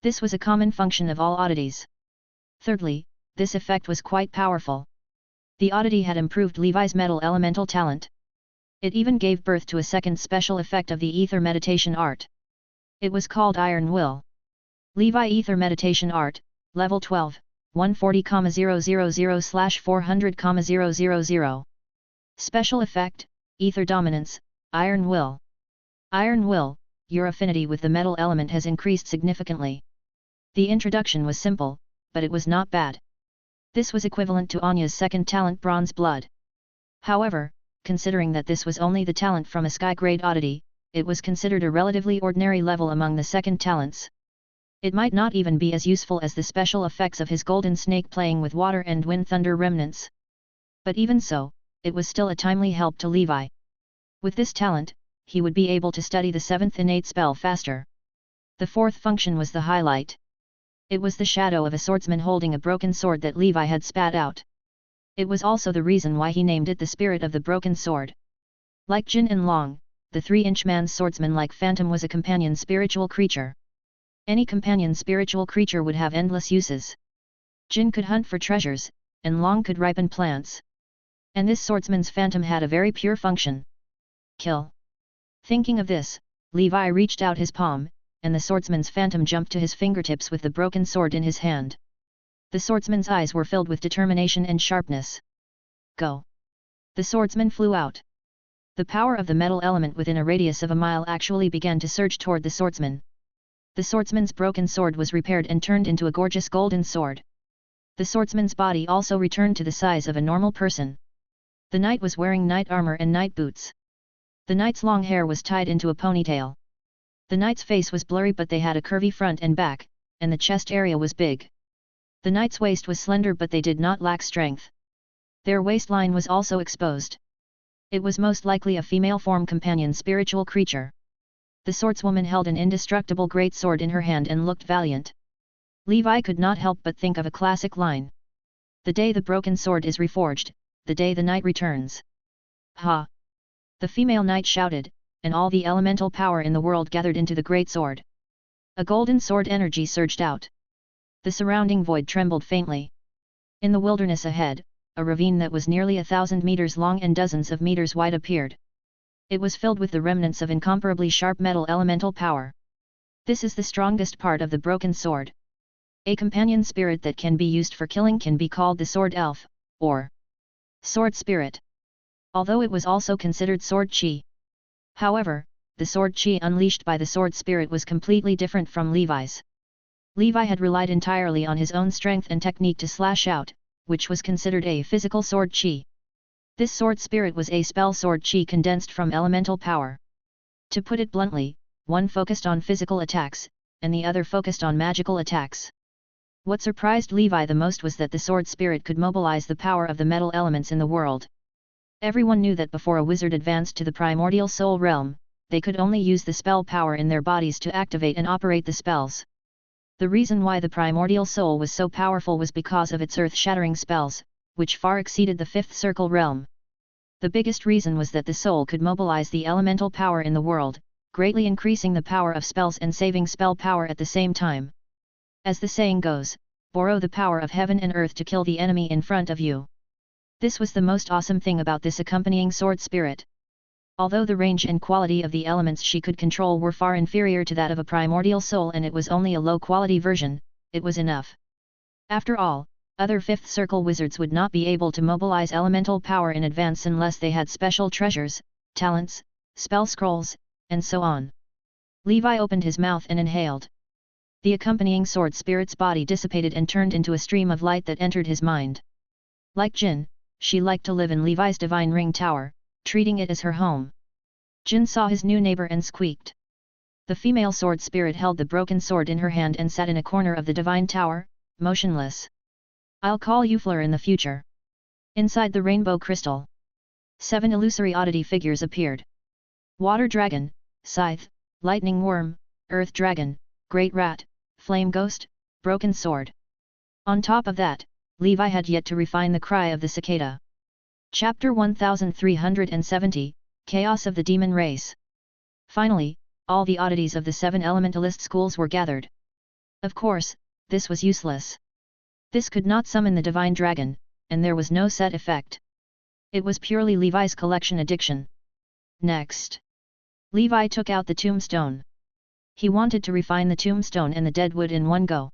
This was a common function of all oddities. Thirdly, this effect was quite powerful. The oddity had improved Levi's metal elemental talent. It even gave birth to a second special effect of the ether meditation art. It was called Iron Will. Levi Ether Meditation Art, Level 12, 140,000/400,000. Special Effect, Ether Dominance, Iron Will. Iron Will, your affinity with the metal element has increased significantly. The introduction was simple, but it was not bad. This was equivalent to Anya's second talent Bronze Blood. However, considering that this was only the talent from a sky-grade oddity, it was considered a relatively ordinary level among the second talents. It might not even be as useful as the special effects of his golden snake playing with water and wind thunder remnants. But even so, it was still a timely help to Levi. With this talent, he would be able to study the seventh innate spell faster. The fourth function was the highlight. It was the shadow of a swordsman holding a broken sword that Levi had spat out. It was also the reason why he named it the Spirit of the Broken Sword. Like Jin and Long, the 3-inch man's swordsman-like phantom was a companion spiritual creature. Any companion spiritual creature would have endless uses. Jin could hunt for treasures, and Long could ripen plants. And this swordsman's phantom had a very pure function. Kill. Thinking of this, Levi reached out his palm, and the swordsman's phantom jumped to his fingertips with the broken sword in his hand. The swordsman's eyes were filled with determination and sharpness. Go! The swordsman flew out. The power of the metal element within a radius of a mile actually began to surge toward the swordsman. The swordsman's broken sword was repaired and turned into a gorgeous golden sword. The swordsman's body also returned to the size of a normal person. The knight was wearing knight armor and knight boots. The knight's long hair was tied into a ponytail. The knight's face was blurry, but they had a curvy front and back, and the chest area was big. The knight's waist was slender, but they did not lack strength. Their waistline was also exposed. It was most likely a female form companion spiritual creature. The swordswoman held an indestructible great sword in her hand and looked valiant. Levi could not help but think of a classic line. The day the broken sword is reforged, the day the knight returns. Ha! The female knight shouted, and all the elemental power in the world gathered into the great sword. A golden sword energy surged out. The surrounding void trembled faintly. In the wilderness ahead, a ravine that was nearly 1,000 meters long and dozens of meters wide appeared. It was filled with the remnants of incomparably sharp metal elemental power. This is the strongest part of the broken sword. A companion spirit that can be used for killing can be called the sword elf, or sword spirit. Although it was also considered sword chi. However, the sword chi unleashed by the sword spirit was completely different from Levi's. Levi had relied entirely on his own strength and technique to slash out, which was considered a physical sword chi. This sword spirit was a spell sword chi condensed from elemental power. To put it bluntly, one focused on physical attacks, and the other focused on magical attacks. What surprised Levi the most was that the sword spirit could mobilize the power of the metal elements in the world. Everyone knew that before a wizard advanced to the primordial soul realm, they could only use the spell power in their bodies to activate and operate the spells. The reason why the primordial soul was so powerful was because of its earth-shattering spells, which far exceeded the fifth circle realm. The biggest reason was that the soul could mobilize the elemental power in the world, greatly increasing the power of spells and saving spell power at the same time. As the saying goes, borrow the power of heaven and earth to kill the enemy in front of you. This was the most awesome thing about this accompanying sword spirit. Although the range and quality of the elements she could control were far inferior to that of a primordial soul and it was only a low-quality version, it was enough. After all, other fifth circle wizards would not be able to mobilize elemental power in advance unless they had special treasures, talents, spell scrolls, and so on. Levi opened his mouth and inhaled. The accompanying sword spirit's body dissipated and turned into a stream of light that entered his mind. Like Jin, she liked to live in Levi's divine ring tower, treating it as her home. Jin saw his new neighbor and squeaked. The female sword spirit held the broken sword in her hand and sat in a corner of the divine tower, motionless. I'll call you Fleur in the future. Inside the rainbow crystal, 7 illusory oddity figures appeared. Water dragon, scythe, lightning worm, earth dragon, great rat, flame ghost, broken sword. On top of that, Levi had yet to refine the cry of the cicada. Chapter 1370, Chaos of the Demon Race. Finally, all the oddities of the 7 elementalist schools were gathered. Of course, this was useless. This could not summon the divine dragon, and there was no set effect. It was purely Levi's collection addiction. Next, Levi took out the tombstone. He wanted to refine the tombstone and the dead wood in one go.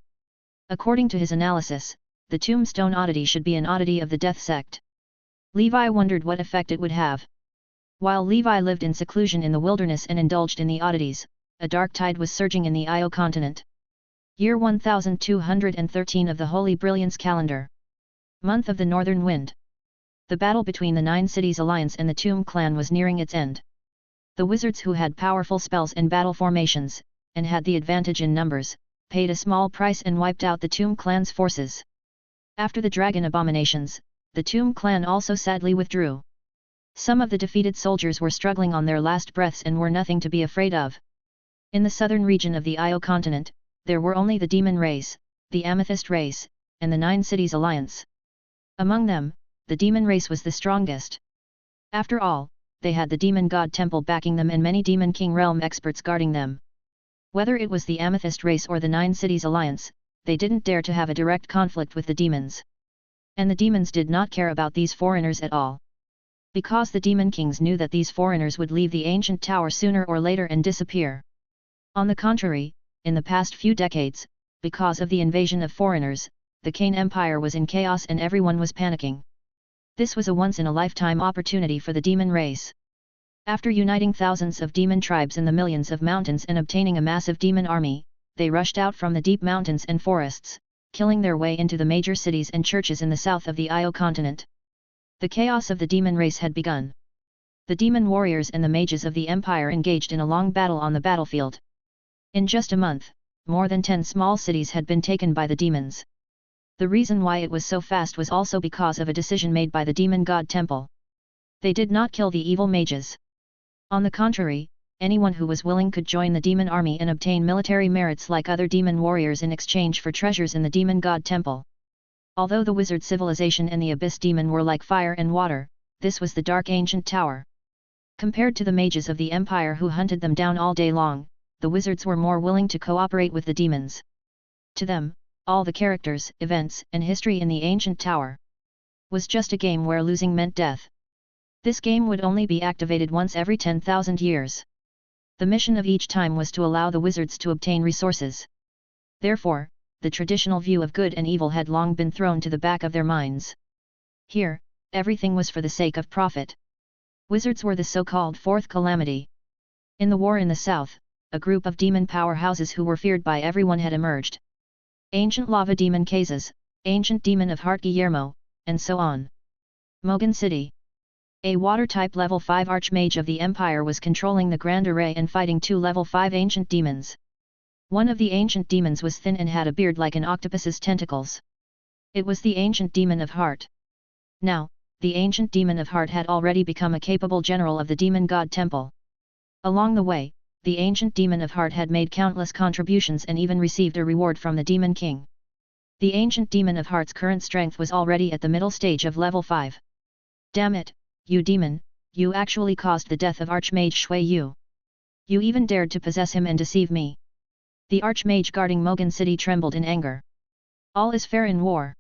According to his analysis, the tombstone oddity should be an oddity of the death sect. Levi wondered what effect it would have. While Levi lived in seclusion in the wilderness and indulged in the oddities, a dark tide was surging in the Io continent. Year 1213 of the Holy Brilliance calendar. Month of the Northern Wind. The battle between the 9 Cities Alliance and the Tomb Clan was nearing its end. The wizards who had powerful spells and battle formations, and had the advantage in numbers, paid a small price and wiped out the Tomb Clan's forces. After the dragon abominations, the Tomb Clan also sadly withdrew. Some of the defeated soldiers were struggling on their last breaths and were nothing to be afraid of. In the southern region of the Io continent, there were only the demon race, the amethyst race, and the 9 Cities Alliance. Among them, the demon race was the strongest. After all, they had the demon god temple backing them and many demon king realm experts guarding them. Whether it was the amethyst race or the 9 Cities Alliance, they didn't dare to have a direct conflict with the demons. And the demons did not care about these foreigners at all. Because the demon kings knew that these foreigners would leave the ancient tower sooner or later and disappear. On the contrary, in the past few decades, because of the invasion of foreigners, the Kane Empire was in chaos and everyone was panicking. This was a once-in-a-lifetime opportunity for the demon race. After uniting thousands of demon tribes in the millions of mountains and obtaining a massive demon army, they rushed out from the deep mountains and forests, killing their way into the major cities and churches in the south of the Io continent. The chaos of the demon race had begun. The demon warriors and the mages of the empire engaged in a long battle on the battlefield. In just a month, more than 10 small cities had been taken by the demons. The reason why it was so fast was also because of a decision made by the demon god temple. They did not kill the evil mages. On the contrary, anyone who was willing could join the demon army and obtain military merits like other demon warriors in exchange for treasures in the demon god temple. Although the wizard civilization and the abyss demon were like fire and water, this was the dark ancient tower. Compared to the mages of the empire who hunted them down all day long, the wizards were more willing to cooperate with the demons. To them, all the characters, events, and history in the ancient tower was just a game where losing meant death. This game would only be activated once every 10,000 years. The mission of each time was to allow the wizards to obtain resources. Therefore, the traditional view of good and evil had long been thrown to the back of their minds. Here, everything was for the sake of profit. Wizards were the so-called fourth calamity. In the war in the south, a group of demon powerhouses who were feared by everyone had emerged. Ancient lava demon Kazas, ancient demon of heart Guillermo, and so on. Mogan City. A water-type level 5 archmage of the empire was controlling the grand array and fighting 2 level 5 ancient demons. One of the ancient demons was thin and had a beard like an octopus's tentacles. It was the ancient demon of heart. Now, the ancient demon of heart had already become a capable general of the demon god temple. Along the way, the ancient demon of heart had made countless contributions and even received a reward from the demon king. The ancient demon of heart's current strength was already at the middle stage of level 5. Damn it, you demon, you actually caused the death of Archmage Shui Yu. You even dared to possess him and deceive me. The archmage guarding Mogan City trembled in anger. All is fair in war.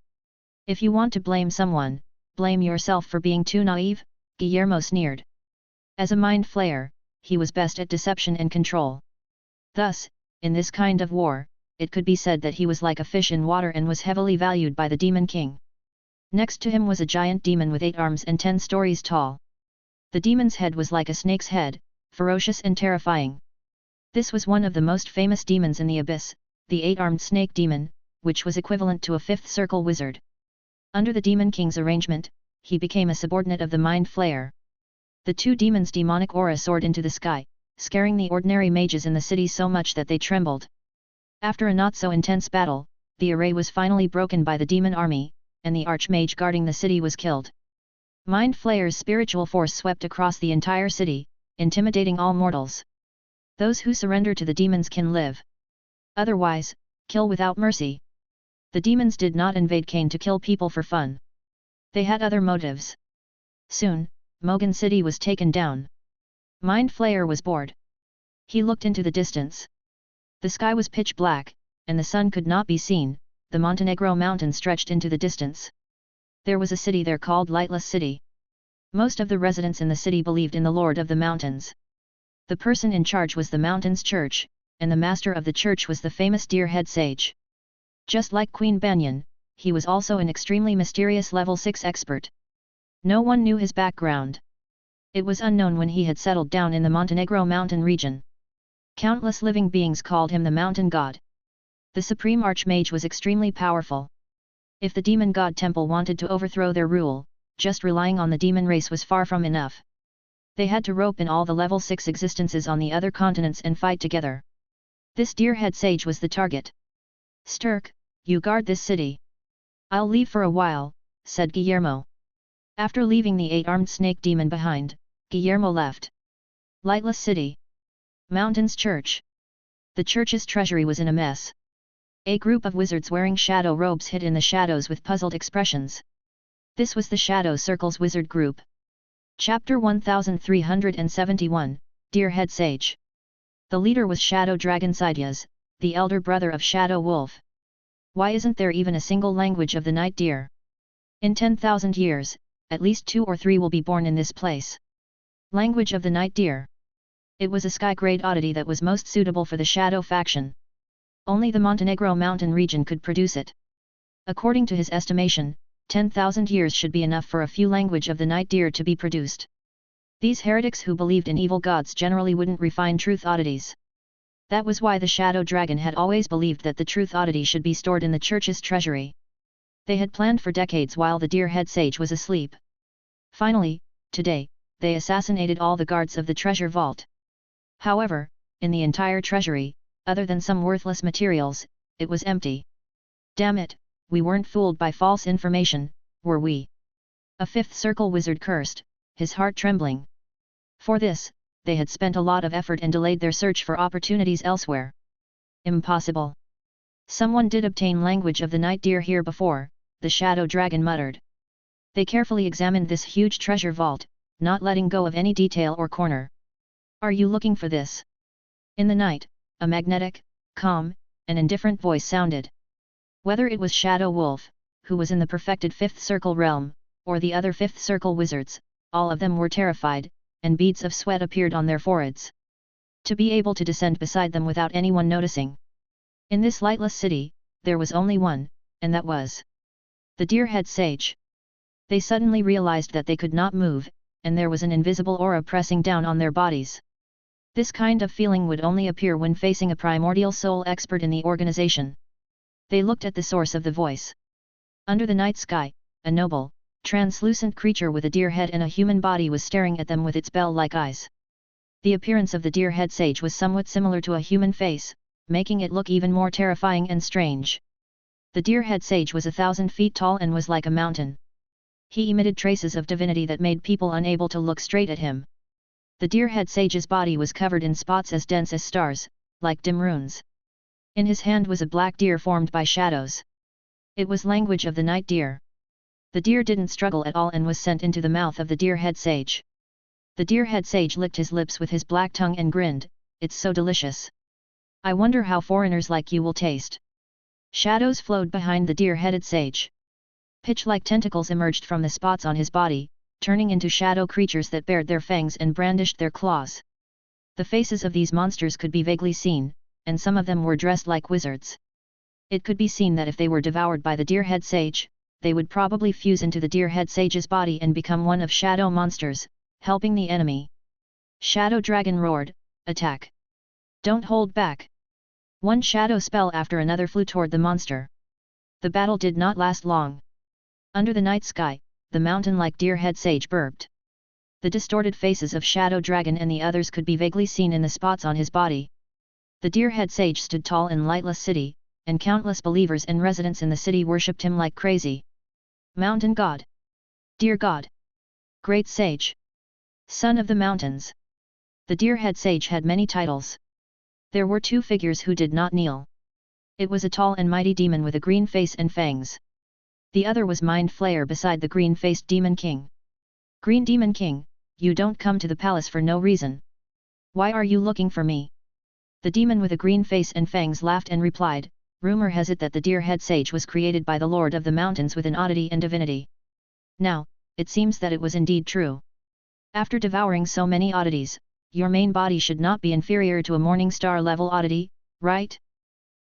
If you want to blame someone, blame yourself for being too naive, Guillermo sneered. As a mind flayer, he was best at deception and control. Thus, in this kind of war, it could be said that he was like a fish in water and was heavily valued by the demon king. Next to him was a giant demon with 8 arms and 10 stories tall. The demon's head was like a snake's head, ferocious and terrifying. This was one of the most famous demons in the abyss, the 8-armed snake demon, which was equivalent to a 5th circle wizard. Under the demon king's arrangement, he became a subordinate of the mind flayer. The 2 demons' demonic aura soared into the sky, scaring the ordinary mages in the city so much that they trembled. After a not-so-intense battle, the array was finally broken by the demon army, and the archmage guarding the city was killed. Mind Flayer's spiritual force swept across the entire city, intimidating all mortals. Those who surrender to the demons can live. Otherwise, kill without mercy. The demons did not invade Kane to kill people for fun. They had other motives. Soon, Mogan City was taken down. Mind Flayer was bored. He looked into the distance. The sky was pitch black, and the sun could not be seen. The Montenegro mountain stretched into the distance. There was a city there called Lightless City. Most of the residents in the city believed in the Lord of the Mountains. The person in charge was the mountain's church, and the master of the church was the famous Deer-head sage. Just like Queen Banyan, he was also an extremely mysterious level 6 expert. No one knew his background. It was unknown when he had settled down in the Montenegro mountain region. Countless living beings called him the mountain god. The supreme archmage was extremely powerful. If the demon god temple wanted to overthrow their rule, just relying on the demon race was far from enough. They had to rope in all the level 6 existences on the other continents and fight together. This Deer-head sage was the target. Sturk, you guard this city. I'll leave for a while, said Guillermo. After leaving the 8-armed snake demon behind, Guillermo left. Lightless City. Mountain's Church. The church's treasury was in a mess. A group of wizards wearing shadow robes hid in the shadows with puzzled expressions. This was the Shadow Circle's wizard group. Chapter 1371, Deer-head Sage. The leader was Shadow Dragon Sidias, the elder brother of Shadow Wolf. Why isn't there even a single language of the night deer? In 10,000 years, at least 2 or 3 will be born in this place. Language of the night deer. It was a sky-grade oddity that was most suitable for the Shadow faction. Only the Montenegro mountain region could produce it. According to his estimation, 10,000 years should be enough for a few language of the night deer to be produced. These heretics who believed in evil gods generally wouldn't refine truth oddities. That was why the Shadow Dragon had always believed that the truth oddity should be stored in the church's treasury. They had planned for decades while the Deer-head sage was asleep. Finally, today, they assassinated all the guards of the treasure vault. However, in the entire treasury, other than some worthless materials, it was empty. Damn it, we weren't fooled by false information, were we? A fifth circle wizard cursed, his heart trembling. For this, they had spent a lot of effort and delayed their search for opportunities elsewhere. Impossible. Someone did obtain language of the night deer here before, the Shadow Dragon muttered. They carefully examined this huge treasure vault, not letting go of any detail or corner. Are you looking for this? In the night, a magnetic, calm, and indifferent voice sounded. Whether it was Shadow Wolf, who was in the perfected fifth circle realm, or the other fifth circle wizards, all of them were terrified, and beads of sweat appeared on their foreheads. To be able to descend beside them without anyone noticing. In this lightless city, there was only one, and that was the Deer-head sage. They suddenly realized that they could not move, and there was an invisible aura pressing down on their bodies. This kind of feeling would only appear when facing a primordial soul expert in the organization. They looked at the source of the voice. Under the night sky, a noble, translucent creature with a deer head and a human body was staring at them with its bell-like eyes. The appearance of the Deer-head sage was somewhat similar to a human face, making it look even more terrifying and strange. The Deer-head sage was 1,000 feet tall and was like a mountain. He emitted traces of divinity that made people unable to look straight at him. The Deer-head sage's body was covered in spots as dense as stars, like dim runes. In his hand was a black deer formed by shadows. It was language of the night deer. The deer didn't struggle at all and was sent into the mouth of the Deer-head sage. The Deer-head sage licked his lips with his black tongue and grinned, "It's so delicious. I wonder how foreigners like you will taste." Shadows flowed behind the deer-headed sage. Pitch-like tentacles emerged from the spots on his body, turning into shadow creatures that bared their fangs and brandished their claws. The faces of these monsters could be vaguely seen, and some of them were dressed like wizards. It could be seen that if they were devoured by the Deer-head sage, they would probably fuse into the Deer-head sage's body and become one of shadow monsters, helping the enemy. Shadow Dragon roared, "Attack! Don't hold back!" One shadow spell after another flew toward the monster. The battle did not last long. Under the night sky, the mountain-like Deer-head sage burped. The distorted faces of Shadow Dragon and the others could be vaguely seen in the spots on his body. The deer-head sage stood tall in lightless city, and countless believers and residents in the city worshipped him like crazy. Mountain God. Deer God. Great Sage. Son of the Mountains. The deer-head sage had many titles. There were two figures who did not kneel. It was a tall and mighty demon with a green face and fangs. The other was Mind Flayer beside the green-faced Demon King. Green Demon King, you don't come to the palace for no reason. Why are you looking for me? The demon with a green face and fangs laughed and replied, rumor has it that the deer-head sage was created by the Lord of the Mountains with an oddity and divinity. Now, it seems that it was indeed true. After devouring so many oddities, your main body should not be inferior to a morning star level oddity, right?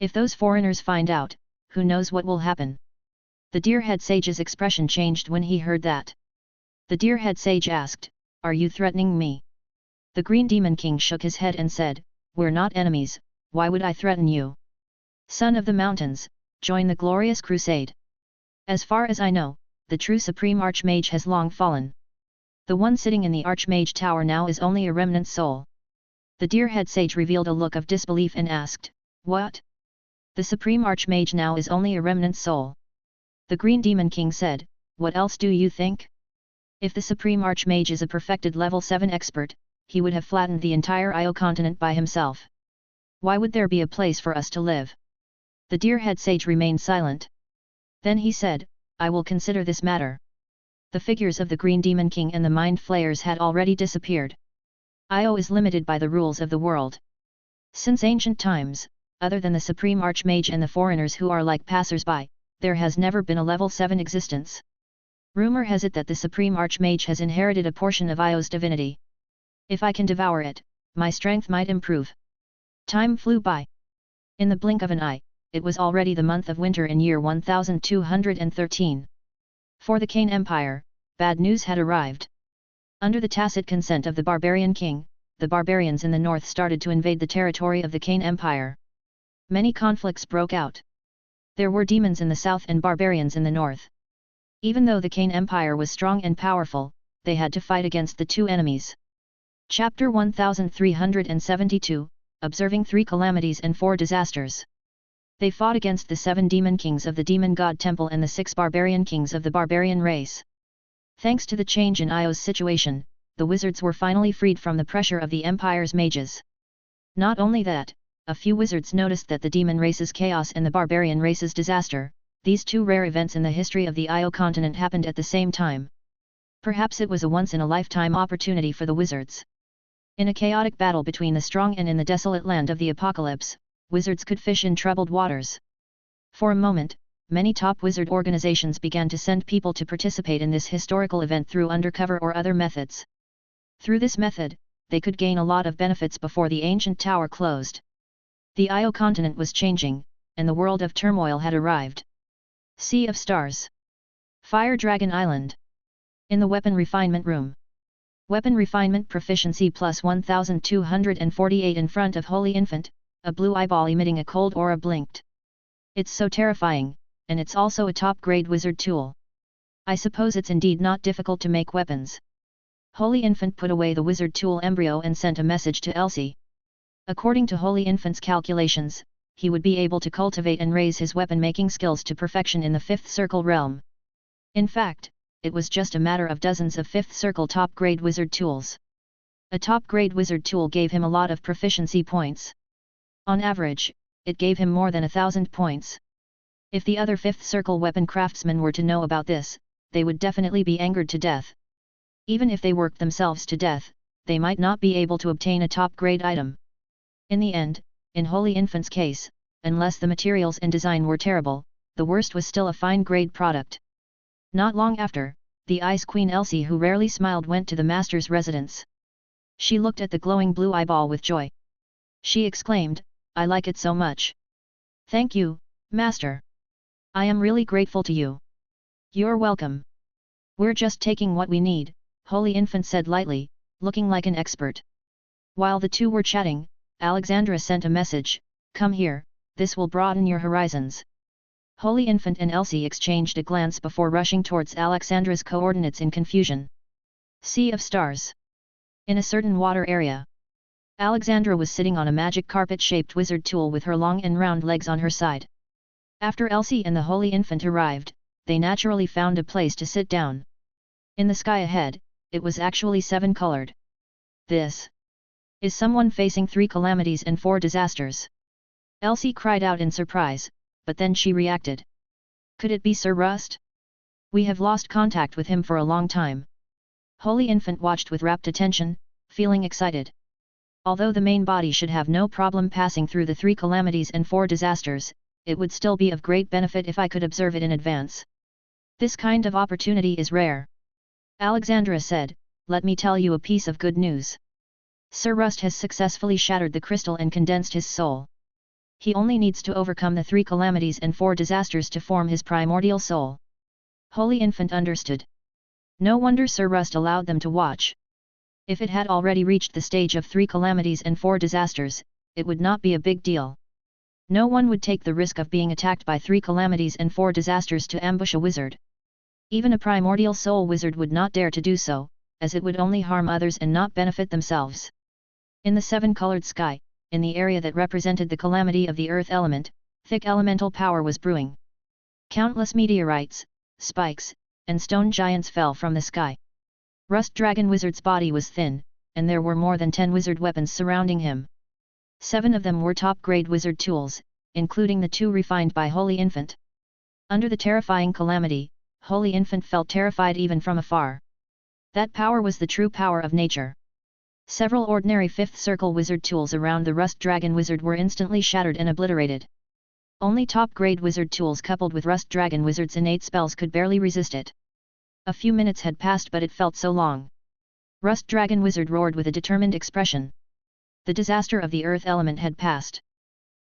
If those foreigners find out, who knows what will happen? The deer-head sage's expression changed when he heard that. The deer-head sage asked, are you threatening me? The Green Demon King shook his head and said, we're not enemies, why would I threaten you? Son of the Mountains, join the glorious crusade. As far as I know, the true Supreme Archmage has long fallen. The one sitting in the Archmage Tower now is only a remnant soul. The deer-head sage revealed a look of disbelief and asked, what? The Supreme Archmage now is only a remnant soul. The Green Demon King said, what else do you think? If the Supreme Archmage is a perfected level 7 expert, he would have flattened the entire Io continent by himself. Why would there be a place for us to live? The deer-head sage remained silent. Then he said, I will consider this matter. The figures of the Green Demon King and the Mind Flayers had already disappeared. Io is limited by the rules of the world. Since ancient times, other than the Supreme Archmage and the foreigners who are like passers-by, there has never been a level 7 existence. Rumor has it that the Supreme Archmage has inherited a portion of Io's divinity. If I can devour it, my strength might improve. Time flew by. In the blink of an eye, it was already the month of winter in year 1213. For the Kane Empire, bad news had arrived. Under the tacit consent of the barbarian king, the barbarians in the north started to invade the territory of the Kane Empire. Many conflicts broke out. There were demons in the south and barbarians in the north. Even though the Kane Empire was strong and powerful, they had to fight against the two enemies. Chapter 1372, Observing 3 Calamities and 4 Disasters. They fought against the 7 demon kings of the demon god temple and the 6 barbarian kings of the barbarian race. Thanks to the change in Io's situation, the wizards were finally freed from the pressure of the Empire's mages. Not only that, a few wizards noticed that the demon race's chaos and the barbarian race's disaster, these two rare events in the history of the Io continent happened at the same time. Perhaps it was a once-in-a-lifetime opportunity for the wizards. In a chaotic battle between the strong and in the desolate land of the apocalypse, wizards could fish in troubled waters. For a moment, many top wizard organizations began to send people to participate in this historical event through undercover or other methods. Through this method, they could gain a lot of benefits before the ancient tower closed. The Io continent was changing, and the world of turmoil had arrived. Sea of Stars. Fire Dragon Island. In the Weapon Refinement Room. Weapon Refinement Proficiency plus 1248. In front of Holy Infant, a blue eyeball emitting a cold aura blinked. It's so terrifying, and it's also a top-grade wizard tool. I suppose it's indeed not difficult to make weapons. Holy Infant put away the wizard tool embryo and sent a message to Elsie. According to Holy Infant's calculations, he would be able to cultivate and raise his weapon-making skills to perfection in the 5th Circle realm. In fact, it was just a matter of dozens of 5th Circle top-grade wizard tools. A top-grade wizard tool gave him a lot of proficiency points. On average, it gave him more than 1,000 points. If the other 5th Circle weapon craftsmen were to know about this, they would definitely be angered to death. Even if they worked themselves to death, they might not be able to obtain a top-grade item. In the end, in Holy Infant's case, unless the materials and design were terrible, the worst was still a fine-grade product. Not long after, the Ice Queen Elsie, who rarely smiled, went to the master's residence. She looked at the glowing blue eyeball with joy. She exclaimed, I like it so much. Thank you, Master. I am really grateful to you. You're welcome. We're just taking what we need, Holy Infant said lightly, looking like an expert. While the two were chatting, Alexandra sent a message, come here, this will broaden your horizons. Holy Infant and Elsie exchanged a glance before rushing towards Alexandra's coordinates in confusion. Sea of Stars. In a certain water area, Alexandra was sitting on a magic carpet-shaped wizard tool with her long and round legs on her side. After Elsie and the Holy Infant arrived, they naturally found a place to sit down. In the sky ahead, it was actually 7-colored. This is someone facing 3 calamities and 4 disasters. Elsie cried out in surprise, but then she reacted. Could it be Sir Rust? We have lost contact with him for a long time. Holy Infant watched with rapt attention, feeling excited. Although the main body should have no problem passing through the 3 calamities and 4 disasters, it would still be of great benefit if I could observe it in advance. This kind of opportunity is rare. Alexandra said, let me tell you a piece of good news. Sir Rust has successfully shattered the crystal and condensed his soul. He only needs to overcome the 3 calamities and 4 disasters to form his primordial soul. Holy Infant understood. No wonder Sir Rust allowed them to watch. If it had already reached the stage of 3 calamities and 4 disasters, it would not be a big deal. No one would take the risk of being attacked by 3 calamities and 4 disasters to ambush a wizard. Even a primordial soul wizard would not dare to do so, as it would only harm others and not benefit themselves. In the 7-colored sky, in the area that represented the calamity of the earth element, thick elemental power was brewing. Countless meteorites, spikes, and stone giants fell from the sky. Rust Dragon Wizard's body was thin, and there were more than 10 wizard weapons surrounding him. 7 of them were top-grade wizard tools, including the 2 refined by Holy Infant. Under the terrifying calamity, Holy Infant felt terrified even from afar. That power was the true power of nature. Several ordinary 5th circle wizard tools around the Rust Dragon Wizard were instantly shattered and obliterated. Only top-grade wizard tools coupled with Rust Dragon Wizard's innate spells could barely resist it. A few minutes had passed, but it felt so long. Rust Dragon Wizard roared with a determined expression. The disaster of the earth element had passed.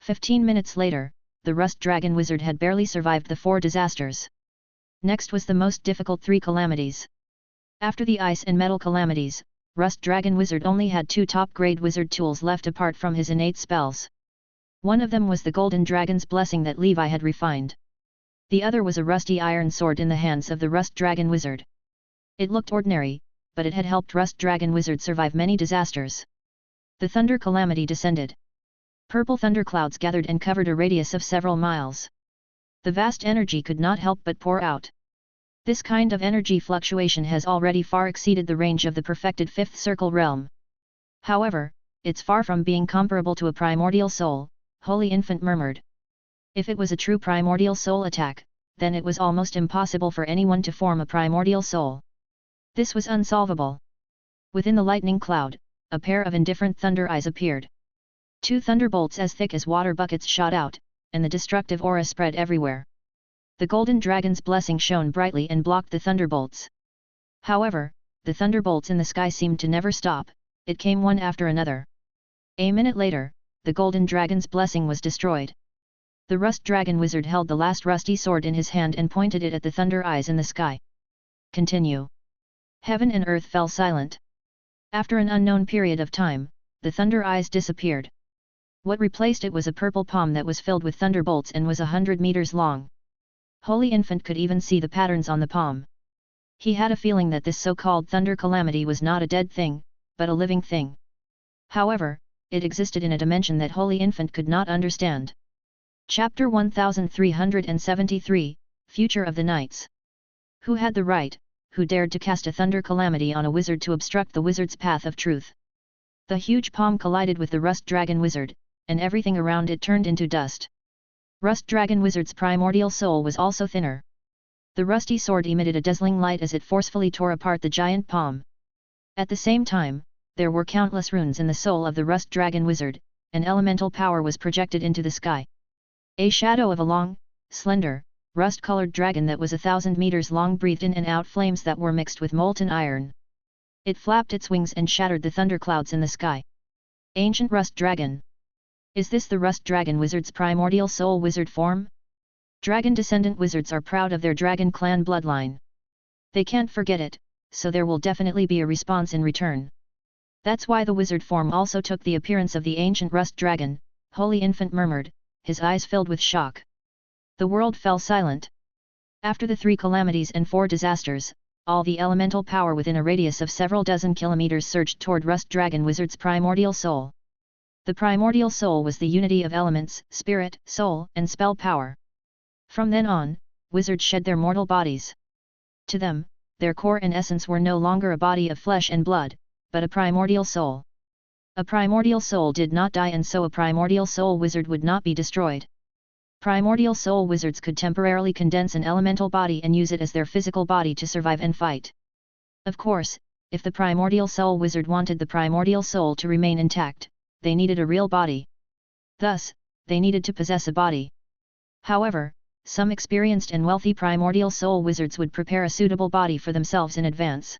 15 minutes later, the Rust Dragon Wizard had barely survived the 4 disasters. Next was the most difficult 3 calamities. After the ice and metal calamities, Rust Dragon Wizard only had 2 top-grade wizard tools left apart from his innate spells. One of them was the Golden Dragon's Blessing that Levi had refined. The other was a rusty iron sword in the hands of the Rust Dragon Wizard. It looked ordinary, but it had helped Rust Dragon Wizard survive many disasters. The thunder calamity descended. Purple thunderclouds gathered and covered a radius of several miles. The vast energy could not help but pour out. This kind of energy fluctuation has already far exceeded the range of the perfected 5th circle realm. However, it's far from being comparable to a primordial soul, Holy Infant murmured. If it was a true primordial soul attack, then it was almost impossible for anyone to form a primordial soul. This was unsolvable. Within the lightning cloud, a pair of indifferent thunder eyes appeared. 2 thunderbolts as thick as water buckets shot out, and the destructive aura spread everywhere. The Golden Dragon's Blessing shone brightly and blocked the thunderbolts. However, the thunderbolts in the sky seemed to never stop, it came one after another. A minute later, the Golden Dragon's Blessing was destroyed. The Rust Dragon Wizard held the last rusty sword in his hand and pointed it at the thunder eyes in the sky. Continue. Heaven and earth fell silent. After an unknown period of time, the thunder eyes disappeared. What replaced it was a purple palm that was filled with thunderbolts and was 100 meters long. Holy Infant could even see the patterns on the palm. He had a feeling that this so-called thunder calamity was not a dead thing, but a living thing. However, it existed in a dimension that Holy Infant could not understand. Chapter 1373, Future of the Knights. Who had the right, who dared to cast a thunder calamity on a wizard to obstruct the wizard's path of truth? The huge palm collided with the Rust Dragon Wizard, and everything around it turned into dust. Rust Dragon Wizard's primordial soul was also thinner. The rusty sword emitted a dazzling light as it forcefully tore apart the giant palm. At the same time, there were countless runes in the soul of the Rust Dragon Wizard, and elemental power was projected into the sky. A shadow of a long, slender, rust-colored dragon that was 1,000 meters long breathed in and out flames that were mixed with molten iron. It flapped its wings and shattered the thunderclouds in the sky. Ancient Rust Dragon. Is this the Rust Dragon Wizard's primordial soul wizard form? Dragon descendant wizards are proud of their dragon clan bloodline. They can't forget it, so there will definitely be a response in return. That's why the wizard form also took the appearance of the ancient Rust Dragon, Holy Infant murmured, his eyes filled with shock. The world fell silent. After the 3 calamities and 4 disasters, all the elemental power within a radius of several dozen kilometers surged toward Rust Dragon Wizard's primordial soul. The primordial soul was the unity of elements, spirit, soul, and spell power. From then on, wizards shed their mortal bodies. To them, their core and essence were no longer a body of flesh and blood, but a primordial soul. A primordial soul did not die, and so a primordial soul wizard would not be destroyed. Primordial soul wizards could temporarily condense an elemental body and use it as their physical body to survive and fight. Of course, if the primordial soul wizard wanted the primordial soul to remain intact, they needed a real body. Thus, they needed to possess a body. However, some experienced and wealthy primordial soul wizards would prepare a suitable body for themselves in advance.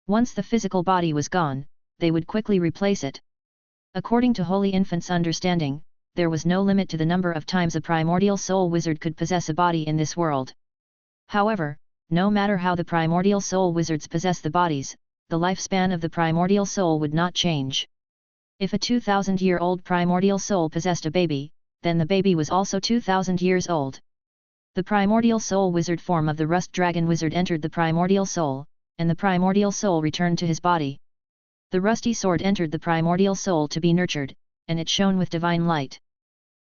Once the physical body was gone, they would quickly replace it. According to Holy Infant's understanding, there was no limit to the number of times a primordial soul wizard could possess a body in this world. However, no matter how the primordial soul wizards possess the bodies, the lifespan of the primordial soul would not change. If a 2,000-year-old primordial soul possessed a baby, then the baby was also 2,000 years old. The primordial soul wizard form of the Rust Dragon Wizard entered the primordial soul, and the primordial soul returned to his body. The rusty sword entered the primordial soul to be nurtured, and it shone with divine light.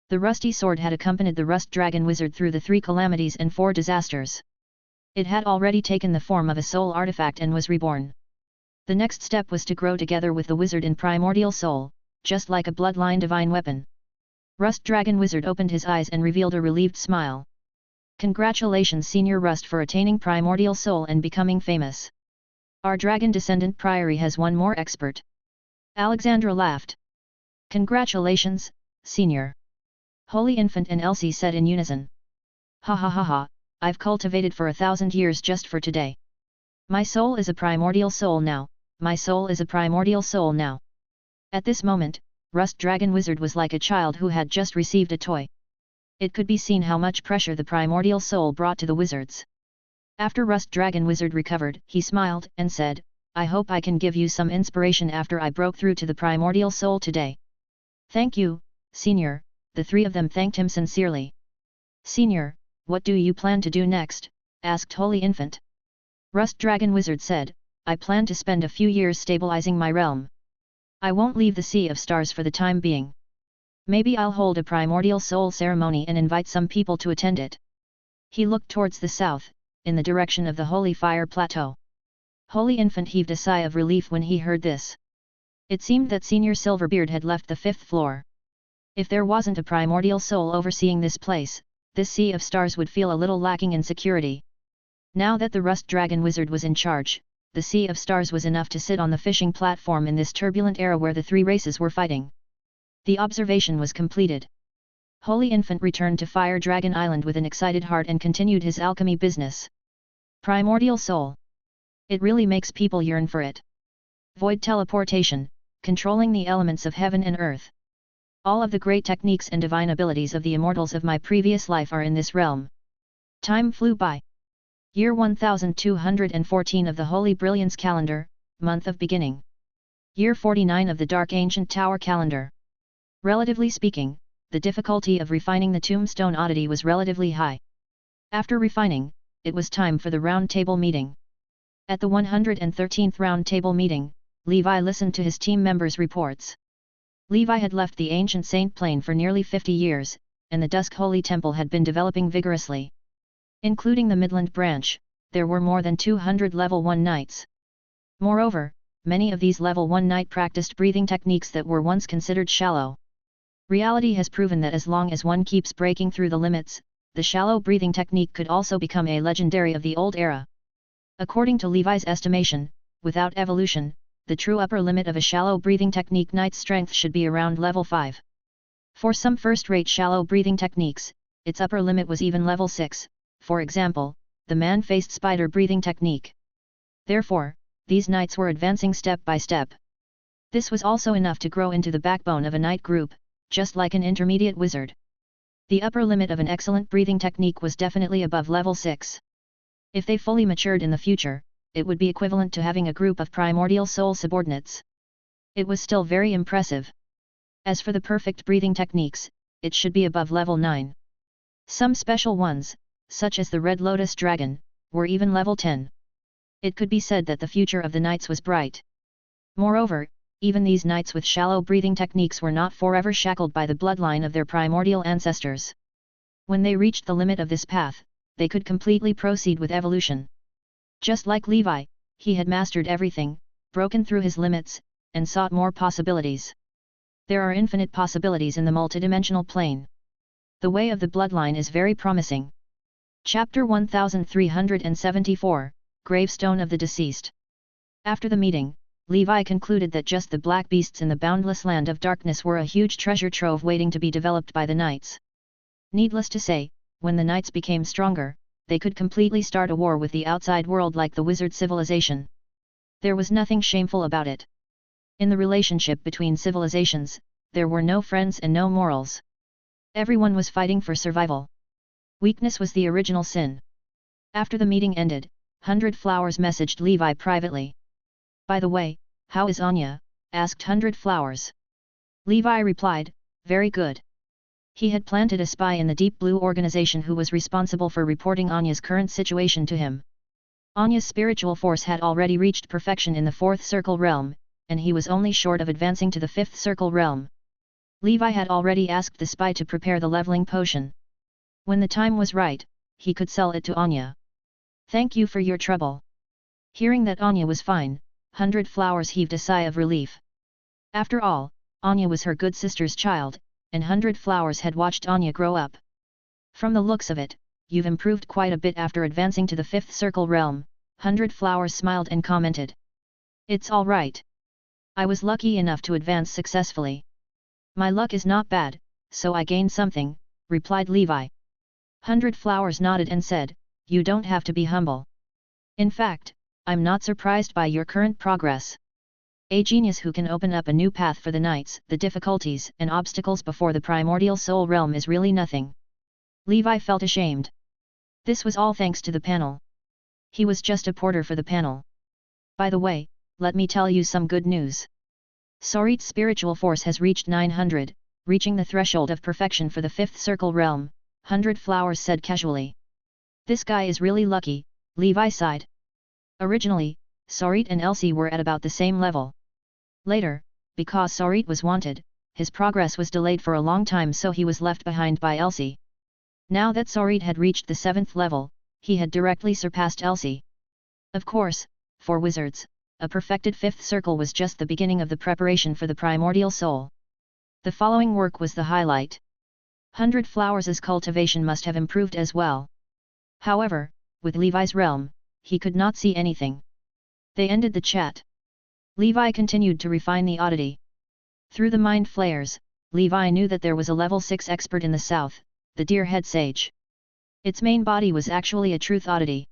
The rusty sword had accompanied the Rust Dragon Wizard through the 3 calamities and 4 disasters. It had already taken the form of a soul artifact and was reborn. The next step was to grow together with the wizard in primordial soul, just like a bloodline divine weapon. Rust Dragon Wizard opened his eyes and revealed a relieved smile. Congratulations, Senior Rust, for attaining primordial soul and becoming famous. Our dragon descendant Priory has one more expert. Alexandra laughed. Congratulations, Senior. Holy Infant and Elsie said in unison. Ha ha ha ha, I've cultivated for 1,000 years just for today. My soul is a primordial soul now, my soul is a primordial soul now. At this moment, Rust Dragon Wizard was like a child who had just received a toy. It could be seen how much pressure the primordial soul brought to the wizards. After Rust Dragon Wizard recovered, he smiled and said, I hope I can give you some inspiration after I broke through to the primordial soul today. Thank you, Senior. The 3 of them thanked him sincerely. Senior, what do you plan to do next? Asked Holy Infant. Rust Dragon Wizard said, I plan to spend a few years stabilizing my realm. I won't leave the Sea of Stars for the time being. Maybe I'll hold a primordial soul ceremony and invite some people to attend it. He looked towards the south, in the direction of the Holy Fire Plateau. Holy Infant heaved a sigh of relief when he heard this. It seemed that Senior Silverbeard had left the 5th floor. If there wasn't a primordial soul overseeing this place, this Sea of Stars would feel a little lacking in security. Now that the Rust Dragon Wizard was in charge, the Sea of Stars was enough to sit on the fishing platform in this turbulent era where the 3 races were fighting. The observation was completed. Holy Infant returned to Fire Dragon Island with an excited heart and continued his alchemy business. Primordial soul. It really makes people yearn for it. Void teleportation, controlling the elements of heaven and earth. All of the great techniques and divine abilities of the immortals of my previous life are in this realm. Time flew by. Year 1214 of the Holy Brilliance Calendar, month of beginning. Year 49 of the Dark Ancient Tower Calendar. Relatively speaking, the difficulty of refining the Tombstone Oddity was relatively high. After refining, it was time for the Round Table meeting. At the 113th Round Table meeting, Levi listened to his team members' reports. Levi had left the ancient Saint Plane for nearly 50 years, and the Dusk Holy Temple had been developing vigorously. Including the Midland branch, there were more than 200 level 1 knights. Moreover, many of these level 1 knight practiced breathing techniques that were once considered shallow. Reality has proven that as long as one keeps breaking through the limits, the shallow breathing technique could also become a legendary of the old era. According to Levi's estimation, without evolution, the true upper limit of a shallow breathing technique knight's strength should be around level 5. For some first-rate shallow breathing techniques, its upper limit was even level 6, for example, the man-faced spider breathing technique. Therefore, these knights were advancing step by step. This was also enough to grow into the backbone of a knight group, just like an intermediate wizard. The upper limit of an excellent breathing technique was definitely above level 6. If they fully matured in the future, it would be equivalent to having a group of primordial soul subordinates. It was still very impressive. As for the perfect breathing techniques, it should be above level 9. Some special ones, such as the Red Lotus Dragon, were even level 10. It could be said that the future of the knights was bright. Moreover, even these knights with shallow breathing techniques were not forever shackled by the bloodline of their primordial ancestors. When they reached the limit of this path, they could completely proceed with evolution. Just like Levi, he had mastered everything, broken through his limits, and sought more possibilities. There are infinite possibilities in the multidimensional plane. The way of the bloodline is very promising. Chapter 1374, Gravestone of the Deceased. After the meeting, Levi concluded that just the black beasts in the boundless land of darkness were a huge treasure trove waiting to be developed by the knights. Needless to say, when the knights became stronger, they could completely start a war with the outside world like the wizard civilization. There was nothing shameful about it. In the relationship between civilizations, there were no friends and no morals. Everyone was fighting for survival. Weakness was the original sin. After the meeting ended, 100 Flowers messaged Levi privately. "By the way, how is Anya?" asked 100 Flowers. Levi replied, "Very good." He had planted a spy in the Deep Blue organization who was responsible for reporting Anya's current situation to him. Anya's spiritual force had already reached perfection in the 4th circle realm, and he was only short of advancing to the 5th circle realm. Levi had already asked the spy to prepare the leveling potion. When the time was right, he could sell it to Anya. "Thank you for your trouble." Hearing that Anya was fine, 100 Flowers heaved a sigh of relief. After all, Anya was her good sister's child, and 100 Flowers had watched Anya grow up. "From the looks of it, you've improved quite a bit after advancing to the 5th circle realm," 100 Flowers smiled and commented. "It's all right. I was lucky enough to advance successfully. My luck is not bad, so I gained something," replied Levi. 100 Flowers nodded and said, "You don't have to be humble. In fact, I'm not surprised by your current progress. A genius who can open up a new path for the knights, the difficulties and obstacles before the primordial soul realm is really nothing." Levi felt ashamed. This was all thanks to the panel. He was just a porter for the panel. "By the way, let me tell you some good news. Sorit's spiritual force has reached 900, reaching the threshold of perfection for the 5th circle realm," 100 Flowers said casually. "This guy is really lucky," Levi sighed. Originally, Sorit and Elsie were at about the same level. Later, because Sorit was wanted, his progress was delayed for a long time, so he was left behind by Elsie. Now that Sorit had reached the 7th level, he had directly surpassed Elsie. Of course, for wizards, a perfected 5th circle was just the beginning of the preparation for the primordial soul. The following work was the highlight. 100 Flowers' cultivation must have improved as well. However, with Levi's realm, he could not see anything. They ended the chat. Levi continued to refine the oddity. Through the mind flares, Levi knew that there was a level 6 expert in the south, the Deer Head Sage. Its main body was actually a truth oddity.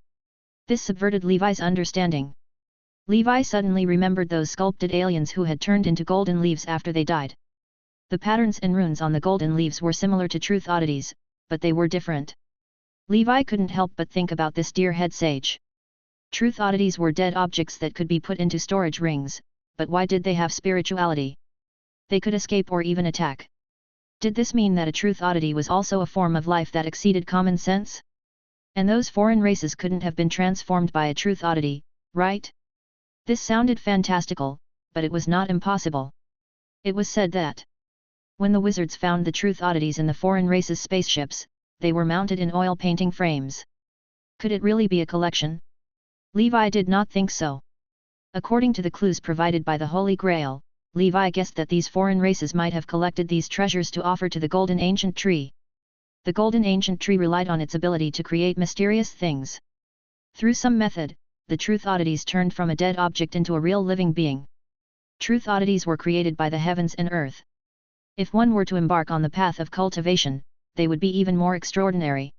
This subverted Levi's understanding. Levi suddenly remembered those sculpted aliens who had turned into golden leaves after they died. The patterns and runes on the golden leaves were similar to truth oddities, but they were different. Levi couldn't help but think about this Deer Head Sage. Truth oddities were dead objects that could be put into storage rings, but why did they have spirituality? They could escape or even attack. Did this mean that a truth oddity was also a form of life that exceeded common sense? And those foreign races couldn't have been transformed by a truth oddity, right? This sounded fantastical, but it was not impossible. It was said that when the wizards found the truth oddities in the foreign races' spaceships, they were mounted in oil painting frames. Could it really be a collection? Levi did not think so. According to the clues provided by the Holy Grail, Levi guessed that these foreign races might have collected these treasures to offer to the Golden Ancient Tree. The Golden Ancient Tree relied on its ability to create mysterious things. Through some method, the truth oddities turned from a dead object into a real living being. Truth oddities were created by the heavens and earth. If one were to embark on the path of cultivation, they would be even more extraordinary.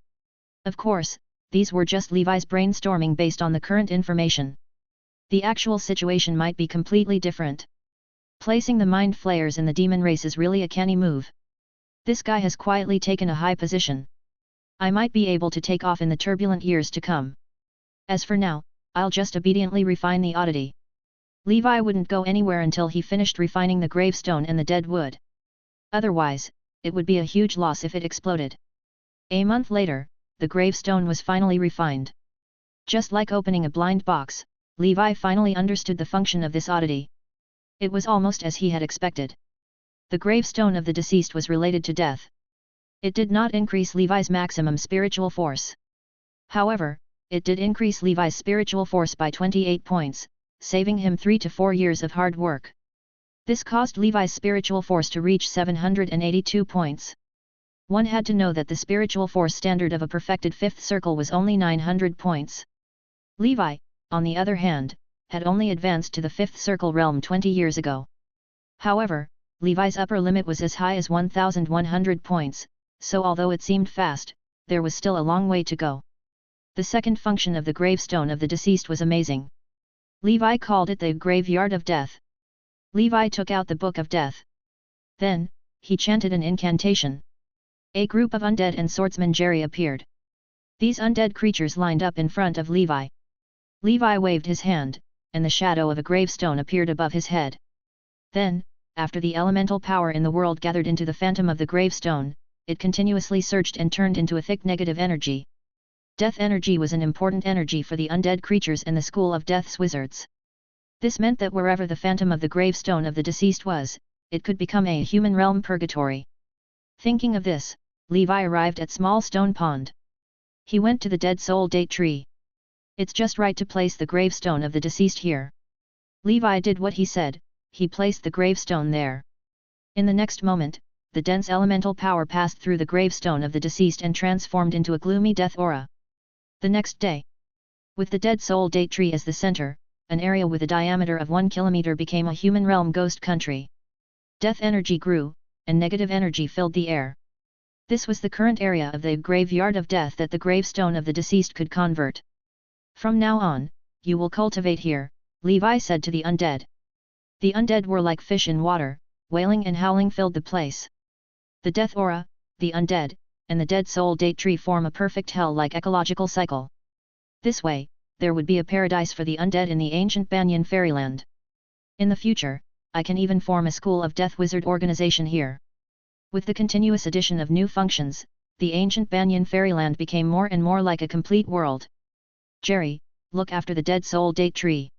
Of course, these were just Levi's brainstorming based on the current information. The actual situation might be completely different. Placing the mind flayers in the demon race is really a canny move. This guy has quietly taken a high position. I might be able to take off in the turbulent years to come. As for now, I'll just obediently refine the oddity. Levi wouldn't go anywhere until he finished refining the gravestone and the dead wood. Otherwise, it would be a huge loss if it exploded. A month later, the gravestone was finally refined. Just like opening a blind box, Levi finally understood the function of this oddity. It was almost as he had expected. The gravestone of the deceased was related to death. It did not increase Levi's maximum spiritual force. However, it did increase Levi's spiritual force by 28 points, saving him 3 to 4 years of hard work. This caused Levi's spiritual force to reach 782 points. One had to know that the spiritual force standard of a perfected fifth circle was only 900 points. Levi, on the other hand, had only advanced to the fifth circle realm 20 years ago. However, Levi's upper limit was as high as 1,100 points, so although it seemed fast, there was still a long way to go. The second function of the gravestone of the deceased was amazing. Levi called it the Graveyard of Death. Levi took out the Book of Death. Then, he chanted an incantation. A group of undead and swordsman Jerry appeared. These undead creatures lined up in front of Levi. Levi waved his hand, and the shadow of a gravestone appeared above his head. Then, after the elemental power in the world gathered into the phantom of the gravestone, it continuously surged and turned into a thick negative energy. Death energy was an important energy for the undead creatures and the school of Death's wizards. This meant that wherever the phantom of the gravestone of the deceased was, it could become a human realm purgatory. Thinking of this, Levi arrived at Small Stone Pond. He went to the dead soul date tree. It's just right to place the gravestone of the deceased here. Levi did what he said, he placed the gravestone there. In the next moment, the dense elemental power passed through the gravestone of the deceased and transformed into a gloomy death aura. The next day, with the dead soul date tree as the center, an area with a diameter of 1 kilometer became a human realm ghost country. Death energy grew, and negative energy filled the air. This was the current area of the Graveyard of Death that the gravestone of the deceased could convert. From now on, you will cultivate here, Levi said to the undead. The undead were like fish in water, wailing and howling filled the place. The death aura, the undead, and the dead soul date tree form a perfect hell-like ecological cycle. This way, there would be a paradise for the undead in the ancient Banyan fairyland. In the future, I can even form a school of death wizard organization here. With the continuous addition of new functions, the ancient Banyan fairyland became more and more like a complete world. Jerry, look after the dead soul date tree.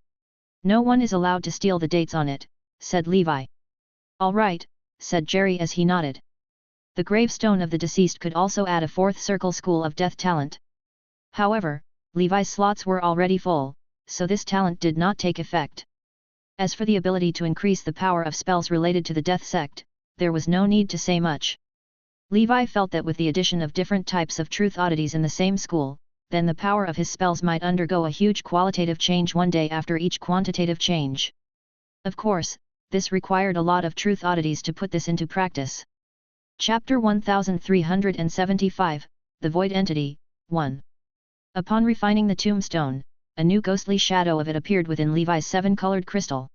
No one is allowed to steal the dates on it, said Levi. All right, said Jerry as he nodded. The gravestone of the deceased could also add a fourth circle school of death talent. However, Levi's slots were already full, so this talent did not take effect. As for the ability to increase the power of spells related to the death sect, there was no need to say much. Levi felt that with the addition of different types of truth oddities in the same school, then the power of his spells might undergo a huge qualitative change one day after each quantitative change. Of course, this required a lot of truth oddities to put this into practice. Chapter 1375, The Void Entity, 1. Upon refining the tombstone, a new ghostly shadow of it appeared within Levi's 7-colored crystal.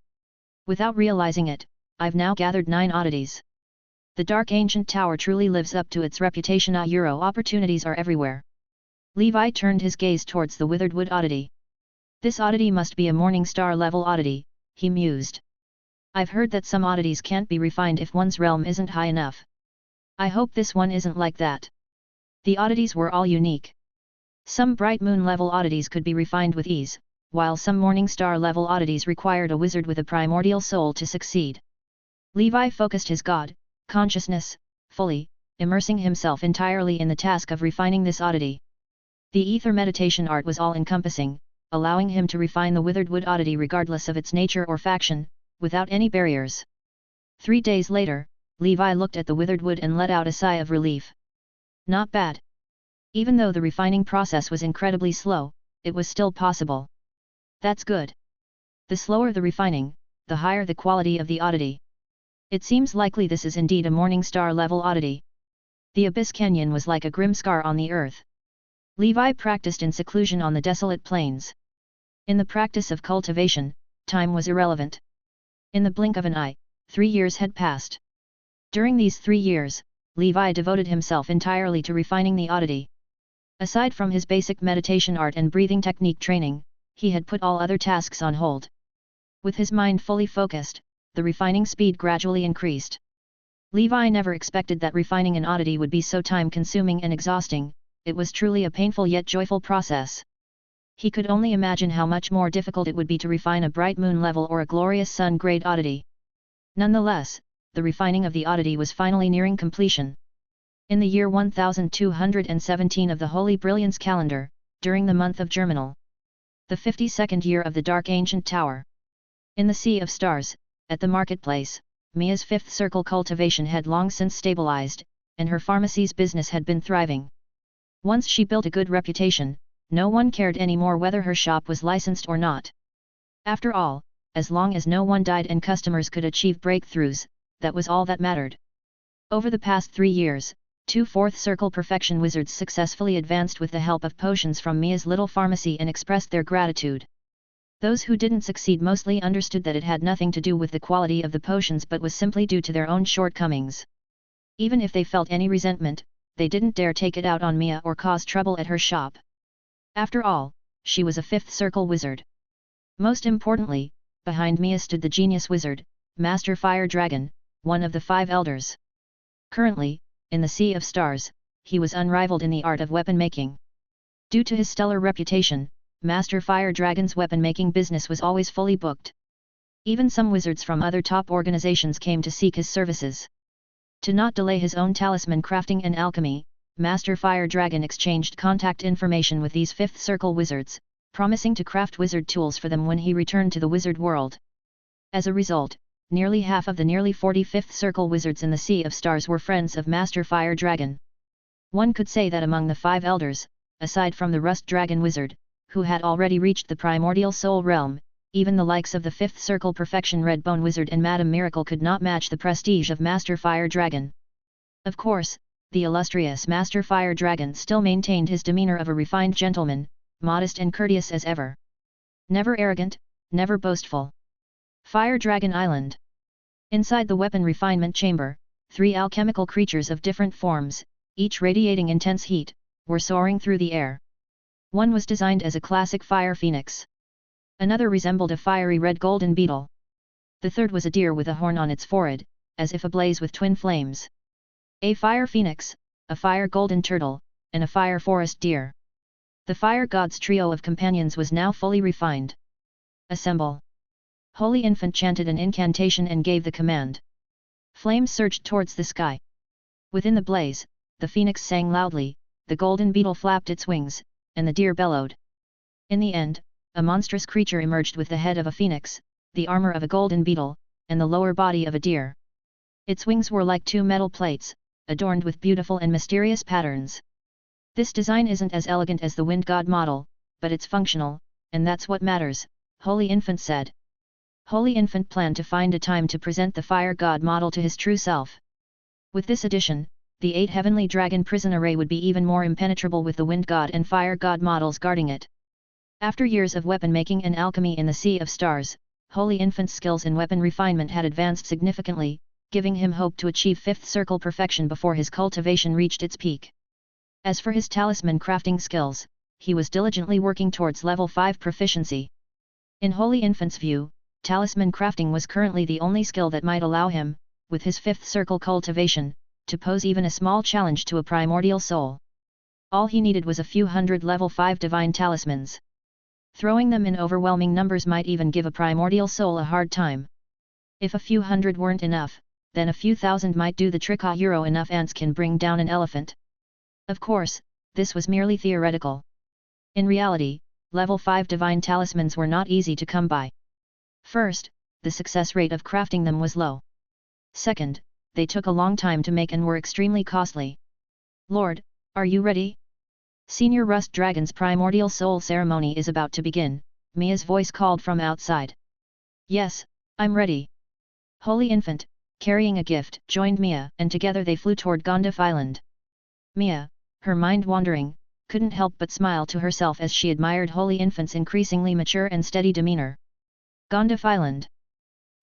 Without realizing it, I've now gathered 9 oddities. The dark ancient tower truly lives up to its reputation. Opportunities are everywhere. Levi turned his gaze towards the withered wood oddity. This oddity must be a morning star level oddity, he mused. I've heard that some oddities can't be refined if one's realm isn't high enough. I hope this one isn't like that. The oddities were all unique. Some bright moon level oddities could be refined with ease, while some morning star level oddities required a wizard with a primordial soul to succeed. Levi focused his God consciousness fully, immersing himself entirely in the task of refining this oddity. The ether meditation art was all-encompassing, allowing him to refine the withered wood oddity regardless of its nature or faction, without any barriers. 3 days later, Levi looked at the withered wood and let out a sigh of relief. Not bad. Even though the refining process was incredibly slow, it was still possible. That's good. The slower the refining, the higher the quality of the oddity. It seems likely this is indeed a morning star level oddity. The Abyss Canyon was like a grim scar on the earth. Levi practiced in seclusion on the desolate plains. In the practice of cultivation, time was irrelevant. In the blink of an eye, 3 years had passed. During these 3 years, Levi devoted himself entirely to refining the oddity. Aside from his basic meditation art and breathing technique training, he had put all other tasks on hold. With his mind fully focused, the refining speed gradually increased. Levi never expected that refining an oddity would be so time-consuming and exhausting. It was truly a painful yet joyful process. He could only imagine how much more difficult it would be to refine a bright moon level or a glorious sun-grade oddity. Nonetheless, the refining of the oddity was finally nearing completion. In the year 1217 of the Holy Brilliance calendar, during the month of Germinal, the 52nd year of the Dark Ancient Tower, in the Sea of Stars, at the marketplace, Mia's fifth circle cultivation had long since stabilized, and her pharmacy's business had been thriving. Once she built a good reputation, no one cared anymore whether her shop was licensed or not. After all, as long as no one died and customers could achieve breakthroughs, that was all that mattered. Over the past 3 years, 2 fourth circle perfection wizards successfully advanced with the help of potions from Mia's little pharmacy and expressed their gratitude. Those who didn't succeed mostly understood that it had nothing to do with the quality of the potions but was simply due to their own shortcomings. Even if they felt any resentment, they didn't dare take it out on Mia or cause trouble at her shop. After all, she was a fifth circle wizard. Most importantly, behind Mia stood the genius wizard, Master Fire Dragon, one of the 5 elders. Currently, in the Sea of Stars, he was unrivaled in the art of weapon making. Due to his stellar reputation, Master Fire Dragon's weapon-making business was always fully booked. Even some wizards from other top organizations came to seek his services. To not delay his own talisman crafting and alchemy, Master Fire Dragon exchanged contact information with these fifth circle wizards, promising to craft wizard tools for them when he returned to the wizard world. As a result, nearly half of the nearly 40 fifth circle wizards in the Sea of Stars were friends of Master Fire Dragon. One could say that among the 5 elders, aside from the Rust Dragon Wizard, who had already reached the primordial soul realm, even the likes of the 5th Circle Perfection Redbone Wizard and Madame Miracle could not match the prestige of Master Fire Dragon. Of course, the illustrious Master Fire Dragon still maintained his demeanor of a refined gentleman, modest and courteous as ever. Never arrogant, never boastful. Fire Dragon Island. Inside the weapon refinement chamber, 3 alchemical creatures of different forms, each radiating intense heat, were soaring through the air. One was designed as a classic fire phoenix. Another resembled a fiery red golden beetle. The third was a deer with a horn on its forehead, as if ablaze with twin flames. A fire phoenix, a fire golden turtle, and a fire forest deer. The fire god's trio of companions was now fully refined. Assemble! Holy Infant chanted an incantation and gave the command. Flames surged towards the sky. Within the blaze, the phoenix sang loudly, the golden beetle flapped its wings, and the deer bellowed. In the end, a monstrous creature emerged with the head of a phoenix, the armor of a golden beetle, and the lower body of a deer. Its wings were like 2 metal plates, adorned with beautiful and mysterious patterns. This design isn't as elegant as the Wind God model, but it's functional, and that's what matters, Holy Infant said. Holy Infant planned to find a time to present the Fire God model to his true self. With this addition, the 8 heavenly dragon prison array would be even more impenetrable with the Wind God and Fire God models guarding it. After years of weapon making and alchemy in the Sea of Stars, Holy Infant's skills in weapon refinement had advanced significantly, giving him hope to achieve 5th circle perfection before his cultivation reached its peak. As for his talisman crafting skills, he was diligently working towards level 5 proficiency. In Holy Infant's view, talisman crafting was currently the only skill that might allow him, with his 5th circle cultivation, to pose even a small challenge to a primordial soul. All he needed was a few hundred level 5 divine talismans. Throwing them in overwhelming numbers might even give a primordial soul a hard time. If a few hundred weren't enough, then a few thousand might do the trick. Enough ants can bring down an elephant. Of course, this was merely theoretical. In reality, level 5 divine talismans were not easy to come by. First, the success rate of crafting them was low. Second, they took a long time to make and were extremely costly. Lord, are you ready? Senior Rust Dragon's primordial soul ceremony is about to begin, Mia's voice called from outside. Yes, I'm ready. Holy Infant, carrying a gift, joined Mia, and together they flew toward Gondif Island. Mia, her mind wandering, couldn't help but smile to herself as she admired Holy Infant's increasingly mature and steady demeanor. Gondif Island.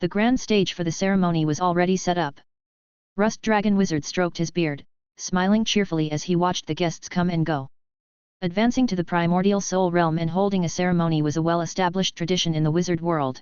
The grand stage for the ceremony was already set up. Rust Dragon Wizard stroked his beard, smiling cheerfully as he watched the guests come and go. Advancing to the primordial soul realm and holding a ceremony was a well-established tradition in the wizard world.